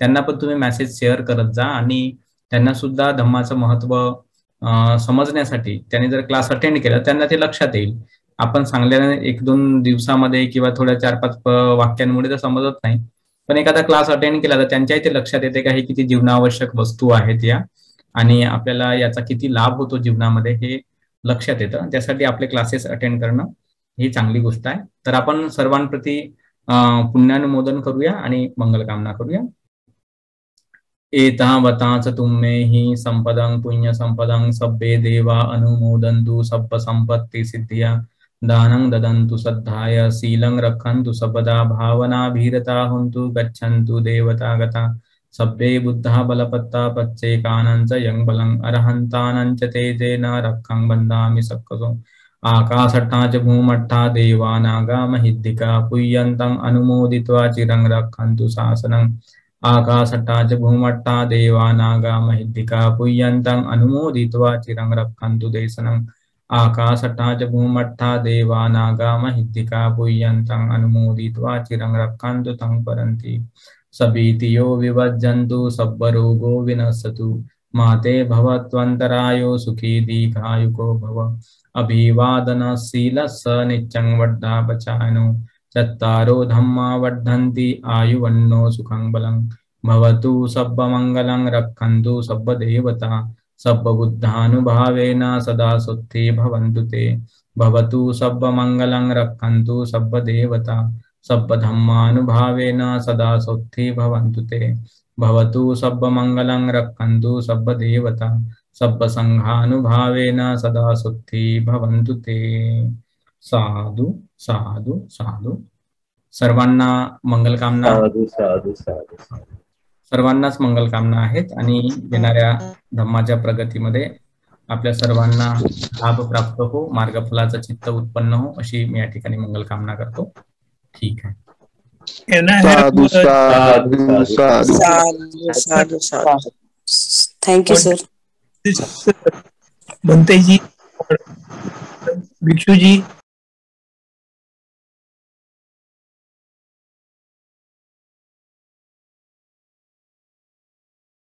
त्यांना पण तुम्ही मेसेज शेअर करत जा आणि त्यांना सुद्धा धम्माचं महत्व समजण्यासाठी त्यांनी जर क्लास अटेंड केला त्यांना ते लक्षात येईल. आपण सांगल्याने 1-2 दिवसामध्ये किंवा थोड्या 4-5 वाक्यांमुळे तर समजत नाही, पण एखादा क्लास अटेंड केला तर त्यांच्याही ते लक्षात येते का हे किती जीवनावश्यक वस्तू आहेत या, आणि आपल्याला याचा किती लाभ होतो जीवनामध्ये हे लक्षात येतं. त्यासाठी आपले क्लासेस अटेंड करणं ही चांगली गोष्ट आहे. तर आपण सर्वांप्रती पुण्यानुमोदन करूया आणि मंगलकामना करूया. एतावताच तुम्मे हि संपदं पुण्य संपदं सब्बे देवा अनुमोदन्तु सब्ब संपत्ति सिद्धिया दानं ददन्तु सद्धाय शीलं रक्षन्तु सर्वदा भावनाभिरता हुन्तु गच्छन्तु देवतागता सब्बे बुद्धा बलपत्ता पच्चेकानं च यं बलं अरहन्तानं च तेजेन रक्षं बन्धामि सक्कसो आकाशट्टा च भूमट्टा देवानागा महिद्दिका पुय्यन्तं अनुमोदित्वा चिरं रक्षन्तु शासनं आकाशट्टा च भूमट्टा देवानागा महिद्दिका पुय्यन्तं अनुमोदित्वा चिरं रक्षन्तु देशनं आकाशट्टा च भूमट्टा देवानागा महिद्दिका पुय्यन्तं अनुमोदित्वा चिरं रक्षन्तु तं परन्ति सबीतियो विभज्जन्तु सब्बरोगो विनश्यतु माते भवत्वन्तरायो सुखी दीर्घायुको भव अभिवादनशीलस्स नित्यं वर्धापचायनो चत्तारो धम्मा वर्धन्ति आयुवन्नो सुखं बलं भवतु सब्बमङ्गलं रक्षन्तु सब्बदेवता सब्बबुद्धानुभावेन सदा सुखी भवन्तु ते भवतु सब्बमङ्गलं रक्षन्तु सब्बदेवता सब्बधम्मानुभावेन सदा सुखी भवन्तु ते भवतु सब्बमङ्गलं रक्षन्तु सब्बदेवता सब्बसङ्घानुभावेन सदा सुखी भवन्तु ते. साधु साधु साधु. सर्वांना मंगलकामना. साधु साधु साधु. सर्वांनाच मंगलकामना आहेत आणि येणाऱ्या धम्माच्या प्रगतीमध्ये आपल्या सर्वांना लाभ प्राप्त हो, मार्गफलाचं चित्त उत्पन्न हो अशी मी या ठिकाणी मंगलकामना करतो. ठीक आहे. साधु साधु साधु साधु. Thank you sir. बनते जी, भिक्षू जी.